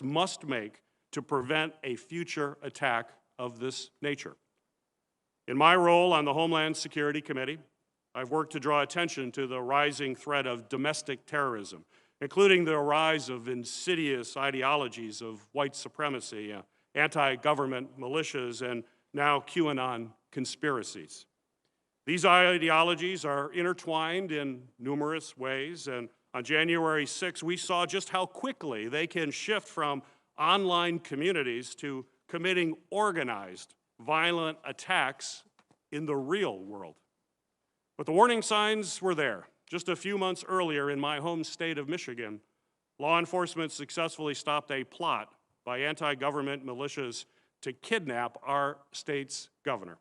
must make to prevent a future attack of this nature. In my role on the Homeland Security Committee, I've worked to draw attention to the rising threat of domestic terrorism, including the rise of insidious ideologies of white supremacy, anti-government militias, and now QAnon conspiracies. These ideologies are intertwined in numerous ways, and on January 6, we saw just how quickly they can shift from online communities to committing organized, violent attacks in the real world. But the warning signs were there. Just a few months earlier in my home state of Michigan, law enforcement successfully stopped a plot by anti-government militias to kidnap our state's governor.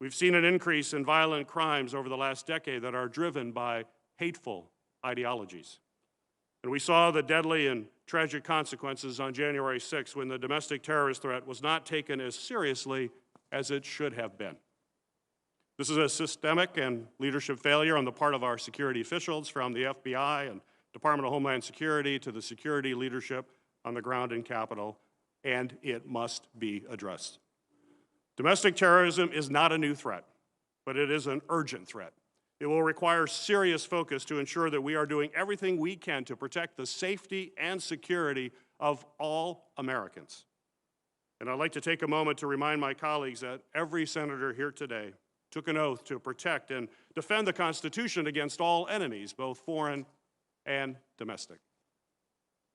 We've seen an increase in violent crimes over the last decade that are driven by hateful ideologies. And we saw the deadly and tragic consequences on January 6 when the domestic terrorist threat was not taken as seriously as it should have been. This is a systemic and leadership failure on the part of our security officials, from the F.B.I. and Department of Homeland Security to the security leadership on the ground in Capitol, and it must be addressed. Domestic terrorism is not a new threat, but it is an urgent threat. It will require serious focus to ensure that we are doing everything we can to protect the safety and security of all Americans. And I'd like to take a moment to remind my colleagues that every senator here today took an oath to protect and defend the Constitution against all enemies, both foreign and domestic.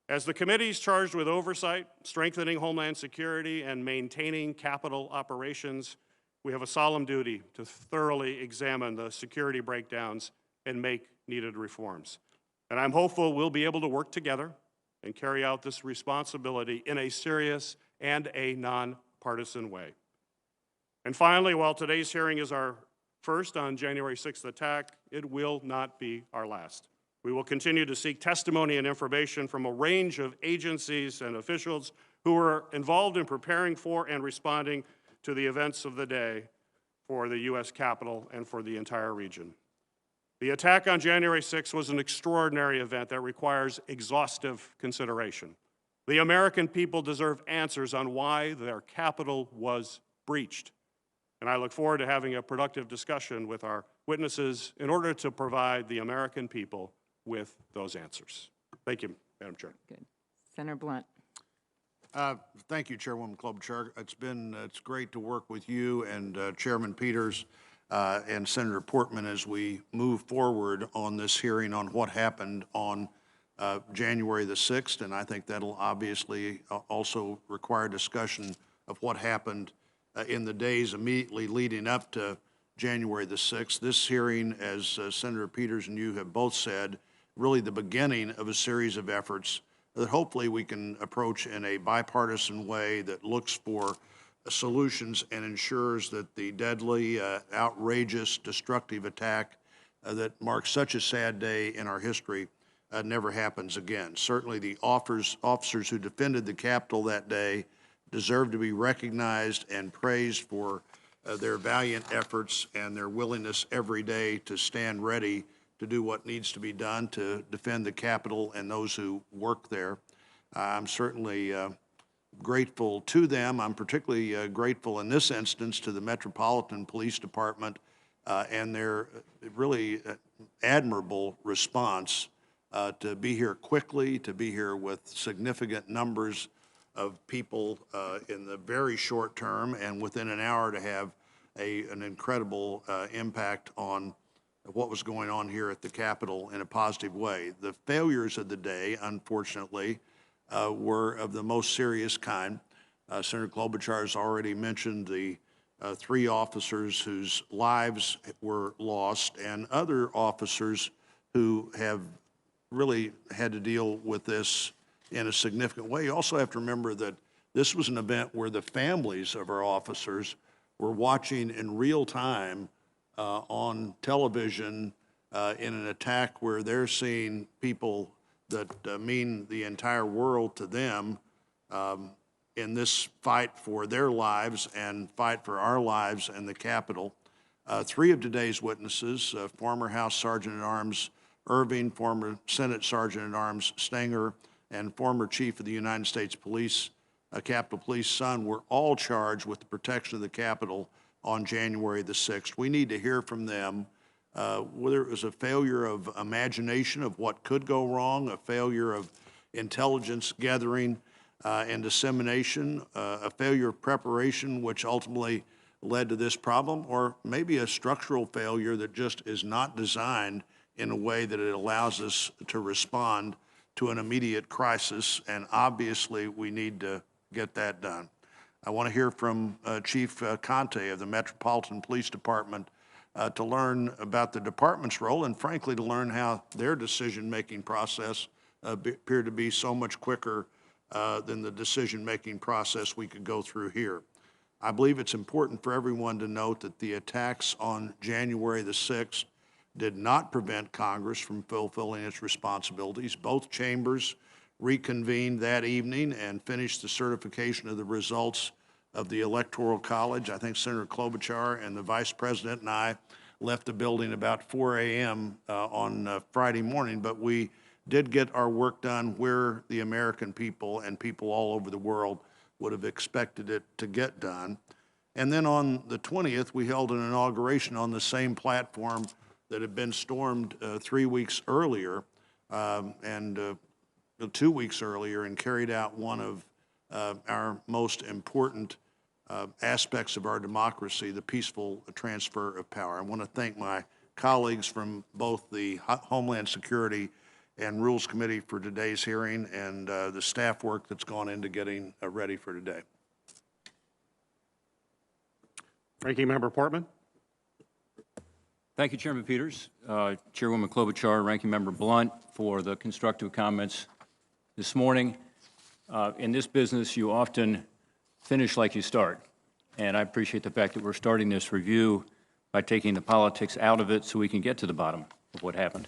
As the committees charged with oversight, strengthening Homeland Security, and maintaining Capitol operations, we have a solemn duty to thoroughly examine the security breakdowns and make needed reforms. And I'm hopeful we'll be able to work together and carry out this responsibility in a serious and a nonpartisan way. And finally, while today's hearing is our first on January 6th attack, it will not be our last. We will continue to seek testimony and information from a range of agencies and officials who were involved in preparing for and responding to the events of the day for the U.S. Capitol and for the entire region. The attack on January 6th was an extraordinary event that requires exhaustive consideration. The American people deserve answers on why their Capitol was breached. And I look forward to having a productive discussion with our witnesses in order to provide the American people with those answers. Thank you, Madam Chair. Good. Senator Blunt. Thank you, Chairwoman Klobuchar. It's great to work with you and Chairman Peters and Senator Portman as we move forward on this hearing on what happened on January the 6th, and I think that'll obviously also require discussion of what happened in the days immediately leading up to January the 6th. This hearing, as Senator Peters and you have both said, really the beginning of a series of efforts that hopefully we can approach in a bipartisan way that looks for solutions and ensures that the deadly, outrageous, destructive attack that marks such a sad day in our history never happens again. Certainly the officers who defended the Capitol that day deserve to be recognized and praised for their valiant efforts and their willingness every day to stand ready to do what needs to be done to defend the Capitol and those who work there. I'm certainly grateful to them. I'm particularly grateful in this instance to the Metropolitan Police Department and their really admirable response to be here quickly, to be here with significant numbers of people in the very short term, and within an hour to have an incredible impact on what was going on here at the Capitol in a positive way. The failures of the day, unfortunately, were of the most serious kind. Senator Klobuchar has already mentioned the 3 officers whose lives were lost and other officers who have really had to deal with this in a significant way. You also have to remember that this was an event where the families of our officers were watching in real time on television in an attack where they're seeing people that mean the entire world to them in this fight for their lives and fight for our lives and the Capitol. 3 of today's witnesses, former House Sergeant-at-Arms Irving, former Senate Sergeant-at-Arms Stenger, and former chief of the United States Police, Capitol Police son, were all charged with the protection of the Capitol on January the 6th. We need to hear from them whether it was a failure of imagination of what could go wrong, a failure of intelligence gathering and dissemination, a failure of preparation which ultimately led to this problem, or maybe a structural failure that just is not designed in a way that it allows us to respond to an immediate crisis, and obviously we need to get that done. I want to hear from Chief Conte of the Metropolitan Police Department to learn about the department's role and frankly to learn how their decision-making process appeared to be so much quicker than the decision-making process we could go through here. I believe it's important for everyone to note that the attacks on January the 6th did not prevent Congress from fulfilling its responsibilities. Both chambers reconvened that evening and finished the certification of the results of the Electoral College. I think Senator Klobuchar and the Vice President and I left the building about 4 a.m. On Friday morning, but we did get our work done where the American people and people all over the world would have expected it to get done. And then on the 20th, we held an inauguration on the same platform that had been stormed 3 weeks earlier and 2 weeks earlier, and carried out one of our most important aspects of our democracy, the peaceful transfer of power. I want to thank my colleagues from both the Homeland Security and Rules Committee for today's hearing and the staff work that's gone into getting ready for today. Ranking Member Portman. Thank you, Chairman Peters, Chairwoman Klobuchar, Ranking Member Blunt, for the constructive comments this morning. In this business, you often finish like you start, and I appreciate the fact that we're starting this review by taking the politics out of it so we can get to the bottom of what happened.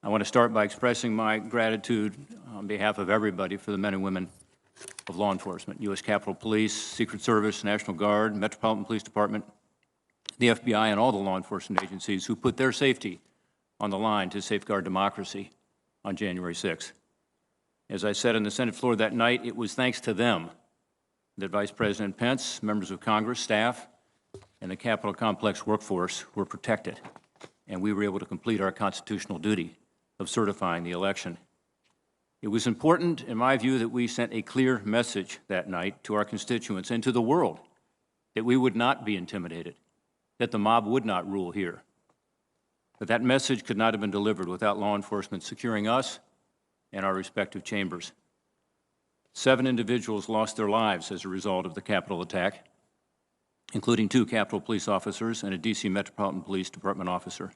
I want to start by expressing my gratitude on behalf of everybody for the men and women of law enforcement, U.S. Capitol Police, Secret Service, National Guard, Metropolitan Police Department, the F.B.I., and all the law enforcement agencies who put their safety on the line to safeguard democracy on January 6th. As I said on the Senate floor that night, it was thanks to them that Vice President Pence, members of Congress, staff, and the Capitol Complex workforce were protected, and we were able to complete our constitutional duty of certifying the election. It was important, in my view, that we sent a clear message that night to our constituents and to the world that we would not be intimidated, that the mob would not rule here. But that message could not have been delivered without law enforcement securing us and our respective chambers. 7 individuals lost their lives as a result of the Capitol attack, including 2 Capitol Police officers and a D.C. Metropolitan Police Department officer.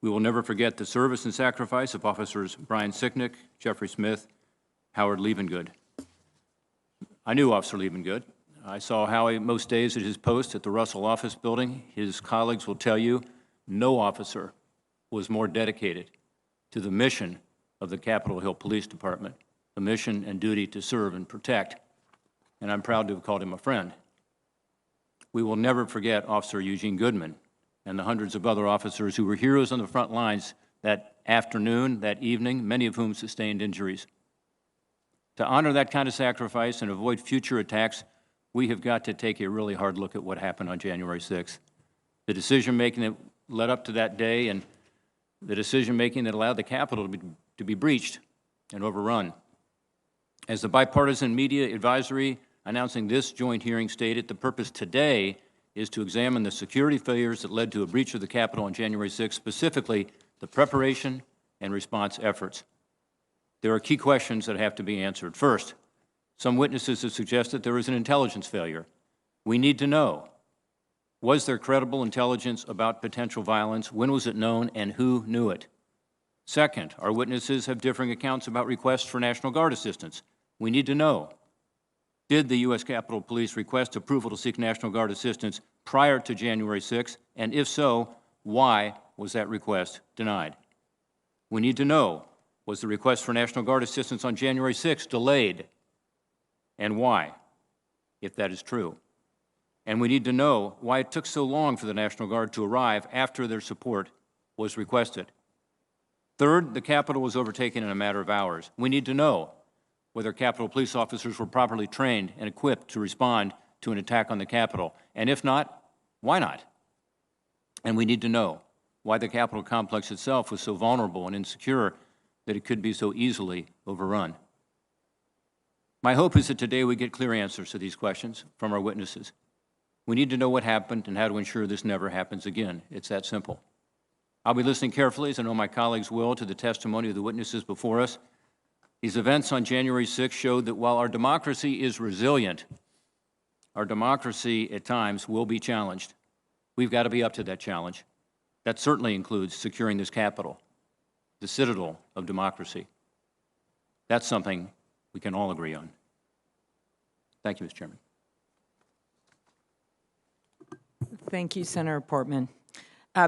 We will never forget the service and sacrifice of Officers Brian Sicknick, Jeffrey Smith, Howard Liebengood. I knew Officer Liebengood. I saw Howie most days at his post at the Russell office building. His colleagues will tell you no officer was more dedicated to the mission of the Capitol Hill Police Department, the mission and duty to serve and protect, and I'm proud to have called him a friend. We will never forget Officer Eugene Goodman and the hundreds of other officers who were heroes on the front lines that afternoon, that evening, many of whom sustained injuries. To honor that kind of sacrifice and avoid future attacks, we have got to take a really hard look at what happened on January 6th. The decision-making that led up to that day and the decision-making that allowed the Capitol to be breached and overrun. As the bipartisan media advisory announcing this joint hearing stated, the purpose today is to examine the security failures that led to a breach of the Capitol on January 6th, specifically the preparation and response efforts. There are key questions that have to be answered. First, some witnesses have suggested there was an intelligence failure. We need to know, was there credible intelligence about potential violence? When was it known, and who knew it? Second, our witnesses have differing accounts about requests for National Guard assistance. We need to know, did the U.S. Capitol Police request approval to seek National Guard assistance prior to January 6th? And if so, why was that request denied? We need to know, was the request for National Guard assistance on January 6th delayed? And why, if that is true? And we need to know why it took so long for the National Guard to arrive after their support was requested. Third, the Capitol was overtaken in a matter of hours. We need to know whether Capitol police officers were properly trained and equipped to respond to an attack on the Capitol, and if not, why not? And we need to know why the Capitol complex itself was so vulnerable and insecure that it could be so easily overrun. My hope is that today we get clear answers to these questions from our witnesses. We need to know what happened and how to ensure this never happens again. It's that simple. I'll be listening carefully, as I know my colleagues will, to the testimony of the witnesses before us. These events on January 6th showed that while our democracy is resilient, our democracy at times will be challenged. We've got to be up to that challenge. That certainly includes securing this Capitol, the citadel of democracy. That's something we can all agree on. Thank you, Mr. Chairman. Thank you, Senator Portman.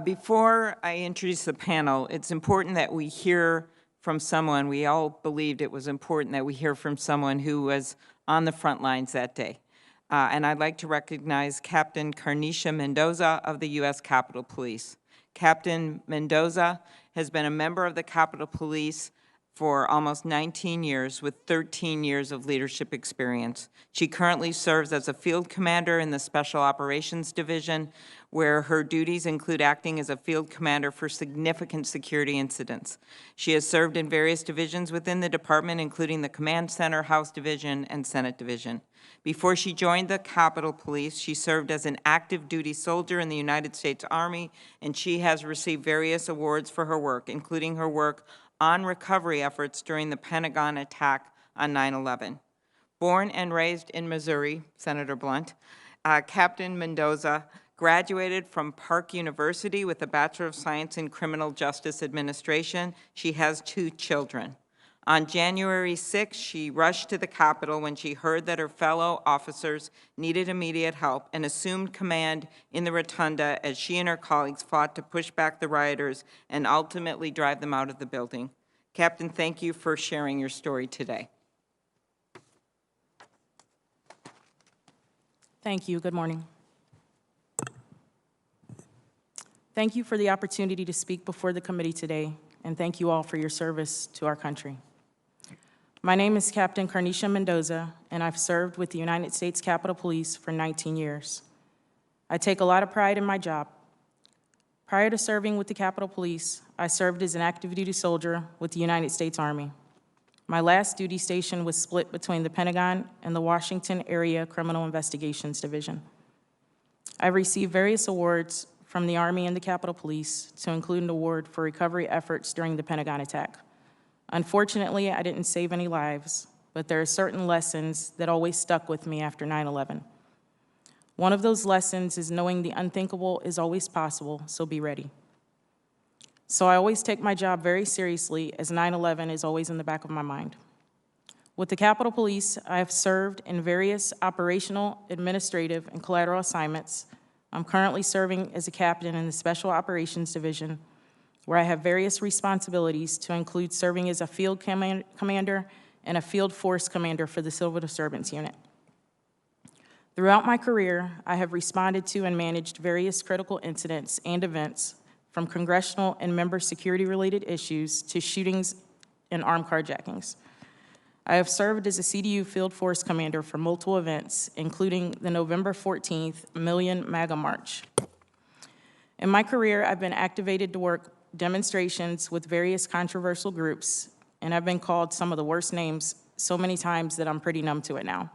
Before I introduce the panel, it's important that we hear from someone. We all believed it was important that we hear from someone who was on the front lines that day. And I'd like to recognize Captain Carnicia Mendoza of the U.S. Capitol Police. Captain Mendoza has been a member of the Capitol Police for almost 19 years with 13 years of leadership experience. She currently serves as a field commander in the Special Operations Division, where her duties include acting as a field commander for significant security incidents. She has served in various divisions within the department, including the Command Center, House Division, and Senate Division. Before she joined the Capitol Police, she served as an active duty soldier in the United States Army, and she has received various awards for her work, including her work on recovery efforts during the Pentagon attack on 9/11. Born and raised in Missouri, Senator Blunt, Captain Mendoza graduated from Park University with a Bachelor of Science in Criminal Justice Administration. She has 2 children. On January 6, she rushed to the Capitol when she heard that her fellow officers needed immediate help and assumed command in the rotunda as she and her colleagues fought to push back the rioters and ultimately drive them out of the building. Captain, thank you for sharing your story today. Thank you. Good morning. Thank you for the opportunity to speak before the committee today, and thank you all for your service to our country. My name is Captain Carnicia Mendoza, and I've served with the United States Capitol Police for 19 years. I take a lot of pride in my job. Prior to serving with the Capitol Police, I served as an active duty soldier with the United States Army. My last duty station was split between the Pentagon and the Washington Area Criminal Investigations Division. I received various awards from the Army and the Capitol Police, to include an award for recovery efforts during the Pentagon attack. Unfortunately, I didn't save any lives, but there are certain lessons that always stuck with me after 9/11. One of those lessons is knowing the unthinkable is always possible, so be ready. So I always take my job very seriously, as 9/11 is always in the back of my mind. With the Capitol Police, I have served in various operational, administrative, and collateral assignments. I'm currently serving as a captain in the Special Operations Division, where I have various responsibilities to include serving as a field commander and a field force commander for the Civil Disturbance Unit. Throughout my career, I have responded to and managed various critical incidents and events, from congressional and member security-related issues to shootings and armed carjackings. I have served as a CDU field force commander for multiple events, including the November 14th Million MAGA March. In my career, I've been activated to work demonstrations with various controversial groups, and I've been called some of the worst names so many times that I'm pretty numb to it now.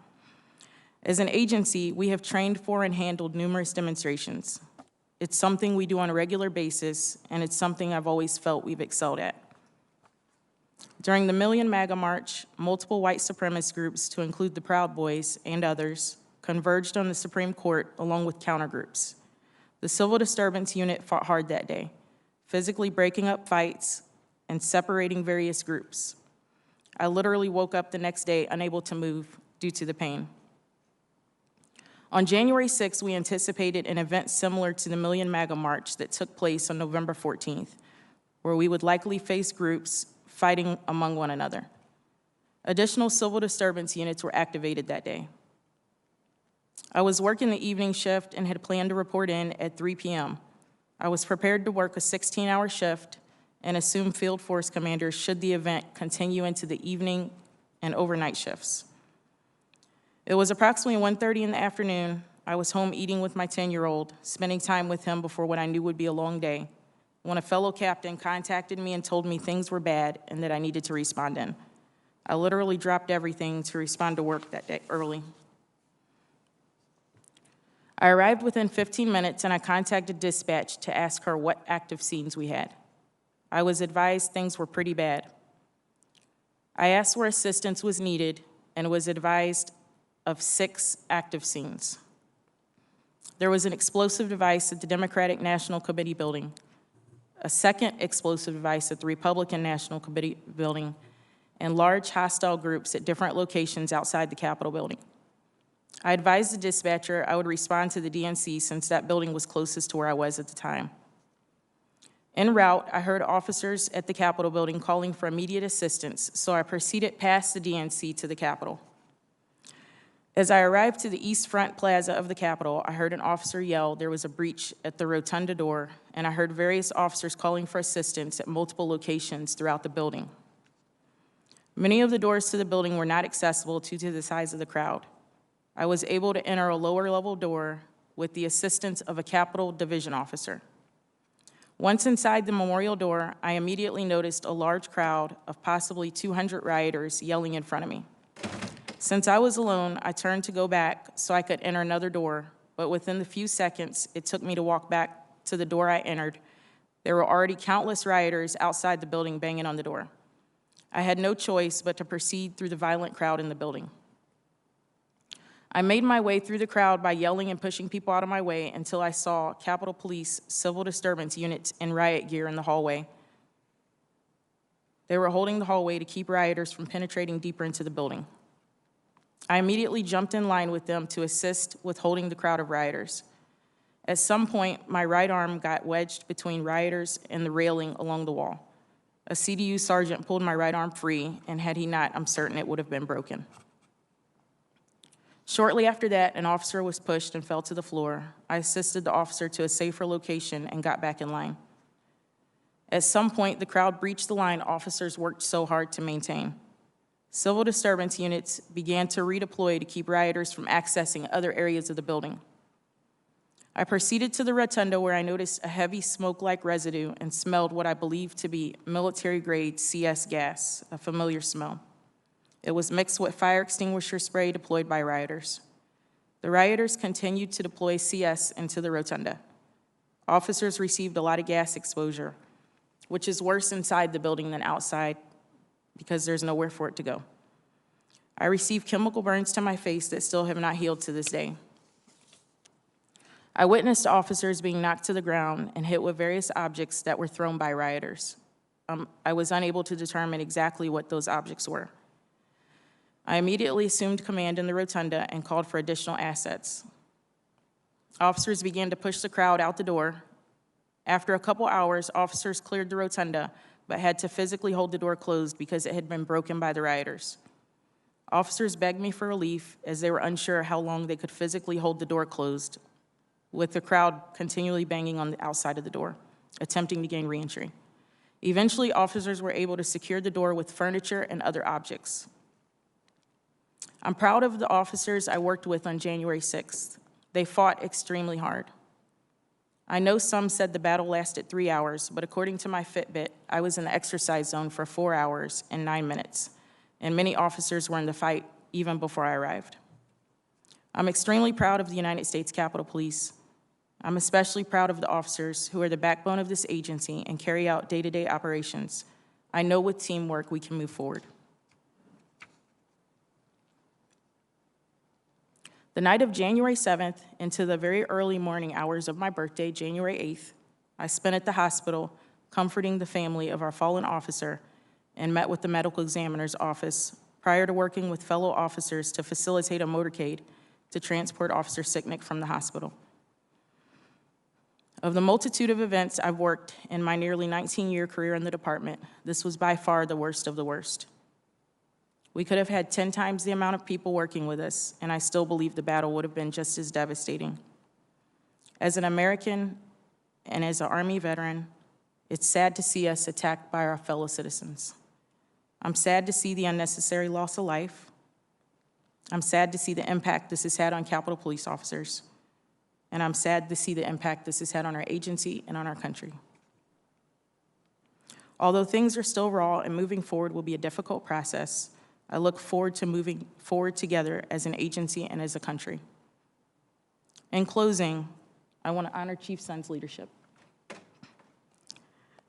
As an agency, we have trained for and handled numerous demonstrations. It's something we do on a regular basis, and it's something I've always felt we've excelled at. During the Million MAGA March, multiple white supremacist groups, to include the Proud Boys and others, converged on the Supreme Court along with countergroups. The Civil Disturbance Unit fought hard that day, physically breaking up fights and separating various groups. I literally woke up the next day unable to move due to the pain. On January 6th, we anticipated an event similar to the Million MAGA March that took place on November 14th, where we would likely face groups fighting among one another. Additional civil disturbance units were activated that day. I was working the evening shift and had planned to report in at 3 p.m. I was prepared to work a 16-hour shift and assume field force commanders should the event continue into the evening and overnight shifts. It was approximately 1:30 in the afternoon. I was home eating with my 10-year-old, spending time with him before what I knew would be a long day, when a fellow captain contacted me and told me things were bad and that I needed to respond in. I literally dropped everything to respond to work that day early. I arrived within 15 minutes and I contacted dispatch to ask her what active scenes we had. I was advised things were pretty bad. I asked where assistance was needed and was advised of 6 active scenes. There was an explosive device at the Democratic National Committee building, a second explosive device at the Republican National Committee building, and large hostile groups at different locations outside the Capitol building. I advised the dispatcher I would respond to the DNC since that building was closest to where I was at the time. En route, I heard officers at the Capitol building calling for immediate assistance, so I proceeded past the DNC to the Capitol. As I arrived to the East Front Plaza of the Capitol, I heard an officer yell there was a breach at the rotunda door, and I heard various officers calling for assistance at multiple locations throughout the building. Many of the doors to the building were not accessible due to the size of the crowd. I was able to enter a lower-level door with the assistance of a Capitol Division officer. Once inside the memorial door, I immediately noticed a large crowd of possibly 200 rioters yelling in front of me. Since I was alone, I turned to go back so I could enter another door, but within the few seconds it took me to walk back to the door I entered, there were already countless rioters outside the building banging on the door. I had no choice but to proceed through the violent crowd in the building. I made my way through the crowd by yelling and pushing people out of my way until I saw Capitol Police civil disturbance units in riot gear in the hallway. They were holding the hallway to keep rioters from penetrating deeper into the building. I immediately jumped in line with them to assist with holding the crowd of rioters. At some point, my right arm got wedged between rioters and the railing along the wall. A CDU sergeant pulled my right arm free, and had he not, I'm certain it would have been broken. Shortly after that, an officer was pushed and fell to the floor. I assisted the officer to a safer location and got back in line. At some point, the crowd breached the line officers worked so hard to maintain. Civil disturbance units began to redeploy to keep rioters from accessing other areas of the building. I proceeded to the rotunda where I noticed a heavy smoke-like residue and smelled what I believed to be military-grade CS gas, a familiar smell. It was mixed with fire extinguisher spray deployed by rioters. The rioters continued to deploy CS into the rotunda. Officers received a lot of gas exposure, which is worse inside the building than outside because there's nowhere for it to go. I received chemical burns to my face that still have not healed to this day. I witnessed officers being knocked to the ground and hit with various objects that were thrown by rioters. I was unable to determine exactly what those objects were. I immediately assumed command in the rotunda and called for additional assets. Officers began to push the crowd out the door. After a couple hours, officers cleared the rotunda, but had to physically hold the door closed because it had been broken by the rioters. Officers begged me for relief as they were unsure how long they could physically hold the door closed, with the crowd continually banging on the outside of the door, attempting to gain re-entry. Eventually, officers were able to secure the door with furniture and other objects. I'm proud of the officers I worked with on January 6th. They fought extremely hard. I know some said the battle lasted 3 hours, but according to my Fitbit, I was in the exercise zone for 4 hours and 9 minutes, and many officers were in the fight even before I arrived. I'm extremely proud of the United States Capitol Police. I'm especially proud of the officers who are the backbone of this agency and carry out day-to-day operations. I know with teamwork we can move forward. The night of January 7th into the very early morning hours of my birthday, January 8th, I spent at the hospital comforting the family of our fallen officer and met with the medical examiner's office prior to working with fellow officers to facilitate a motorcade to transport Officer Sicknick from the hospital. Of the multitude of events I've worked in my nearly 19-year career in the department, this was by far the worst of the worst. We could have had 10 times the amount of people working with us, and I still believe the battle would have been just as devastating. As an American and as an Army veteran, It's sad to see us attacked by our fellow citizens. I'm sad to see the unnecessary loss of life. I'm sad to see the impact this has had on Capitol Police officers. And I'm sad to see the impact this has had on our agency and on our country. Although things are still raw and moving forward will be a difficult process, I look forward to moving forward together as an agency and as a country. In closing, I want to honor Chief Sun's leadership.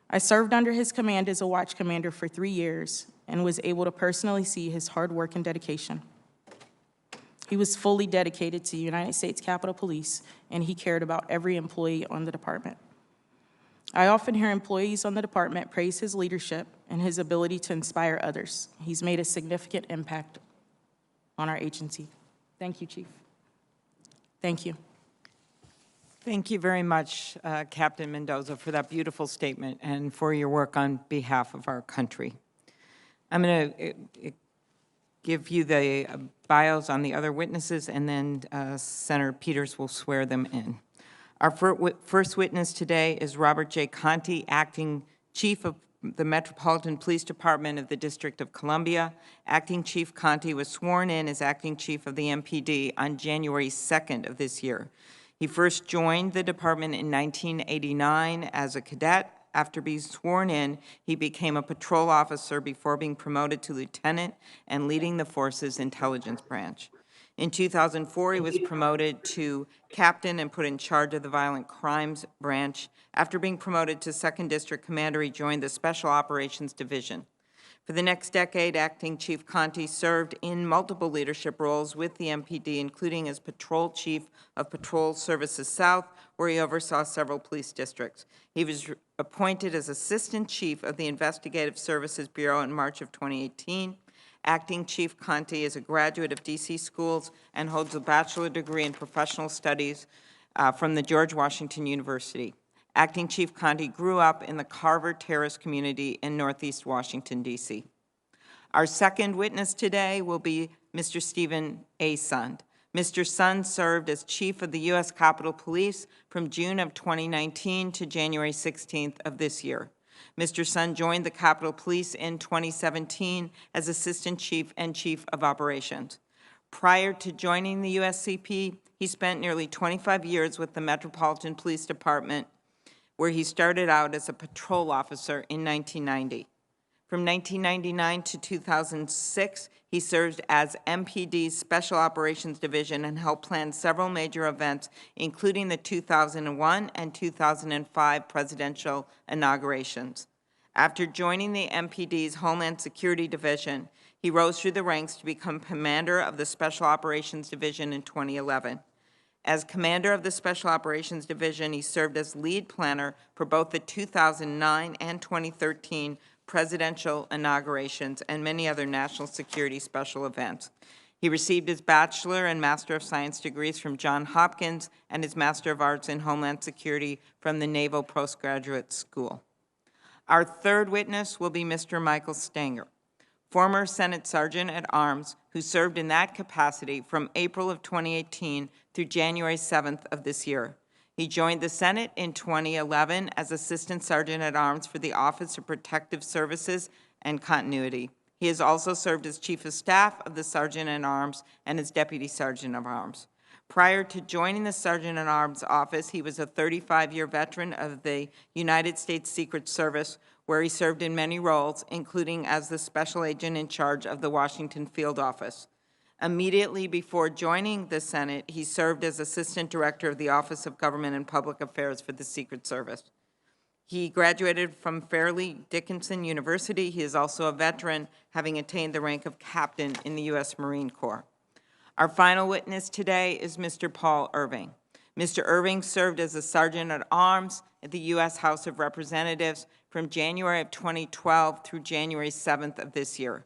I served under his command as a watch commander for 3 years and was able to personally see his hard work and dedication. He was fully dedicated to the United States Capitol Police, and he cared about every employee on the department. I often hear employees on the department praise his leadership and his ability to inspire others. He's made a significant impact on our agency. Thank you, Chief. Thank you. Thank you very much, Captain Mendoza, for that beautiful statement and for your work on behalf of our country. I'm going to give you the bios on the other witnesses, and then Senator Peters will swear them in. Our first witness today is Robert J. Conte, Acting Chief of the Metropolitan Police Department of the District of Columbia. Acting Chief Conte was sworn in as Acting Chief of the MPD on January 2nd of this year. He first joined the department in 1989 as a cadet. After being sworn in, he became a patrol officer before being promoted to lieutenant and leading the force's intelligence branch. In 2004, he was promoted to captain and put in charge of the violent crimes branch. After being promoted to 2nd District Commander, he joined the Special Operations Division. For the next decade, Acting Chief Conte served in multiple leadership roles with the MPD, including as Patrol Chief of Patrol Services South, where he oversaw several police districts. He was appointed as Assistant Chief of the Investigative Services Bureau in March of 2018. Acting Chief Conte is a graduate of DC schools and holds a bachelor's degree in professional studies from the George Washington University. Acting Chief Conte grew up in the Carver Terrace community in Northeast Washington, D.C. Our second witness today will be Mr. Stephen A. Sund. Mr. Sund served as Chief of the U.S. Capitol Police from June of 2019 to January 16th of this year. Mr. Sund joined the Capitol Police in 2017 as Assistant Chief and Chief of Operations. Prior to joining the USCP, he spent nearly 25 years with the Metropolitan Police Department, where he started out as a patrol officer in 1990. From 1999 to 2006, he served as MPD's Special Operations Division and helped plan several major events, including the 2001 and 2005 presidential inaugurations. After joining the MPD's Homeland Security Division, he rose through the ranks to become commander of the Special Operations Division in 2011. As commander of the Special Operations Division, he served as lead planner for both the 2009 and 2013 presidential inaugurations and many other national security special events. He received his Bachelor and Master of Science degrees from Johns Hopkins and his Master of Arts in Homeland Security from the Naval Postgraduate School. Our third witness will be Mr. Michael Stenger, former Senate Sergeant at Arms, who served in that capacity from April of 2018 through January 7th of this year. He joined the Senate in 2011 as Assistant Sergeant at Arms for the Office of Protective Services and Continuity. He has also served as Chief of Staff of the Sergeant at Arms and as Deputy Sergeant of Arms. Prior to joining the Sergeant at Arms office, he was a 35-year veteran of the United States Secret Service, where he served in many roles, including as the Special Agent in charge of the Washington Field Office. Immediately before joining the Senate, he served as Assistant Director of the Office of Government and Public Affairs for the Secret Service. He graduated from Fairleigh Dickinson University. He is also a veteran, having attained the rank of captain in the U.S. Marine Corps. Our final witness today is Mr. Paul Irving. Mr. Irving served as a Sergeant at Arms at the U.S. House of Representatives from January of 2012 through January 7th of this year.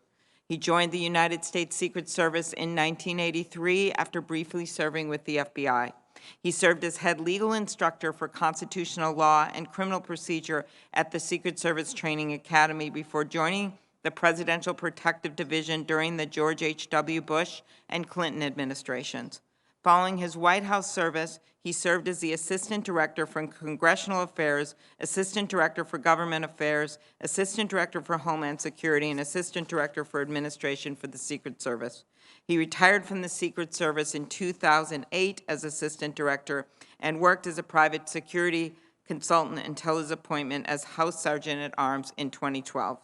He joined the United States Secret Service in 1983 after briefly serving with the F.B.I. He served as head legal instructor for constitutional law and criminal procedure at the Secret Service Training Academy before joining the Presidential Protective Division during the George H.W. Bush and Clinton administrations. Following his White House service, he served as the Assistant Director for Congressional Affairs, Assistant Director for Government Affairs, Assistant Director for Homeland Security, and Assistant Director for Administration for the Secret Service. He retired from the Secret Service in 2008 as Assistant Director and worked as a private security consultant until his appointment as House Sergeant at Arms in 2012.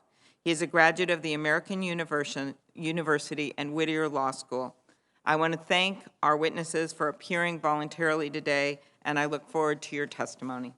He is a graduate of the American University and Whittier Law School. I want to thank our witnesses for appearing voluntarily today, and I look forward to your testimony.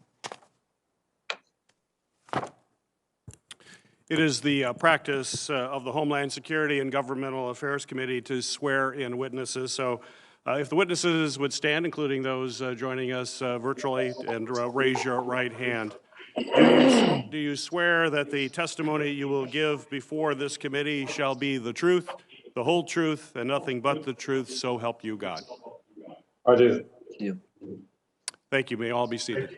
It is the practice of the Homeland Security and Governmental Affairs Committee to swear in witnesses. So if the witnesses would stand, including those joining us virtually, and raise your right hand. Do you swear that the testimony you will give before this committee shall be the truth, the whole truth, and nothing but the truth, so help you God? I do. Thank you. May all be seated.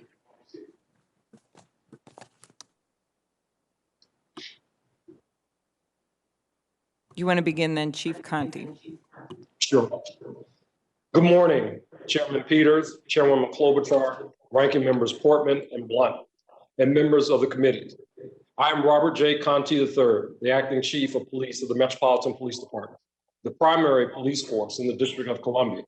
You want to begin then, Chief Conte? Sure. Good morning, Chairman Peters, Chairwoman Klobuchar, Ranking Members Portman and Blunt, and members of the committee. I am Robert J. Conte III, the Acting Chief of Police of the Metropolitan Police Department, the primary police force in the District of Columbia.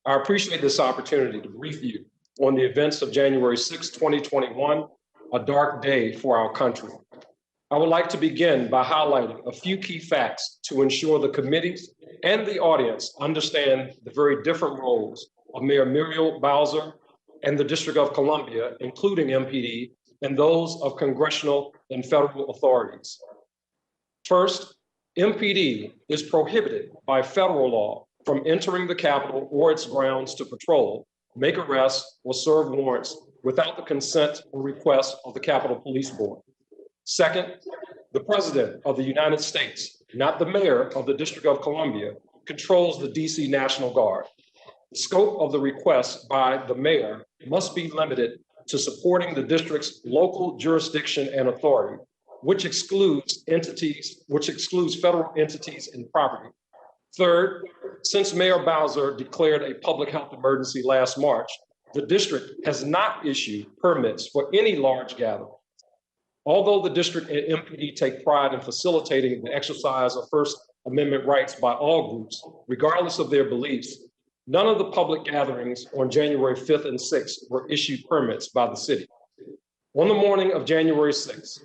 I appreciate this opportunity to brief you on the events of January 6, 2021, a dark day for our country. I would like to begin by highlighting a few key facts to ensure the committees and the audience understand the very different roles of Mayor Muriel Bowser and the District of Columbia, including MPD, and those of congressional and federal authorities. First, MPD is prohibited by federal law from entering the Capitol or its grounds to patrol, make arrests, or serve warrants without the consent or request of the Capitol Police Board. Second, the President of the United States, not the Mayor of the District of Columbia, controls the DC National Guard. The scope of the request by the Mayor must be limited to supporting the district's local jurisdiction and authority, which excludes federal entities and property. Third, since Mayor Bowser declared a public health emergency last March, the district has not issued permits for any large gathering. Although the district and MPD take pride in facilitating the exercise of First Amendment rights by all groups, regardless of their beliefs, none of the public gatherings on January 5th and 6th were issued permits by the city. On the morning of January 6th,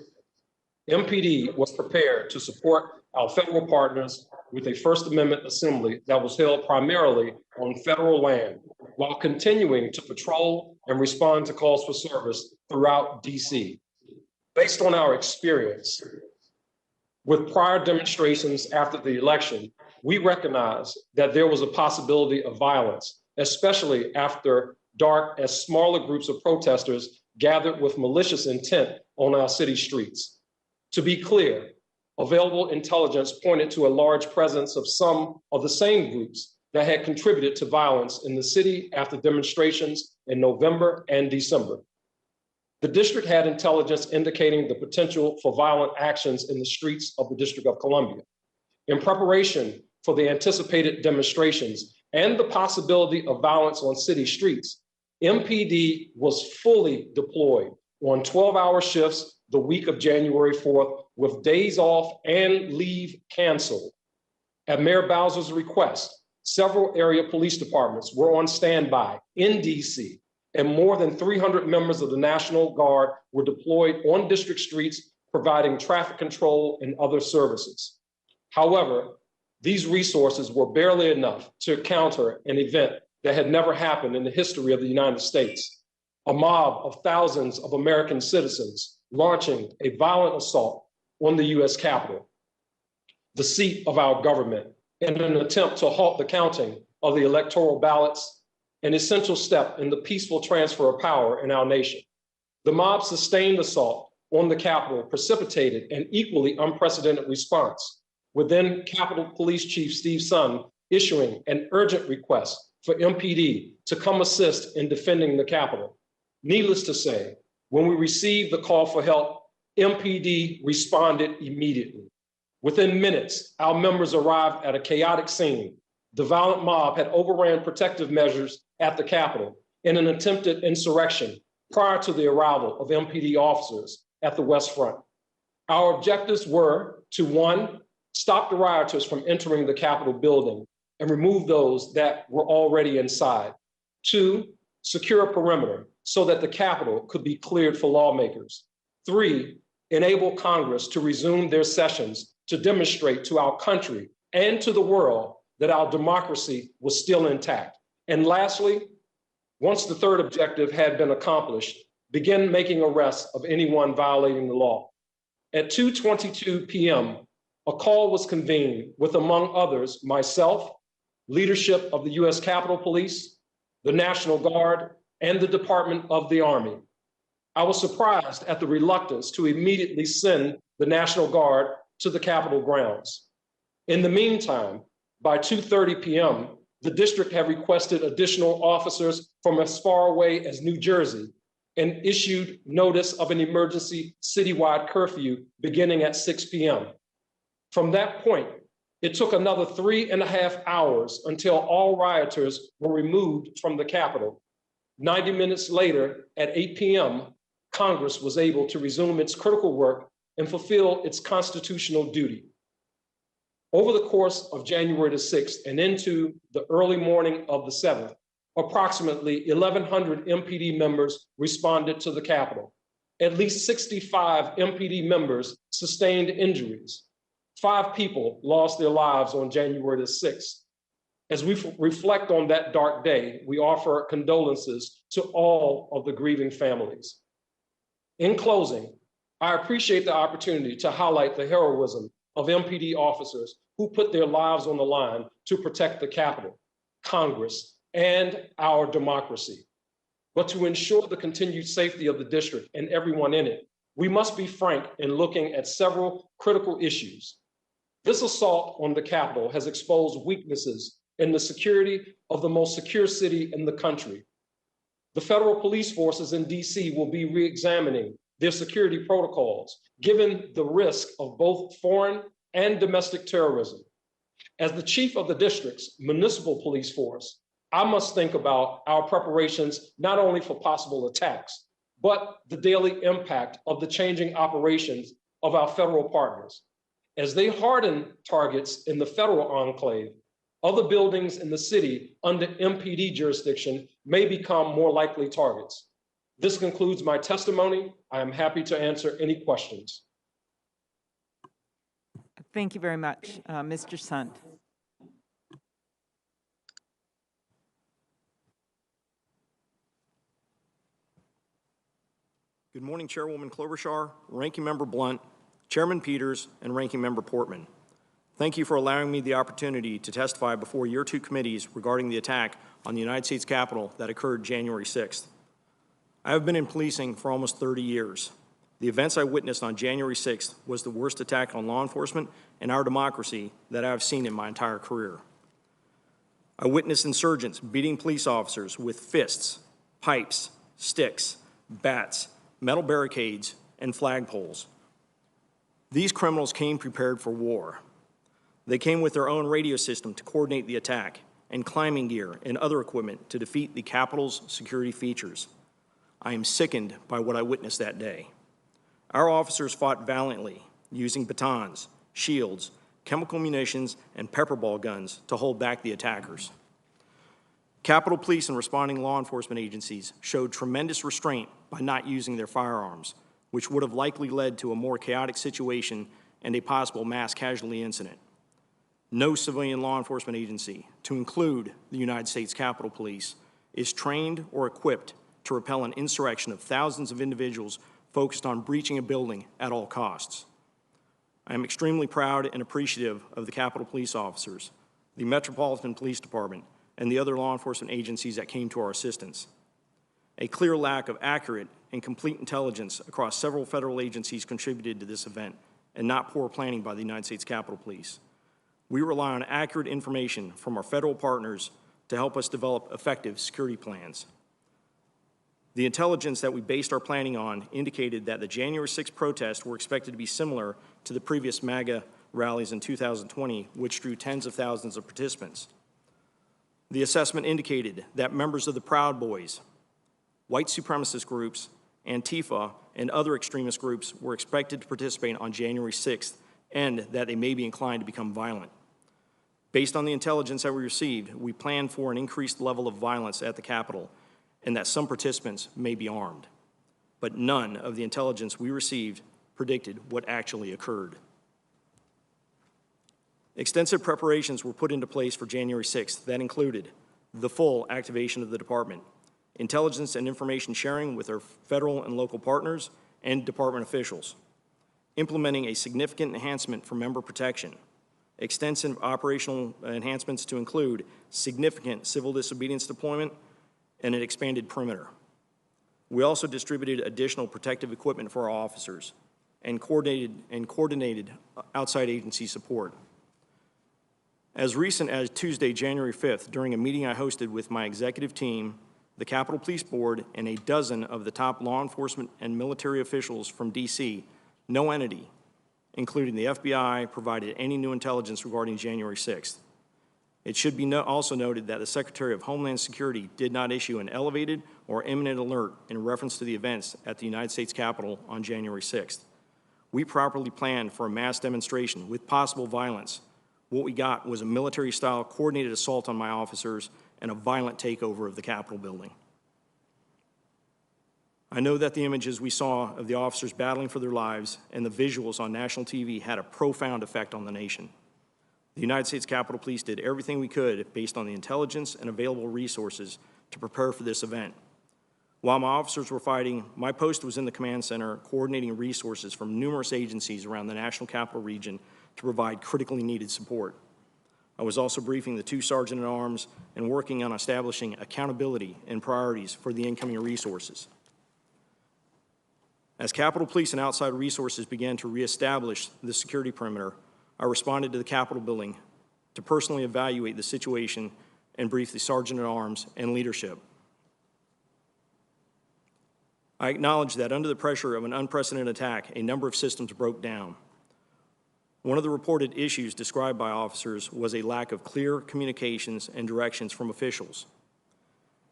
MPD was prepared to support our federal partners with a First Amendment assembly that was held primarily on federal land, while continuing to patrol and respond to calls for service throughout DC. Based on our experience with prior demonstrations after the election, we recognize that there was a possibility of violence, especially after dark as smaller groups of protesters gathered with malicious intent on our city streets. To be clear, available intelligence pointed to a large presence of some of the same groups that had contributed to violence in the city after demonstrations in November and December. The district had intelligence indicating the potential for violent actions in the streets of the District of Columbia. In preparation for the anticipated demonstrations and the possibility of violence on city streets, MPD was fully deployed on 12-hour shifts the week of January 4th, with days off and leave canceled. At Mayor Bowser's request, several area police departments were on standby in DC, and more than 300 members of the National Guard were deployed on district streets, providing traffic control and other services. However, these resources were barely enough to counter an event that had never happened in the history of the United States: a mob of thousands of American citizens launching a violent assault on the US Capitol, the seat of our government, in an attempt to halt the counting of the electoral ballots, an essential step in the peaceful transfer of power in our nation. The mob's sustained assault on the Capitol precipitated an equally unprecedented response, with then Capitol Police Chief Steve Sun issuing an urgent request for MPD to come assist in defending the Capitol. Needless to say, when we received the call for help, MPD responded immediately. Within minutes, our members arrived at a chaotic scene the violent mob had overran protective measures at the Capitol in an attempted insurrection prior to the arrival of MPD officers at the West Front. Our objectives were to, one, stop the rioters from entering the Capitol building and remove those that were already inside. Two, secure a perimeter so that the Capitol could be cleared for lawmakers. Three, enable Congress to resume their sessions to demonstrate to our country and to the world that our democracy was still intact. And lastly, once the third objective had been accomplished, begin making arrests of anyone violating the law. At 2:22 p.m., a call was convened with, among others, myself, leadership of the U.S. Capitol Police, the National Guard, and the Department of the Army. I was surprised at the reluctance to immediately send the National Guard to the Capitol grounds. In the meantime, by 2:30 p.m., the district had requested additional officers from as far away as New Jersey and issued notice of an emergency citywide curfew beginning at 6 p.m. From that point, it took another 3.5 hours until all rioters were removed from the Capitol. 90 minutes later, at 8 p.m., Congress was able to resume its critical work and fulfill its constitutional duty. Over the course of January the 6th and into the early morning of the 7th, approximately 1,100 MPD members responded to the Capitol. At least 65 MPD members sustained injuries. 5 people lost their lives on January the 6th. As we reflect on that dark day, we offer condolences to all of the grieving families. In closing, I appreciate the opportunity to highlight the heroism of MPD officers who put their lives on the line to protect the Capitol, Congress, and our democracy. But to ensure the continued safety of the district and everyone in it, we must be frank in looking at several critical issues. This assault on the Capitol has exposed weaknesses in the security of the most secure city in the country. The federal police forces in DC will be re-examining their security protocols, given the risk of both foreign and domestic terrorism. As the chief of the district's municipal police force, I must think about our preparations not only for possible attacks, but the daily impact of the changing operations of our federal partners. As they harden targets in the federal enclave, other buildings in the city under MPD jurisdiction may become more likely targets. This concludes my testimony. I am happy to answer any questions. Thank you very much. Mr. Sunt. Good morning, Chairwoman Klobuchar, Ranking Member Blunt, Chairman Peters, and Ranking Member Portman. Thank you for allowing me the opportunity to testify before your two committees regarding the attack on the United States Capitol that occurred January 6th. I have been in policing for almost 30 years. The events I witnessed on January 6th was the worst attack on law enforcement and our democracy that I have seen in my entire career. I witnessed insurgents beating police officers with fists, pipes, sticks, bats, metal barricades, and flagpoles. These criminals came prepared for war. They came with their own radio system to coordinate the attack and climbing gear and other equipment to defeat the Capitol's security features. I am sickened by what I witnessed that day. Our officers fought valiantly, using batons, shields, chemical munitions, and pepper ball guns to hold back the attackers. Capitol Police and responding law enforcement agencies showed tremendous restraint by not using their firearms, which would have likely led to a more chaotic situation and a possible mass casualty incident. No civilian law enforcement agency, to include the United States Capitol Police, is trained or equipped to repel an insurrection of thousands of individuals focused on breaching a building at all costs. I am extremely proud and appreciative of the Capitol Police officers, the Metropolitan Police Department, and the other law enforcement agencies that came to our assistance. A clear lack of accurate and complete intelligence across several federal agencies contributed to this event, and not poor planning by the United States Capitol Police. We rely on accurate information from our federal partners to help us develop effective security plans. The intelligence that we based our planning on indicated that the January 6th protests were expected to be similar to the previous MAGA rallies in 2020, which drew tens of thousands of participants. The assessment indicated that members of the Proud Boys, white supremacist groups, Antifa, and other extremist groups were expected to participate on January 6th, and that they may be inclined to become violent. Based on the intelligence that we received, we plan for an increased level of violence at the Capitol and that some participants may be armed. But none of the intelligence we received predicted what actually occurred. Extensive preparations were put into place for January 6th that included the full activation of the department, intelligence and information sharing with our federal and local partners and department officials, implementing a significant enhancement for member protection, extensive operational enhancements to include significant civil disobedience deployment and an expanded perimeter. We also distributed additional protective equipment for our officers and coordinated outside agency support. As recent as Tuesday, January 5th, during a meeting I hosted with my executive team, the Capitol Police Board, and a dozen of the top law enforcement and military officials from D.C., no entity, including the F.B.I., provided any new intelligence regarding January 6th. It should be also noted that the Secretary of Homeland Security did not issue an elevated or imminent alert in reference to the events at the United States Capitol on January 6th. We properly planned for a mass demonstration with possible violence. What we got was a military-style coordinated assault on my officers and a violent takeover of the Capitol building. I know that the images we saw of the officers battling for their lives and the visuals on national TV had a profound effect on the nation. The United States Capitol Police did everything we could based on the intelligence and available resources to prepare for this event. While my officers were fighting, my post was in the command center coordinating resources from numerous agencies around the National Capital Region to provide critically needed support. I was also briefing the 2 sergeant-at-arms and working on establishing accountability and priorities for the incoming resources. As Capitol Police and outside resources began to reestablish the security perimeter, I responded to the Capitol building to personally evaluate the situation and brief the sergeant-at-arms and leadership. I acknowledge that under the pressure of an unprecedented attack, a number of systems broke down. One of the reported issues described by officers was a lack of clear communications and directions from officials.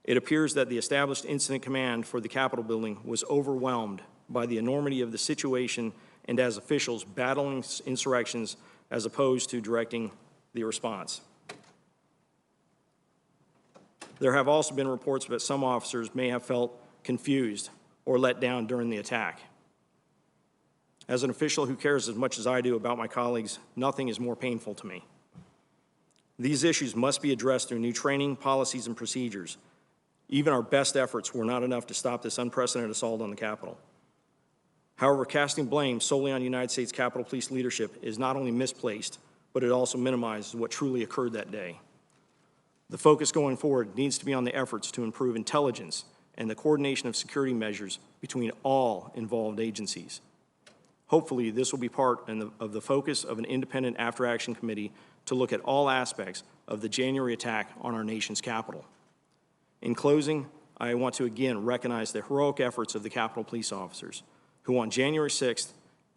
It appears that the established incident command for the Capitol building was overwhelmed by the enormity of the situation and as officials battling insurrections as opposed to directing the response. There have also been reports that some officers may have felt confused or let down during the attack. As an official who cares as much as I do about my colleagues, nothing is more painful to me. These issues must be addressed through new training, policies, and procedures. Even our best efforts were not enough to stop this unprecedented assault on the Capitol. However, casting blame solely on United States Capitol Police leadership is not only misplaced, but it also minimizes what truly occurred that day. The focus going forward needs to be on the efforts to improve intelligence and the coordination of security measures between all involved agencies. Hopefully, this will be part of the focus of an independent after-action committee to look at all aspects of the January attack on our nation's Capitol. In closing, I want to again recognize the heroic efforts of the Capitol Police officers, who on January 6th,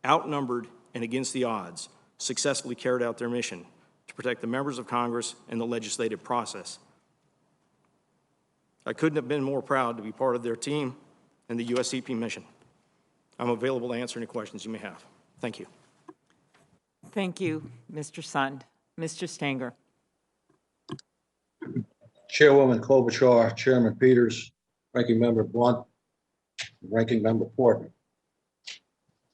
outnumbered and against the odds, successfully carried out their mission to protect the members of Congress and the legislative process. I couldn't have been more proud to be part of their team and the USCP mission. I'm available to answer any questions you may have. Thank you. Thank you, Mr. Sund. Mr. Stenger. Chairwoman Klobuchar, Chairman Peters, Ranking Member Blunt, Ranking Member Portman.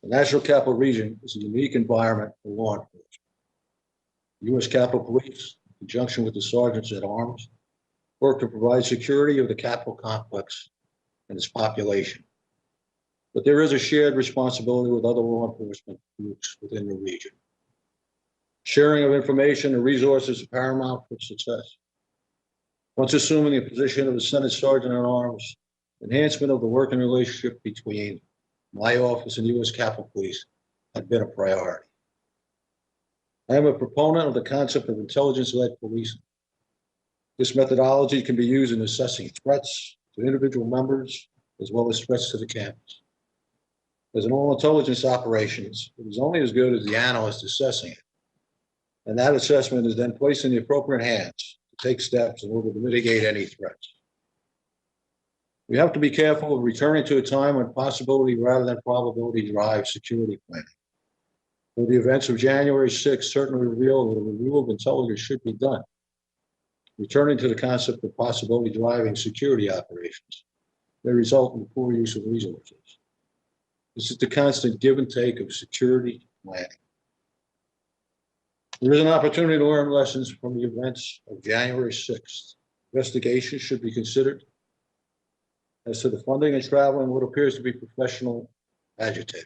The National Capital Region is a unique environment for law enforcement. The U.S. Capitol Police, in conjunction with the sergeants at arms, work to provide security of the Capitol complex and its population. But there is a shared responsibility with other law enforcement groups within the region. Sharing of information and resources is paramount for success. Once assuming the position of the Senate Sergeant at Arms, enhancement of the working relationship between my office and U.S. Capitol Police had been a priority. I am a proponent of the concept of intelligence-led policing. This methodology can be used in assessing threats to individual members as well as threats to the campus. As in all intelligence operations, it is only as good as the analyst assessing it. And that assessment is then placed in the appropriate hands to take steps in order to mitigate any threats. We have to be careful of returning to a time when possibility rather than probability drives security planning. For the events of January 6th certainly reveal that a review of intelligence should be done. Returning to the concept of possibility driving security operations may result in poor use of resources. This is the constant give and take of security planning. There is an opportunity to learn lessons from the events of January 6th. Investigations should be considered as to the funding and traveling what appears to be professional agitators.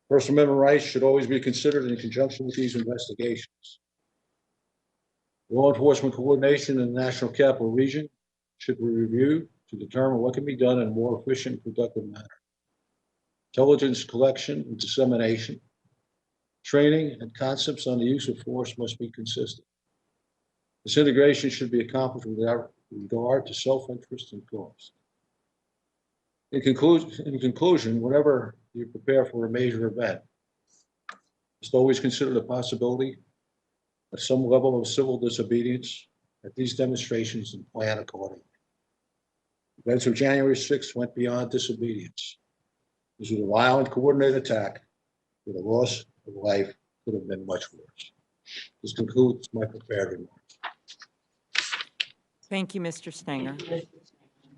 First Amendment rights should always be considered in conjunction with these investigations. Law enforcement coordination in the National Capital Region should be reviewed to determine what can be done in a more efficient and productive manner. Intelligence collection and dissemination, training, and concepts on the use of force must be consistent. This integration should be accomplished without regard to self-interest and cost. In conclusion, whenever you prepare for a major event, just always consider the possibility of some level of civil disobedience at these demonstrations and plan accordingly. Events of January 6th went beyond disobedience. This was a violent, coordinated attack where the loss of life could have been much worse. This concludes my prepared remarks. Thank you, Mr. Stenger.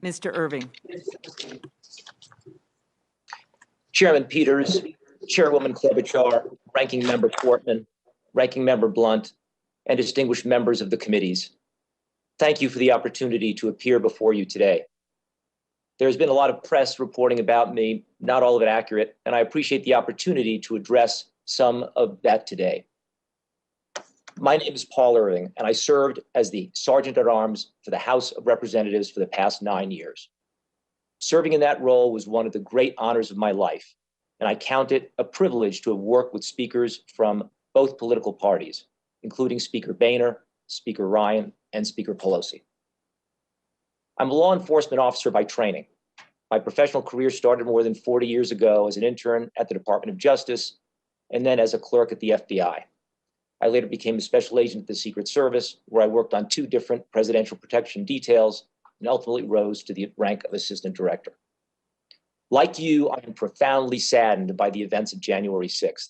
Mr. Irving. Chairman Peters, Chairwoman Klobuchar, Ranking Member Portman, Ranking Member Blunt, and distinguished members of the committees. Thank you for the opportunity to appear before you today. There's been a lot of press reporting about me, not all of it accurate, and I appreciate the opportunity to address some of that today. My name is Paul Irving, and I served as the Sergeant at Arms for the House of Representatives for the past 9 years. Serving in that role was one of the great honors of my life, and I count it a privilege to have worked with speakers from both political parties, including Speaker Boehner, Speaker Ryan, and Speaker Pelosi. I'm a law enforcement officer by training. My professional career started more than 40 years ago as an intern at the Department of Justice, and then as a clerk at the F.B.I. I later became a special agent at the Secret Service, where I worked on 2 different presidential protection details and ultimately rose to the rank of assistant director. Like you, I am profoundly saddened by the events of January 6th.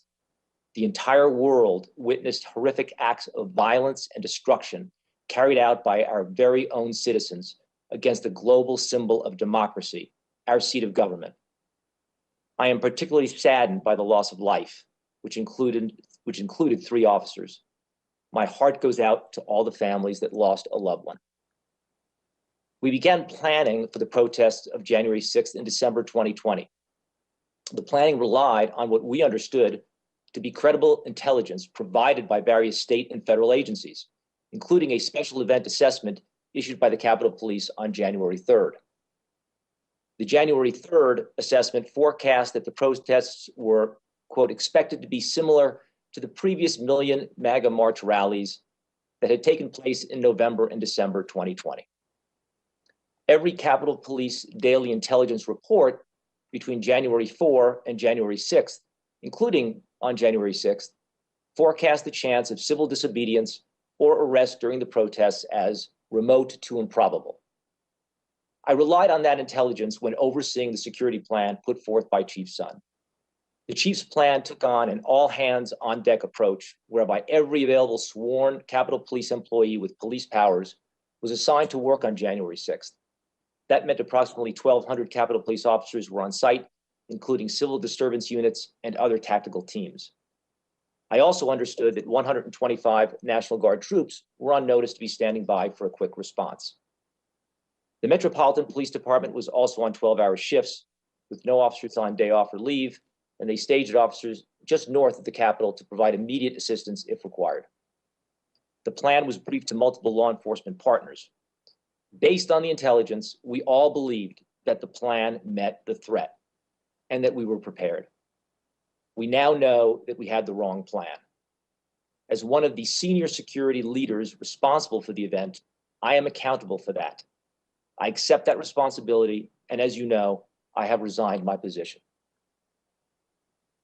The entire world witnessed horrific acts of violence and destruction carried out by our very own citizens against the global symbol of democracy, our seat of government. I am particularly saddened by the loss of life, which included 3 officers. My heart goes out to all the families that lost a loved one. We began planning for the protests of January 6th in December 2020. The planning relied on what we understood to be credible intelligence provided by various state and federal agencies, including a special event assessment issued by the Capitol Police on January 3rd. The January 3rd assessment forecast that the protests were, quote, expected to be similar to the previous million MAGA March rallies that had taken place in November and December 2020. Every Capitol Police daily intelligence report between January 4 and January 6th, including on January 6th, forecast the chance of civil disobedience or arrest during the protests as remote to improbable. I relied on that intelligence when overseeing the security plan put forth by Chief Sund. The Chief's plan took on an all-hands-on-deck approach whereby every available sworn Capitol Police employee with police powers was assigned to work on January 6th. That meant approximately 1,200 Capitol Police officers were on site, including civil disturbance units and other tactical teams. I also understood that 125 National Guard troops were on notice to be standing by for a quick response. The Metropolitan Police Department was also on 12-hour shifts with no officers on day off or leave, and they staged officers just north of the Capitol to provide immediate assistance if required. The plan was briefed to multiple law enforcement partners. Based on the intelligence, we all believed that the plan met the threat and that we were prepared. We now know that we had the wrong plan. As one of the senior security leaders responsible for the event, I am accountable for that. I accept that responsibility, and as you know, I have resigned my position.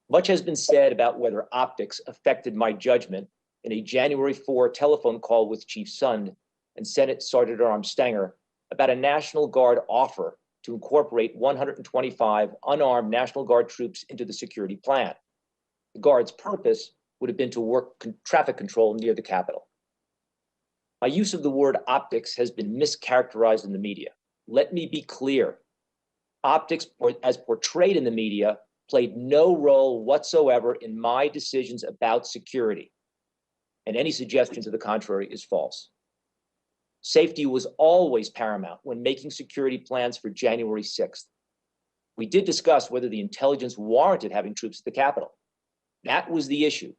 Much has been said about whether optics affected my judgment in a January 4 telephone call with Chief Sund and Senate Sergeant at Arms Stenger about a National Guard offer to incorporate 125 unarmed National Guard troops into the security plan. The Guard's purpose would have been to work traffic control near the Capitol. My use of the word optics has been mischaracterized in the media. Let me be clear. Optics, as portrayed in the media, played no role whatsoever in my decisions about security, and any suggestion to the contrary is false. Safety was always paramount when making security plans for January 6th. We did discuss whether the intelligence warranted having troops at the Capitol. That was the issue.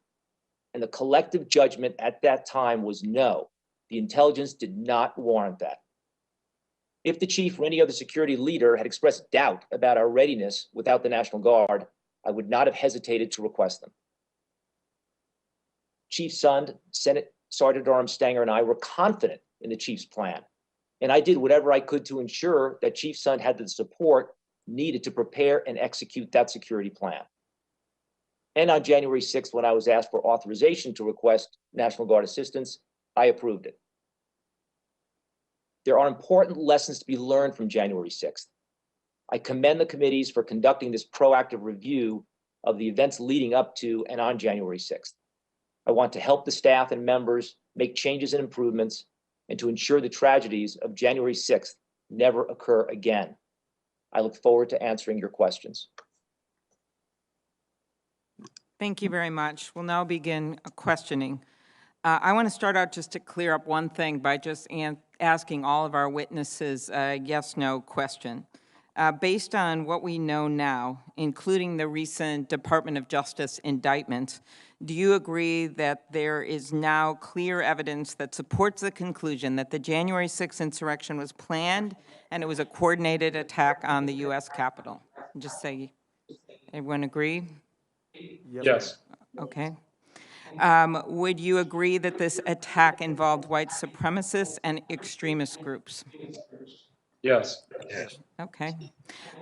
And the collective judgment at that time was no, the intelligence did not warrant that. If the chief or any other security leader had expressed doubt about our readiness without the National Guard, I would not have hesitated to request them. Chief Sund, Senate Sergeant at Arms Stenger, and I were confident in the chief's plan, and I did whatever I could to ensure that Chief Sund had the support needed to prepare and execute that security plan. And on January 6th, when I was asked for authorization to request National Guard assistance, I approved it. There are important lessons to be learned from January 6th. I commend the committees for conducting this proactive review of the events leading up to and on January 6th. I want to help the staff and members make changes and improvements and to ensure the tragedies of January 6th never occur again. I look forward to answering your questions. Thank you very much. We'll now begin questioning. I want to start out just to clear up one thing by just asking all of our witnesses a yes/no question. Based on what we know now, including the recent Department of Justice indictments, do you agree that there is now clear evidence that supports the conclusion that the January 6th insurrection was planned and it was a coordinated attack on the U.S. Capitol? Just say, everyone agree? Yes. Okay. Would you agree that this attack involved white supremacists and extremist groups? Yes. Okay.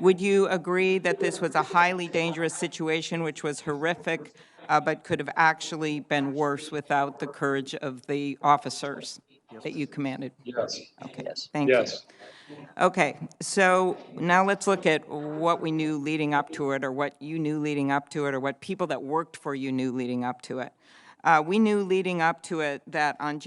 Would you agree that this was a highly dangerous situation, which was horrific, but could have actually been worse without the courage of the officers that you commanded? Yes. Okay, Yes. thank you. Yes. Okay, so now let's look at what we knew leading up to it, or what you knew leading up to it, or what people that worked for you knew leading up to it. We knew leading up to it that on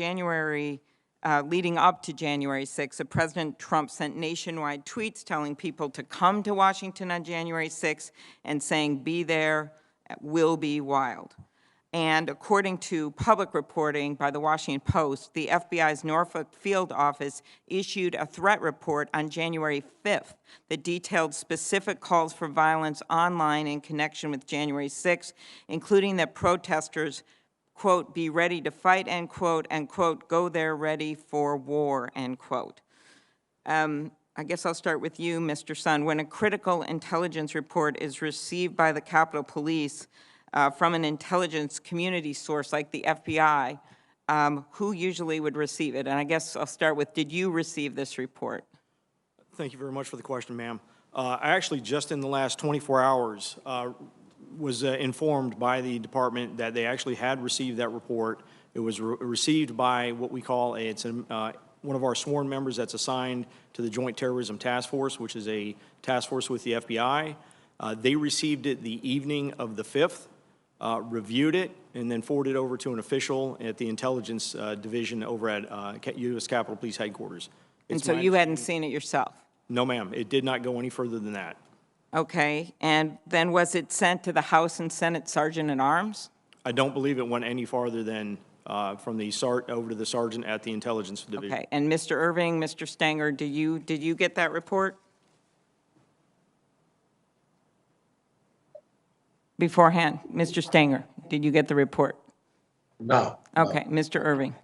leading up to January 6th, President Trump sent nationwide tweets telling people to come to Washington on January 6th and saying, be there, will be wild. And according to public reporting by the Washington Post, the FBI's Norfolk field office issued a threat report on January 5th that detailed specific calls for violence online in connection with January 6th, including that protesters, quote, be ready to fight, end quote, and quote, go there ready for war, end quote. I guess I'll start with you, Mr. Sund. When a critical intelligence report is received by the Capitol Police from an intelligence community source like the FBI, who usually would receive it? And I guess I'll start with, did you receive this report? Thank you very much for the question, ma'am. I actually, just in the last 24 hours, was informed by the department that they actually had received that report. It was received by what we call one of our sworn members that's assigned to the Joint Terrorism Task Force, which is a task force with the FBI. They received it the evening of the 5th, reviewed it, and then forwarded it over to an official at the intelligence division over at U.S. Capitol Police Headquarters. And so you hadn't seen it yourself? No, ma'am. It did not go any further than that. Okay, and then was it sent to the House and Senate Sergeant at Arms? I don't believe it went any farther than from the over to the sergeant at the intelligence division. Okay, and Mr. Irving, Mr. Stenger, did you get that report beforehand? Mr. Stenger, did you get the report? No. Okay, Mr. Irving.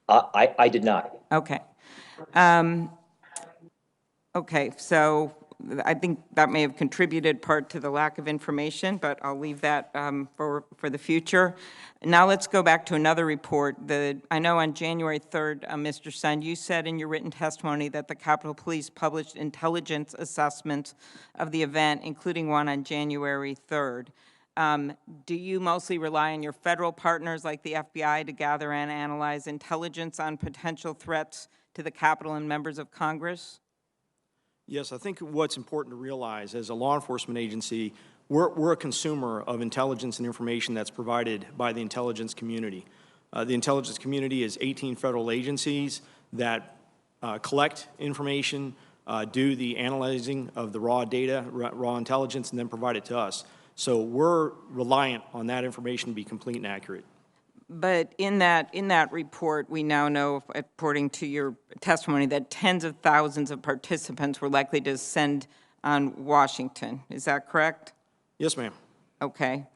I did not. Okay. Okay, so I think that may have contributed part to the lack of information, but I'll leave that for the future. Now let's go back to another report. I know on January 3rd, Mr. Sund, you said in your written testimony that the Capitol Police published intelligence assessments of the event, including one on January 3rd. Do you mostly rely on your federal partners like the FBI to gather and analyze intelligence on potential threats to the Capitol and members of Congress? Yes, I think what's important to realize as a law enforcement agency, we're a consumer of intelligence and information that's provided by the intelligence community. The intelligence community is 18 federal agencies that collect information, do the analyzing of the raw data, raw intelligence, and then provide it to us. So we're reliant on that information to be complete and accurate. But in that report, we now know, according to your testimony, that tens of thousands of participants were likely to descend on Washington. Is that correct? Yes, ma'am. Okay.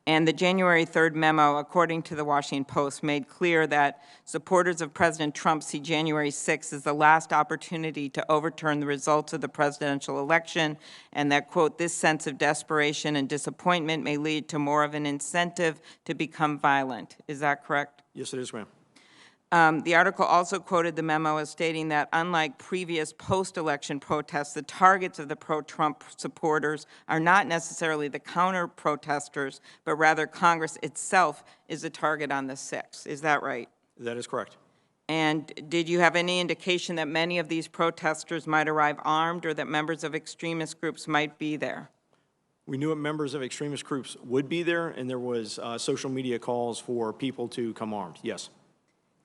And the January 3rd memo, according to the Washington Post, made clear that supporters of President Trump see January 6th as the last opportunity to overturn the results of the presidential election, and that, quote, this sense of desperation and disappointment may lead to more of an incentive to become violent. Is that correct? Yes, it is, ma'am. The article also quoted the memo as stating that unlike previous post-election protests, the targets of the pro-Trump supporters are not necessarily the counter-protesters, but rather Congress itself is a target on the 6th. Is that right? That is correct. And did you have any indication that many of these protesters might arrive armed or that members of extremist groups might be there? We knew that members of extremist groups would be there, and there was social media calls for people to come armed, yes.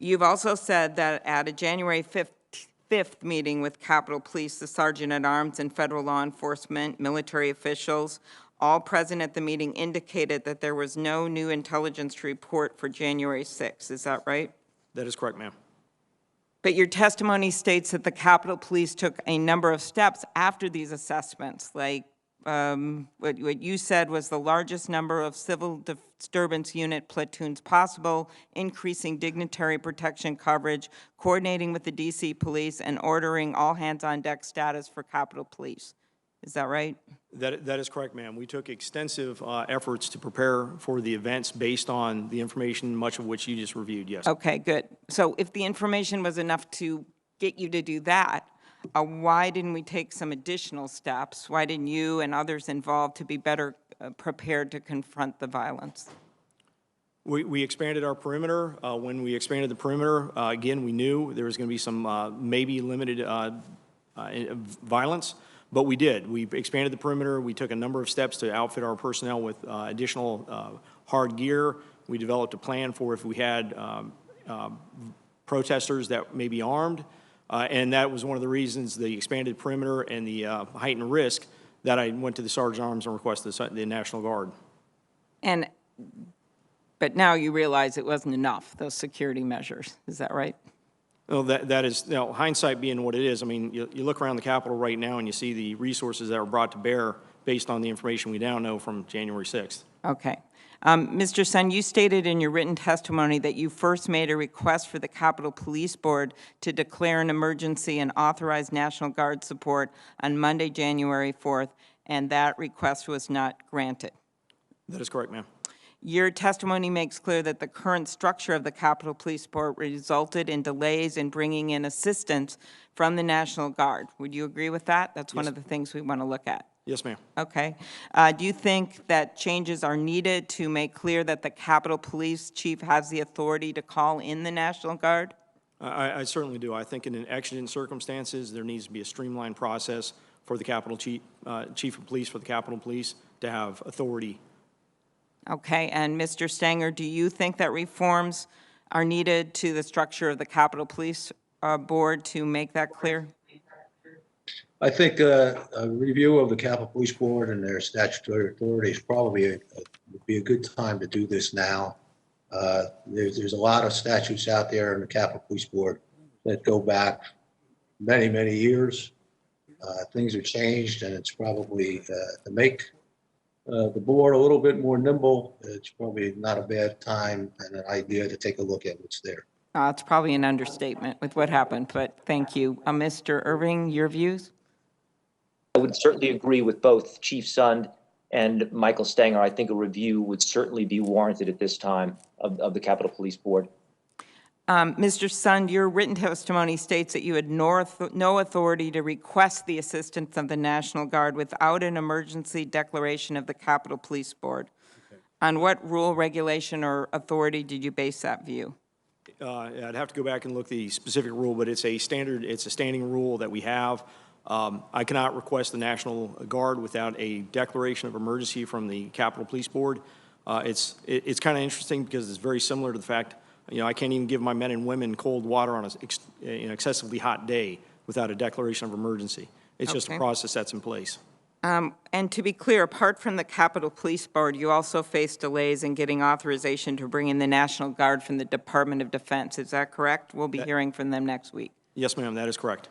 You've also said that at a January 5th meeting with Capitol Police, the Sergeant-at-Arms and federal law enforcement, military officials, all present at the meeting indicated that there was no new intelligence report for January 6th. Is that right? That is correct, ma'am. But your testimony states that the Capitol Police took a number of steps after these assessments, like what you said was the largest number of civil disturbance unit platoons possible, increasing dignitary protection coverage, coordinating with the D.C. police, and ordering all hands-on-deck status for Capitol Police. Is that right? That is correct, ma'am. We took extensive efforts to prepare for the events based on the information, much of which you just reviewed, yes. Okay, good. So if the information was enough to get you to do that, why didn't we take some additional steps? Why didn't you and others involved to be better prepared to confront the violence? We expanded our perimeter. When we expanded the perimeter, again, we knew there was going to be some maybe limited violence, but we did. We expanded the perimeter. We took a number of steps to outfit our personnel with additional hard gear. We developed a plan for if we had protesters that may be armed. And that was one of the reasons, the expanded perimeter and the heightened risk, that I went to the Sergeant-at-Arms and requested the National Guard. But now you realize it wasn't enough, those security measures. Is that right? Well, that is, you know, hindsight being what it is. I mean, you look around the Capitol right now and you see the resources that are brought to bear based on the information we now know from January 6th. Okay. Mr. Sun, you stated in your written testimony that you first made a request for the Capitol Police Board to declare an emergency and authorize National Guard support on Monday, January 4th, and that request was not granted. That is correct, ma'am. Your testimony makes clear that the current structure of the Capitol Police Board resulted in delays in bringing in assistance from the National Guard. Would you agree with that? That's one of the things we want to look at. Yes, ma'am. Okay. Do you think that changes are needed to make clear that the Capitol Police Chief has the authority to call in the National Guard? I certainly do. I think in exigent circumstances, there needs to be a streamlined process for the Capitol Chief of Police, for the Capitol Police, to have authority. Okay. And Mr. Stenger, do you think that reforms are needed to the structure of the Capitol Police Board to make that clear? I think a review of the Capitol Police Board and their statutory authority is probably would be a good time to do this now. There's a lot of statutes out there in the Capitol Police Board that go back many, many years. Things have changed, and it's probably to make the board a little bit more nimble. It's probably not a bad time and an idea to take a look at what's there. It's probably an understatement with what happened, but thank you. Mr. Irving, your views? I would certainly agree with both Chief Sund and Michael Stenger. I think a review would certainly be warranted at this time of the Capitol Police Board. Mr. Sund, your written testimony states that you had no authority to request the assistance of the National Guard without an emergency declaration of the Capitol Police Board. Okay. On what rule, regulation, or authority did you base that view? I'd have to go back and look the specific rule, but it's a standing rule that we have. I cannot request the National Guard without a declaration of emergency from the Capitol Police Board. It's kind of interesting because it's very similar to the fact, I can't even give my men and women cold water on an excessively hot day without a declaration of emergency. It's just a process that's in place. And to be clear, apart from the Capitol Police Board, you also face delays in getting authorization to bring in the National Guard from the Department of Defense. Is that correct? We'll be hearing from them next week. Yes, ma'am, that is correct.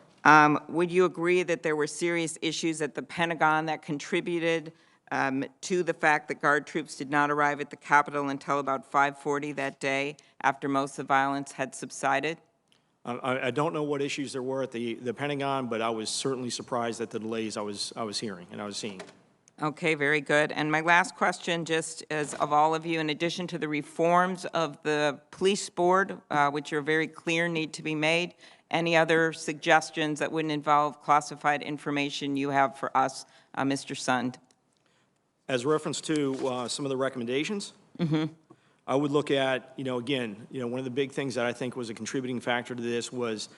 Would you agree that there were serious issues at the Pentagon that contributed to the fact that Guard troops did not arrive at the Capitol until about 5:40 that day after most of the violence had subsided? I don't know what issues there were at the Pentagon, but I was certainly surprised at the delays I was hearing and I was seeing. Okay, very good. And my last question, just as of all of you, in addition to the reforms of the police board, which are very clear need to be made, any other suggestions that wouldn't involve classified information you have for us, Mr. Sund? As reference to some of the recommendations, I would look at, again, one of the big things that I think was a contributing factor to this was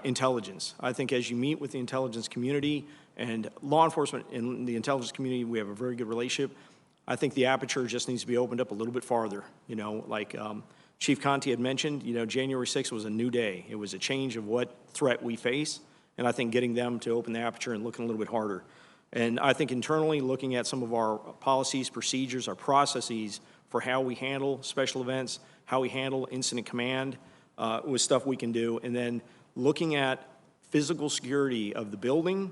intelligence. I think as you meet with the intelligence community and law enforcement in the intelligence community, we have a very good relationship. I think the aperture just needs to be opened up a little bit farther. Like Chief Conte had mentioned, January 6th was a new day. It was a change of what threat we face, and I think getting them to open the aperture and looking a little bit harder. And I think internally, looking at some of our policies, procedures, our processes for how we handle special events, how we handle incident command, was stuff we can do. And then looking at physical security of the building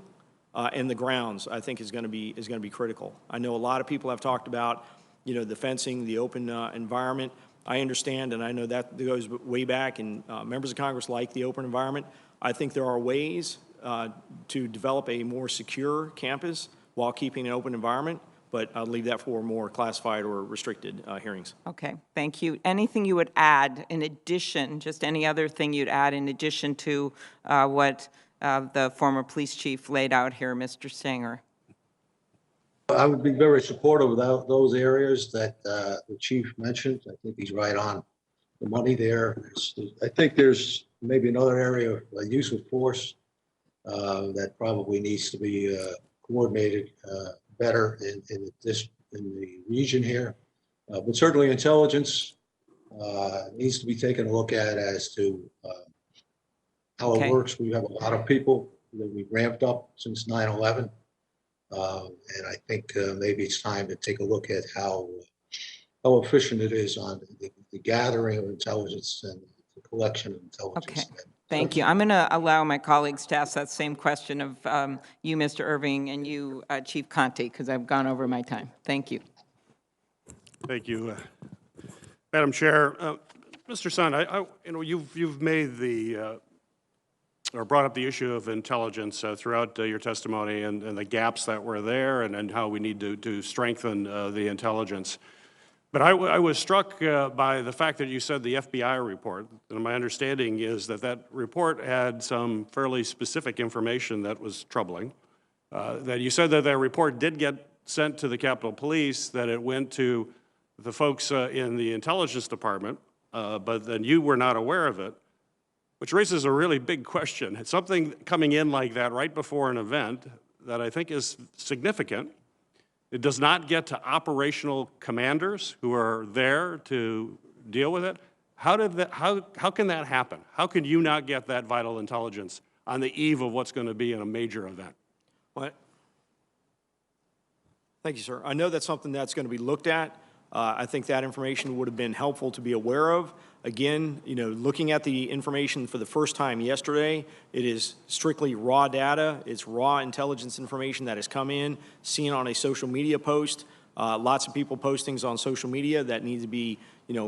and the grounds, I think is going to be critical. I know a lot of people have talked about, the fencing, the open environment. I understand, and I know that goes way back, and members of Congress like the open environment. I think there are ways to develop a more secure campus while keeping an open environment, but I'll leave that for more classified or restricted hearings. Okay, thank you. Anything you would add in addition, just any other thing you'd add in addition to what the former police chief laid out here, Mr. Stenger? I would be very supportive of those areas that the chief mentioned. I think he's right on the money there. I think there's maybe another area of use of force that probably needs to be coordinated better in the region here. But certainly intelligence needs to be taken a look at as to how it works. We have a lot of people that we've ramped up since 9/11. And I think maybe it's time to take a look at how efficient it is on the gathering of intelligence and the collection of intelligence. Okay. Thank you. I'm going to allow my colleagues to ask that same question of you, Mr. Irving, and you, Chief Conte, because I've gone over my time. Thank you. Thank you, Madam Chair. Mr. Sund, you've made or brought up the issue of intelligence throughout your testimony and the gaps that were there and how we need to strengthen the intelligence. But I was struck by the fact that you said the F.B.I. report, and my understanding is that report had some fairly specific information that was troubling. That you said that report did get sent to the Capitol Police, that it went to the folks in the Intelligence Department, but then you were not aware of it, which raises a really big question. It's something coming in like that right before an event that I think is significant. It does not get to operational commanders who are there to deal with it. How can that happen? How can you not get that vital intelligence on the eve of what's going to be in a major event? Well, thank you, sir. I know that's something that's going to be looked at. I think that information would have been helpful to be aware of. Again, looking at the information for the first time yesterday, it is strictly raw data. It's raw intelligence information that has come in, seen on a social media post. Lots of people post things on social media that need to be,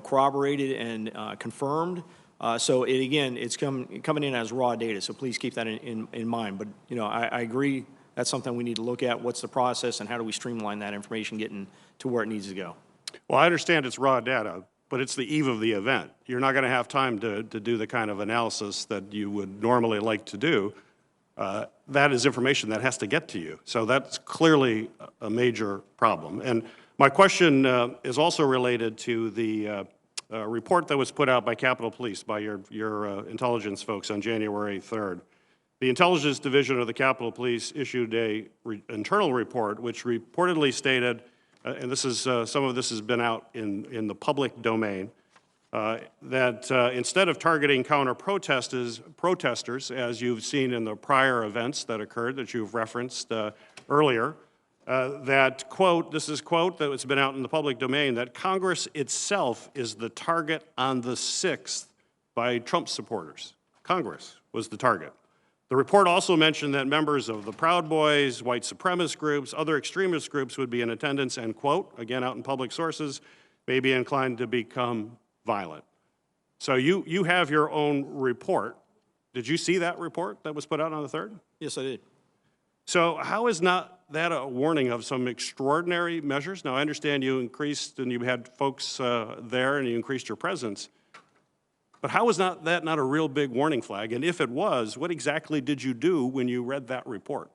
corroborated and confirmed. So it's coming in as raw data. So please keep that in mind. But I agree that's something we need to look at. What's the process and how do we streamline that information getting to where it needs to go? Well, I understand it's raw data, but it's the eve of the event. You're not going to have time to do the kind of analysis that you would normally like to do. That is information that has to get to you. So that's clearly a major problem. And My question is also related to the report that was put out by Capitol Police, by your intelligence folks on January 3rd. The Intelligence Division of the Capitol Police issued a internal report which reportedly stated, and this is some of this has been out in the public domain, that instead of targeting counter-protesters, as you've seen in the prior events that occurred that you've referenced earlier, that, quote, this is quote that has been out in the public domain, that Congress itself is the target on the 6th by Trump supporters. Congress was the target. The report also mentioned that members of the Proud Boys, white supremacist groups, other extremist groups would be in attendance and, quote, again out in public sources, may be inclined to become violent. So you have your own report. Did you see that report that was put out on the 3rd? Yes, I did. So how is not that a warning of some extraordinary measures? Now, I understand you increased and you had folks there and you increased your presence, but how is that not a real big warning flag? And if it was, what exactly did you do when you read that report?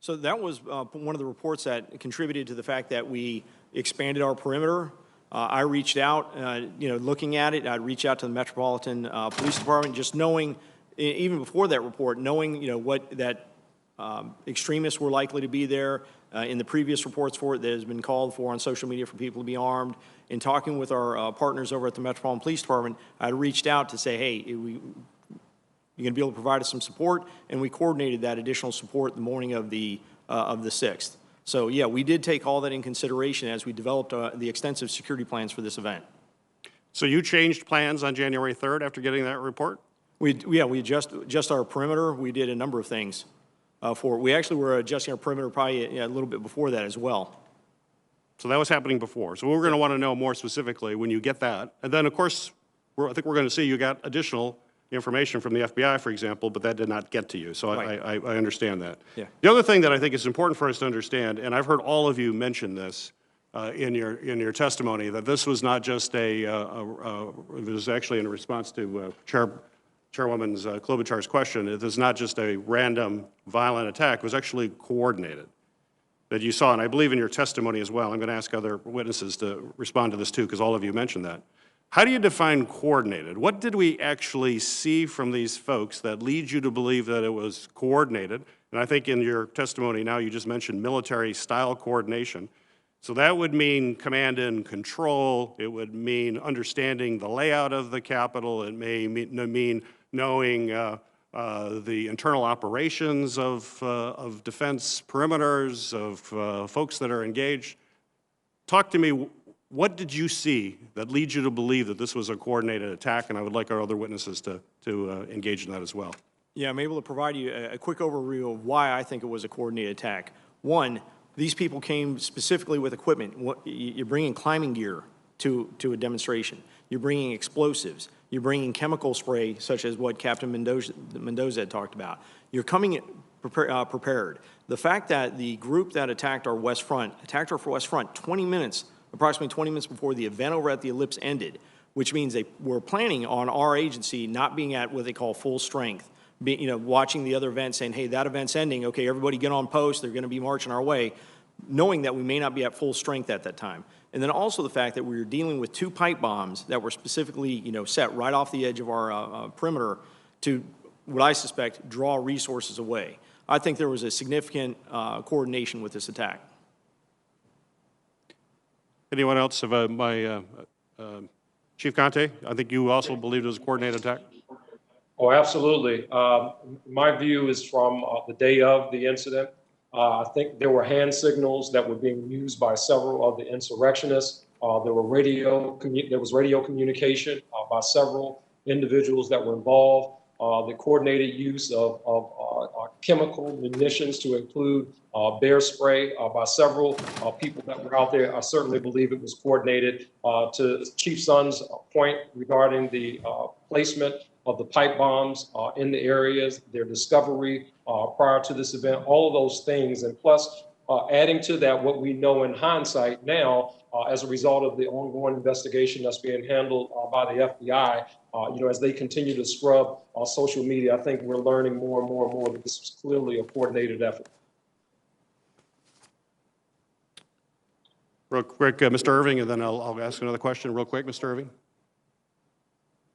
So that was one of the reports that contributed to the fact that we expanded our perimeter. I reached out, looking at it, I'd reach out to the Metropolitan Police Department, just knowing, even before that report, knowing, what that extremists were likely to be there. In the previous reports for it, that has been called for on social media for people to be armed. In talking with our partners over at the Metropolitan Police Department, I reached out to say, hey, you're going to be able to provide us some support, and we coordinated that additional support the morning of the 6th. So, yeah, we did take all that in consideration as we developed the extensive security plans for this event. So you changed plans on January 3rd after getting that report? We adjust our perimeter. We did a number of things. We actually were adjusting our perimeter probably a little bit before that as well. So that was happening before. So we're going to want to know more specifically when you get that. And then, of course, I think we're going to see you got additional information from the F.B.I., for example, but that did not get to you. So right. I understand that. Yeah. The other thing that I think is important for us to understand, and I've heard all of you mention this in your testimony, that this was not just it was actually in response to Chairwoman's Klobuchar's question. It is not just a random violent attack. It was actually coordinated that you saw, and I believe in your testimony as well. I'm going to ask other witnesses to respond to this too, because all of you mentioned that. How do you define coordinated? What did we actually see from these folks that leads you to believe that it was coordinated? And I think in your testimony now you just mentioned military-style coordination. So that would mean command and control. It would mean understanding the layout of the Capitol. It may mean knowing the internal operations of defense perimeters, of folks that are engaged. Talk to me, what did you see that leads you to believe that this was a coordinated attack? And I would like our other witnesses to engage in that as well. Yeah, I'm able to provide you a quick overview of why I think it was a coordinated attack. One, these people came specifically with equipment. You're bringing climbing gear to a demonstration. You're bringing explosives. You're bringing chemical spray, such as what Captain Mendoza had talked about. You're coming prepared. The fact that the group that attacked our West Front, attacked our West Front approximately 20 minutes before the event over at the Ellipse ended, which means they were planning on our agency not being at what they call full strength, watching the other event saying, hey, that event's ending, okay, everybody get on post, they're going to be marching our way, knowing that we may not be at full strength at that time. And then also the fact that we were dealing with 2 pipe bombs that were specifically, set right off the edge of our perimeter to, what I suspect, draw resources away. I think there was a significant coordination with this attack. Anyone else? Chief Conte, I think you also believed it was a coordinated attack? Oh, absolutely. My view is from the day of the incident. I think there were hand signals that were being used by several of the insurrectionists. There was radio communication by several individuals that were involved. The coordinated use of chemical munitions to include bear spray by several people that were out there. I certainly believe it was coordinated. To Chief Sun's point regarding the placement of the pipe bombs in the areas, their discovery prior to this event, all of those things. And plus, adding to that, what we know in hindsight now, as a result of the ongoing investigation that's being handled by the F.B.I., as they continue to scrub social media, I think we're learning more and more and more that this was clearly a coordinated effort. Real quick, Mr. Irving, and then I'll ask another question real quick, Mr. Irving.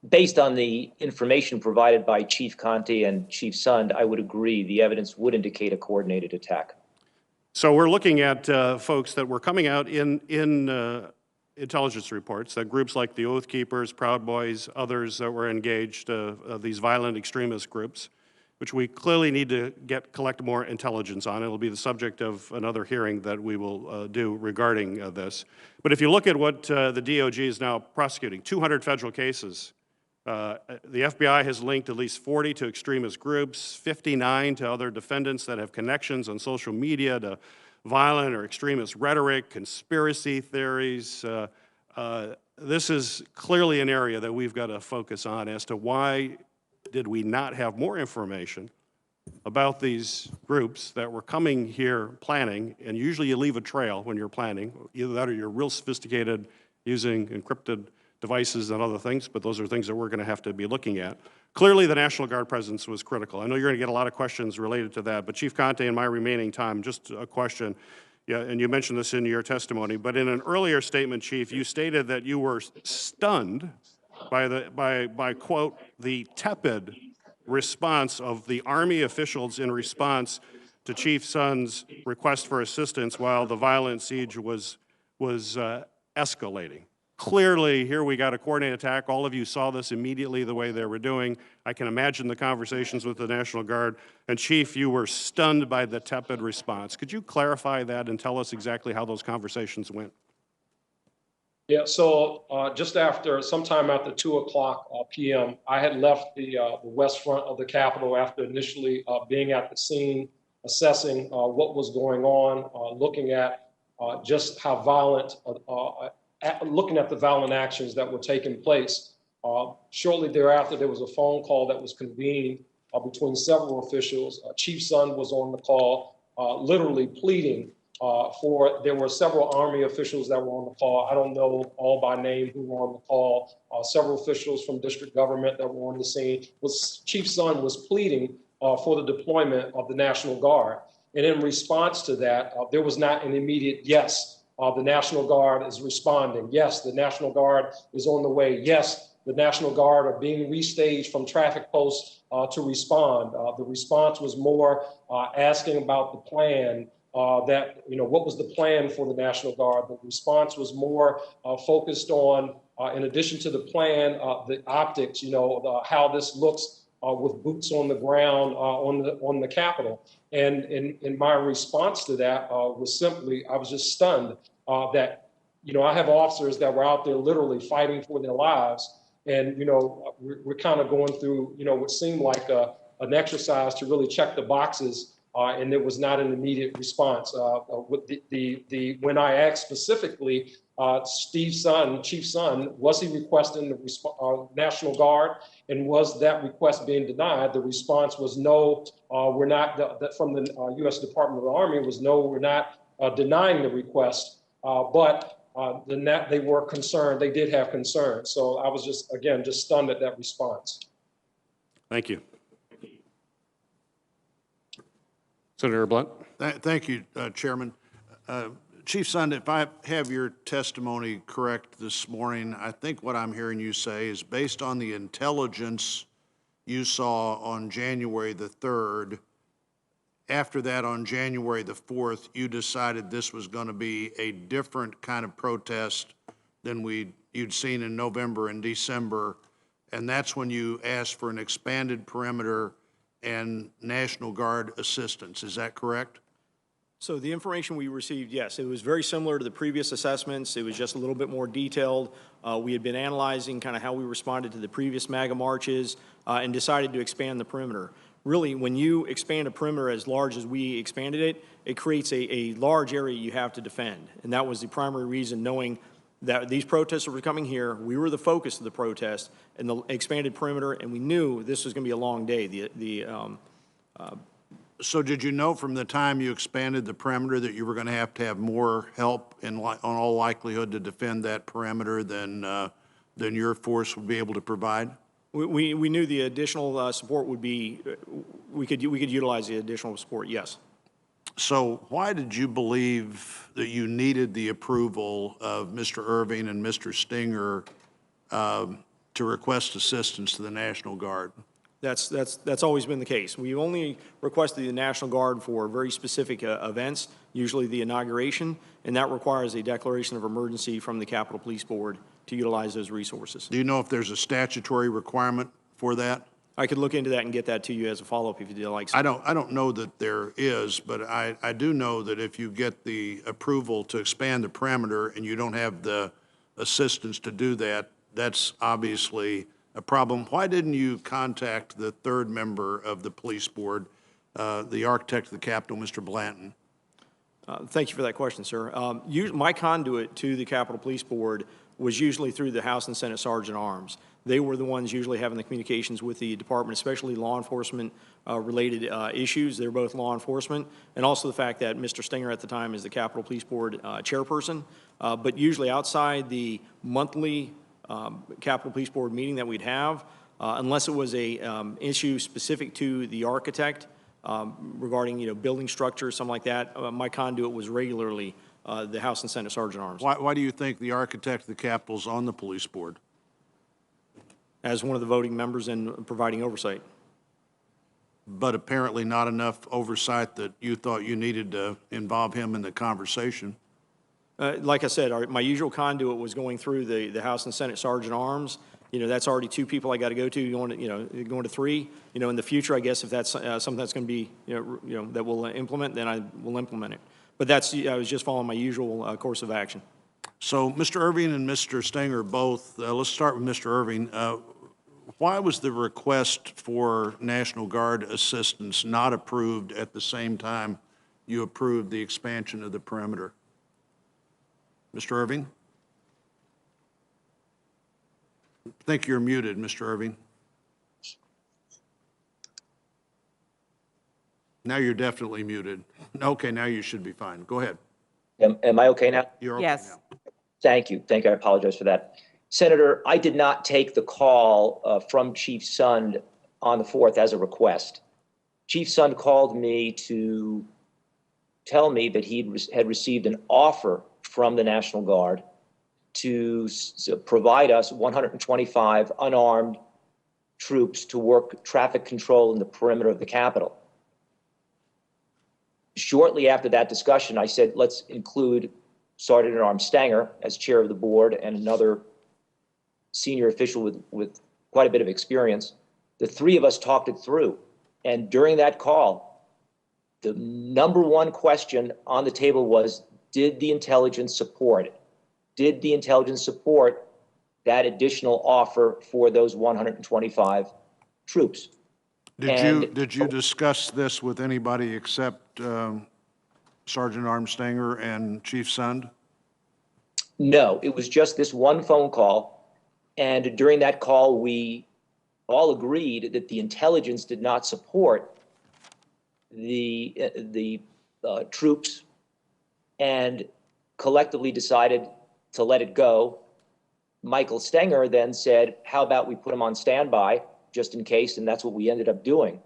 Based on the information provided by Chief Conte and Chief Sund, I would agree the evidence would indicate a coordinated attack. So we're looking at folks that were coming out in intelligence reports, that groups like the Oath Keepers, Proud Boys, others that were engaged, these violent extremist groups, which we clearly need to collect more intelligence on. It'll be the subject of another hearing that we will do regarding this. But if you look at what the DOJ is now prosecuting, 200 federal cases. The FBI has linked at least 40 to extremist groups, 59 to other defendants that have connections on social media to violent or extremist rhetoric, conspiracy theories. This is clearly an area that we've got to focus on as to why did we not have more information about these groups that were coming here planning, and usually you leave a trail when you're planning. Either that or you're real sophisticated using encrypted devices and other things, but those are things that we're going to have to be looking at. Clearly, the National Guard presence was critical. I know you're going to get a lot of questions related to that, but Chief Conte, in my remaining time, just a question. Yeah, and you mentioned this in your testimony, but in an earlier statement, Chief, you stated that you were stunned by quote, the tepid response of the Army officials in response to Chief Sund's request for assistance while the violent siege was escalating. Clearly, here we got a coordinated attack. All of you saw this immediately the way they were doing. I can imagine the conversations with the National Guard. And Chief, you were stunned by the tepid response. Could you clarify that and tell us exactly how those conversations went? Yeah, so just after, sometime after 2:00 p.m., I had left the west front of the Capitol after initially being at the scene, assessing what was going on, looking at just how violent, looking at the violent actions that were taking place. Shortly thereafter, there was a phone call that was convened between several officials. Chief Sund was on the call, literally pleading there were several Army officials that were on the call. I don't know all by name who were on the call. Several officials from district government that were on the scene. Chief Sund was pleading for the deployment of the National Guard. And in response to that, there was not an immediate yes. The National Guard is responding. Yes, the National Guard is on the way. Yes, the National Guard are being restaged from traffic posts to respond. The response was more asking about the plan, what was the plan for the National Guard? The response was more focused on, in addition to the plan, the optics, how this looks with boots on the ground on the Capitol. And in my response to that was simply, I was just stunned that, I have officers that were out there literally fighting for their lives. And, we're kind of going through, what seemed like an exercise to really check the boxes. And there was not an immediate response. When I asked specifically, Chief Sund, was he requesting the National Guard, and was that request being denied? The response was no, we're not. From the U.S. Department of the Army was no, we're not denying the request. But they were concerned. They did have concerns. So I was just stunned at that response. Thank you. Senator Blunt. Thank you, Chairman. Chief Sund, if I have your testimony correct this morning, I think what I'm hearing you say is based on the intelligence you saw on January the 3rd, after that on January the 4th, you decided this was going to be a different kind of protest than you'd seen in November and December, and that's when you asked for an expanded perimeter and National Guard assistance. Is that correct? So the information we received, yes, it was very similar to the previous assessments. It was just a little bit more detailed. We had been analyzing kind of how we responded to the previous MAGA marches and decided to expand the perimeter. Really, when you expand a perimeter as large as we expanded it, it creates a large area you have to defend. And that was the primary reason, knowing that these protesters were coming here. We were the focus of the protest and the expanded perimeter, and we knew this was going to be a long day. So did you know from the time you expanded the perimeter that you were going to have more help on all likelihood to defend that perimeter than your force would be able to provide? We knew the additional support would be, we could utilize the additional support, yes. So why did you believe that you needed the approval of Mr. Irving and Mr. Stenger to request assistance to the National Guard? That's always been the case. We only requested the National Guard for very specific events, usually the inauguration, and that requires a declaration of emergency from the Capitol Police Board to utilize those resources. Do you know if there's a statutory requirement for that? I could look into that and get that to you as a follow-up if you'd like. I don't know that there is, but I do know that if you get the approval to expand the perimeter and you don't have the assistance to do that, that's obviously a problem. Why didn't you contact the third member of the police board, the architect of the Capitol, Mr. Blanton? Thank you for that question, sir. My conduit to the Capitol Police Board was usually through the House and Senate Sergeant Arms. They were the ones usually having the communications with the department, especially law enforcement related issues. They're both law enforcement, and also the fact that Mr. Stenger at the time is the Capitol Police Board chairperson. But usually outside the monthly Capitol Police Board meeting that we'd have, unless it was a issue specific to the architect regarding building structure, something like that, my conduit was regularly the House and Senate Sergeant Arms. Why do you think the architect of the Capitol's on the police board? As one of the voting members and providing oversight. But apparently not enough oversight that you thought you needed to involve him in the conversation. Like I said, my usual conduit was going through the House and Senate Sergeant Arms. That's already 2 people I got to go to. Going to 3. In the future, I guess if that's something that's going to be, that we'll implement, then I will implement it. But I was just following my usual course of action. So, Mr. Irving and Mr. Stenger both, let's start with Mr. Irving. Why was the request for National Guard assistance not approved at the same time you approved the expansion of the perimeter? Mr. Irving? I think you're muted, Mr. Irving. Now you're definitely muted. Okay, now you should be fine. Go ahead. Am I okay now? You're okay Yes. now. Thank you. I apologize for that. Senator, I did not take the call from Chief Sund on the 4th as a request. Chief Sund called me to tell me that he had received an offer from the National Guard to provide us 125 unarmed troops to work traffic control in the perimeter of the Capitol. Shortly after that discussion, I said, let's include Sergeant at Arms Stenger as chair of the board and another senior official with quite a bit of experience. The 3 of us talked it through. And during that call, the #1 question on the table was, did the intelligence support it? Did the intelligence support that additional offer for those 125 troops? Did you discuss this with anybody except Sergeant Arms Stenger and Chief Sund? No, it was just this one phone call. And during that call, we all agreed that the intelligence did not support the troops and collectively decided to let it go. Michael Stenger then said, how about we put him on standby just in case, and that's what we ended up doing.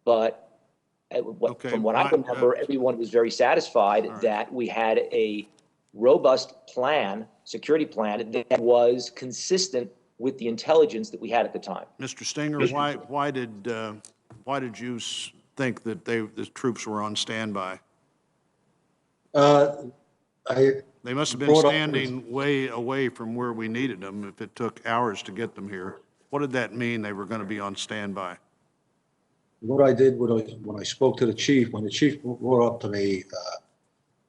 But from what I remember, everyone was very satisfied that we had a robust plan, security plan, that was consistent with the intelligence that we had at the time. Mr. Stenger, why did you think that the troops were on standby? They must have been standing way away from where we needed them if it took hours to get them here. What did that mean they were going to be on standby? What I did when I spoke to the chief, when the chief brought up to me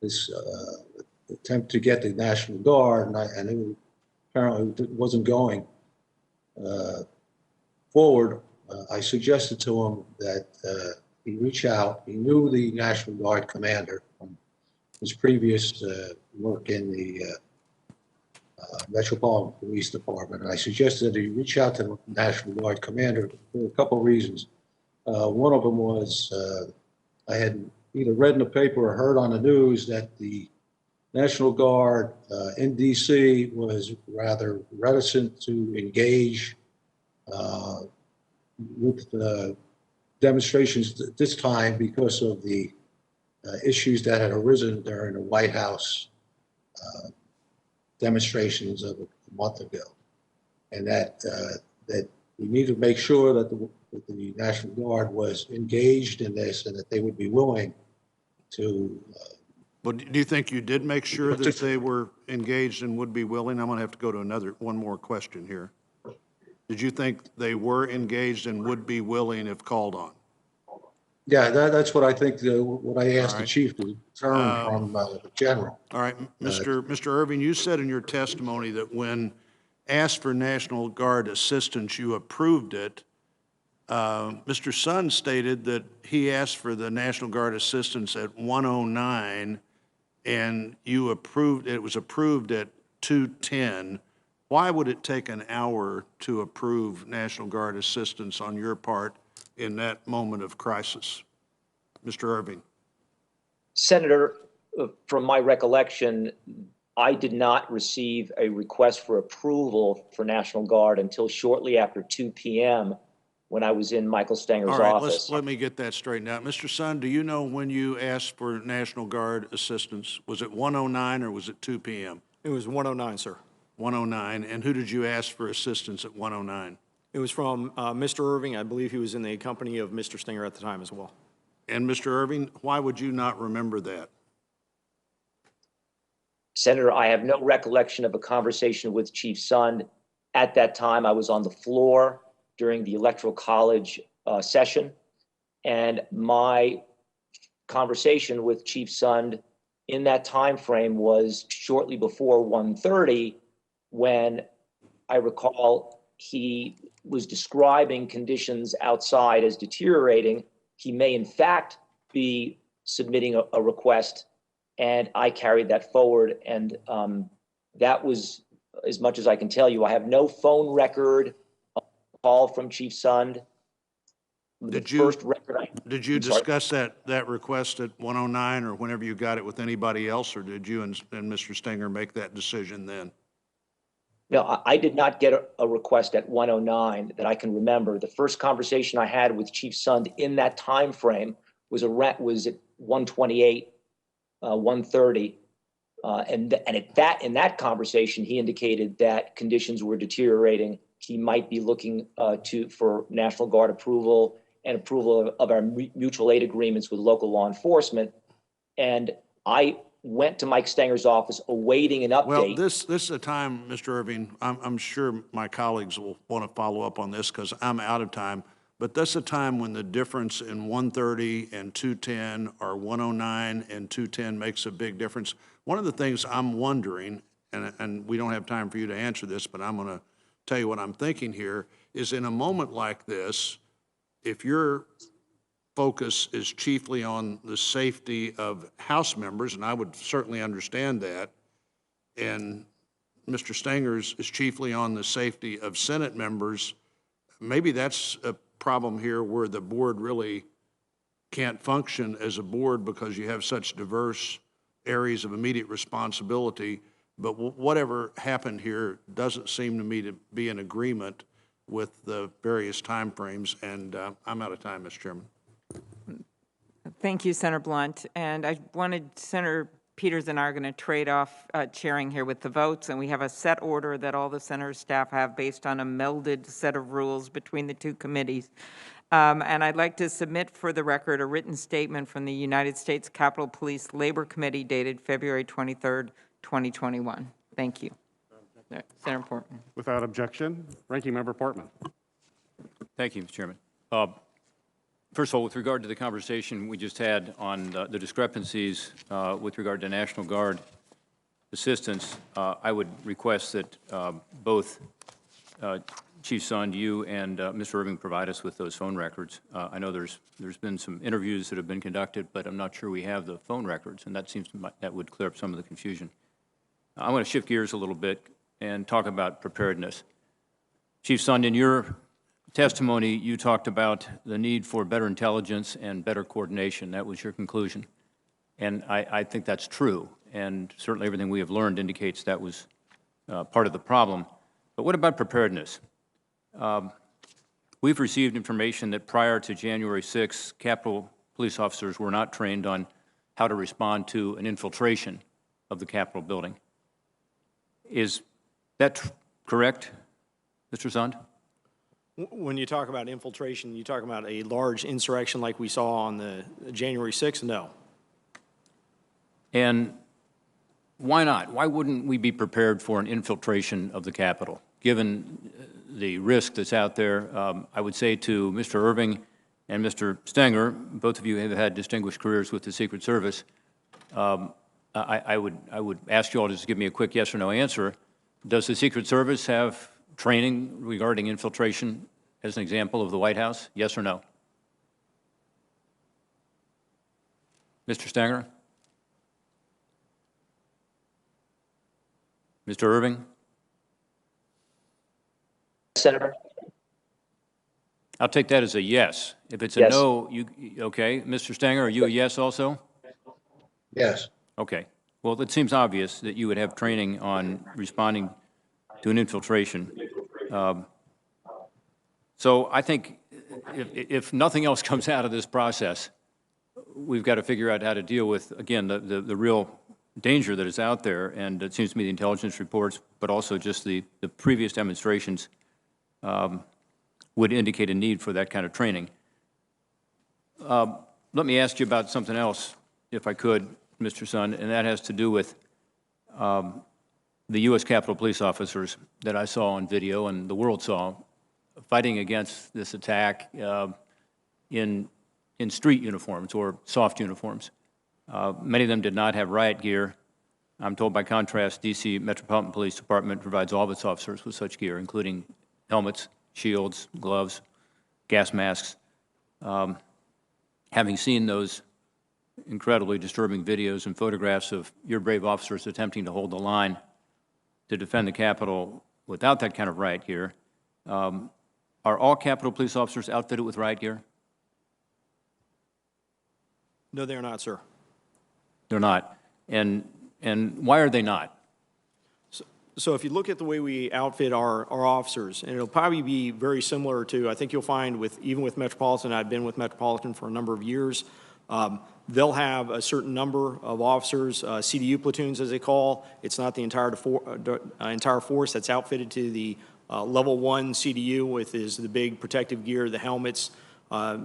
this attempt to get the National Guard, and it apparently wasn't going forward, I suggested to him that he reach out. He knew the National Guard commander from his previous work in the Metropolitan Police Department. And I suggested that he reach out to the National Guard commander for a couple of reasons. One of them was I had either read in the paper or heard on the news that the National Guard in D.C. was rather reticent to engage with demonstrations this time because of the issues that had arisen during the White House demonstrations of a month ago, and that we need to make sure that the National Guard was engaged in this and that they would be willing to. But do you think you did make sure that they were engaged and would be willing? I'm going to have to go to one more question here. Did you think they were engaged and would be willing if called on? Yeah, that's what I think, what I asked the chief to determine from the general. All right, Mr. Irving, you said in your testimony that when asked for National Guard assistance, you approved it. Mr. Sun stated that he asked for the National Guard assistance at 1:09, and you approved, it was approved at 2:10. Why would it take an hour to approve National Guard assistance on your part in that moment of crisis? Mr. Irving. Senator, from my recollection, I did not receive a request for approval for National Guard until shortly after 2 p.m. when I was in Michael Stenger's office. Let me get that straightened out. Mr. Sun, do you know when you asked for National Guard assistance? Was it 1:09 or was it 2 p.m.? It was 1:09, sir. 1:09. And who did you ask for assistance at 1:09? It was from Mr. Irving. I believe he was in the company of Mr. Stenger at the time as well. And Mr. Irving, why would you not remember that? Senator, I have no recollection of a conversation with Chief Sund. At that time, I was on the floor during the Electoral College session, and my conversation with Chief Sund in that time frame was shortly before 1:30, when I recall he was describing conditions outside as deteriorating. He may in fact be submitting a request, and I carried that forward, and that was as much as I can tell you. I have no phone record of a call from Chief Sund. Did you discuss that request at 1:09 or whenever you got it with anybody else, or did you and Mr. Stenger make that decision then? No, I did not get a request at 1:09 that I can remember. The first conversation I had with Chief Sund in that time frame was at 1:28, 1:30, and in that conversation he indicated that conditions were deteriorating. He might be looking for National Guard approval and approval of our mutual aid agreements with local law enforcement, and I went to Mike Stenger's office awaiting an update. Well, this is a time, Mr. Irving, I'm sure my colleagues will want to follow up on this because I'm out of time, but this is a time when the difference in 1:30 and 2:10 or 1:09 and 2:10 makes a big difference. One of the things I'm wondering, and we don't have time for you to answer this, but I'm going to tell you what I'm thinking here, is in a moment like this, if your focus is chiefly on the safety of House members, and I would certainly understand that, and Mr. Stenger's is chiefly on the safety of Senate members, maybe that's a problem here where the board really can't function as a board because you have such diverse areas of immediate responsibility. But whatever happened here doesn't seem to me to be in agreement with the various timeframes, and I'm out of time, Mr. Chairman. Thank you, Senator Blunt. And I wanted, Senator Peters and I are going to trade off chairing here with the votes, and we have a set order that all the senator's staff have based on a melded set of rules between the two committees. And I'd like to submit for the record a written statement from the United States Capitol Police Labor Committee dated February 23rd, 2021. Thank you. Senator Portman. Without objection, Ranking Member Portman. Thank you, Mr. Chairman. First of all, with regard to the conversation we just had on the discrepancies with regard to National Guard assistance, I would request that both Chief Sund, you and Mr. Irving provide us with those phone records. I know there's been some interviews that have been conducted, but I'm not sure we have the phone records, and that seems that would clear up some of the confusion. I want to shift gears a little bit and talk about preparedness. Chief Sund, in your testimony, you talked about the need for better intelligence and better coordination. That was your conclusion. And I think that's true. And certainly everything we have learned indicates that was part of the problem. But what about preparedness? We've received information that prior to January 6th, Capitol police officers were not trained on how to respond to an infiltration of the Capitol building. Is that correct, Mr. Zund? When you talk about infiltration, you talk about a large insurrection like we saw on the January 6th? No. And why not? Why wouldn't we be prepared for an infiltration of the Capitol? Given the risk that's out there, I would say to Mr. Irving and Mr. Stenger, both of you have had distinguished careers with the Secret Service. I would ask you all to just give me a quick yes or no answer. Does the Secret Service have training regarding infiltration as an example of the White House? Yes or no? Mr. Stenger? Mr. Irving? Senator? I'll take that as a yes. If it's a Yes. no, okay. Mr. Stenger, are you a yes also? Yes. Okay. Well, it seems obvious that you would have training on responding to an infiltration. So I think if nothing else comes out of this process, we've got to figure out how to deal with, again, the real danger that is out there, and it seems to me the intelligence reports, but also just the previous demonstrations would indicate a need for that kind of training. Let me ask you about something else, if I could, Mr. Sun, and that has to do with the U.S. Capitol Police officers that I saw on video and the world saw fighting against this attack in street uniforms or soft uniforms. Many of them did not have riot gear. I'm told, by contrast, D.C. Metropolitan Police Department provides all of its officers with such gear, including helmets, shields, gloves, gas masks. Having seen those incredibly disturbing videos and photographs of your brave officers attempting to hold the line to defend the Capitol without that kind of riot gear, are all Capitol Police officers outfitted with riot gear? No, they are not, sir. They're not. And why are they not? So if you look at the way we outfit our officers, and it'll probably be very similar to, I think you'll find even with Metropolitan, I've been with Metropolitan for a number of years, they'll have a certain number of officers, CDU platoons as they call. It's not the entire force that's outfitted to the level 1 CDU with the big protective gear, the helmets,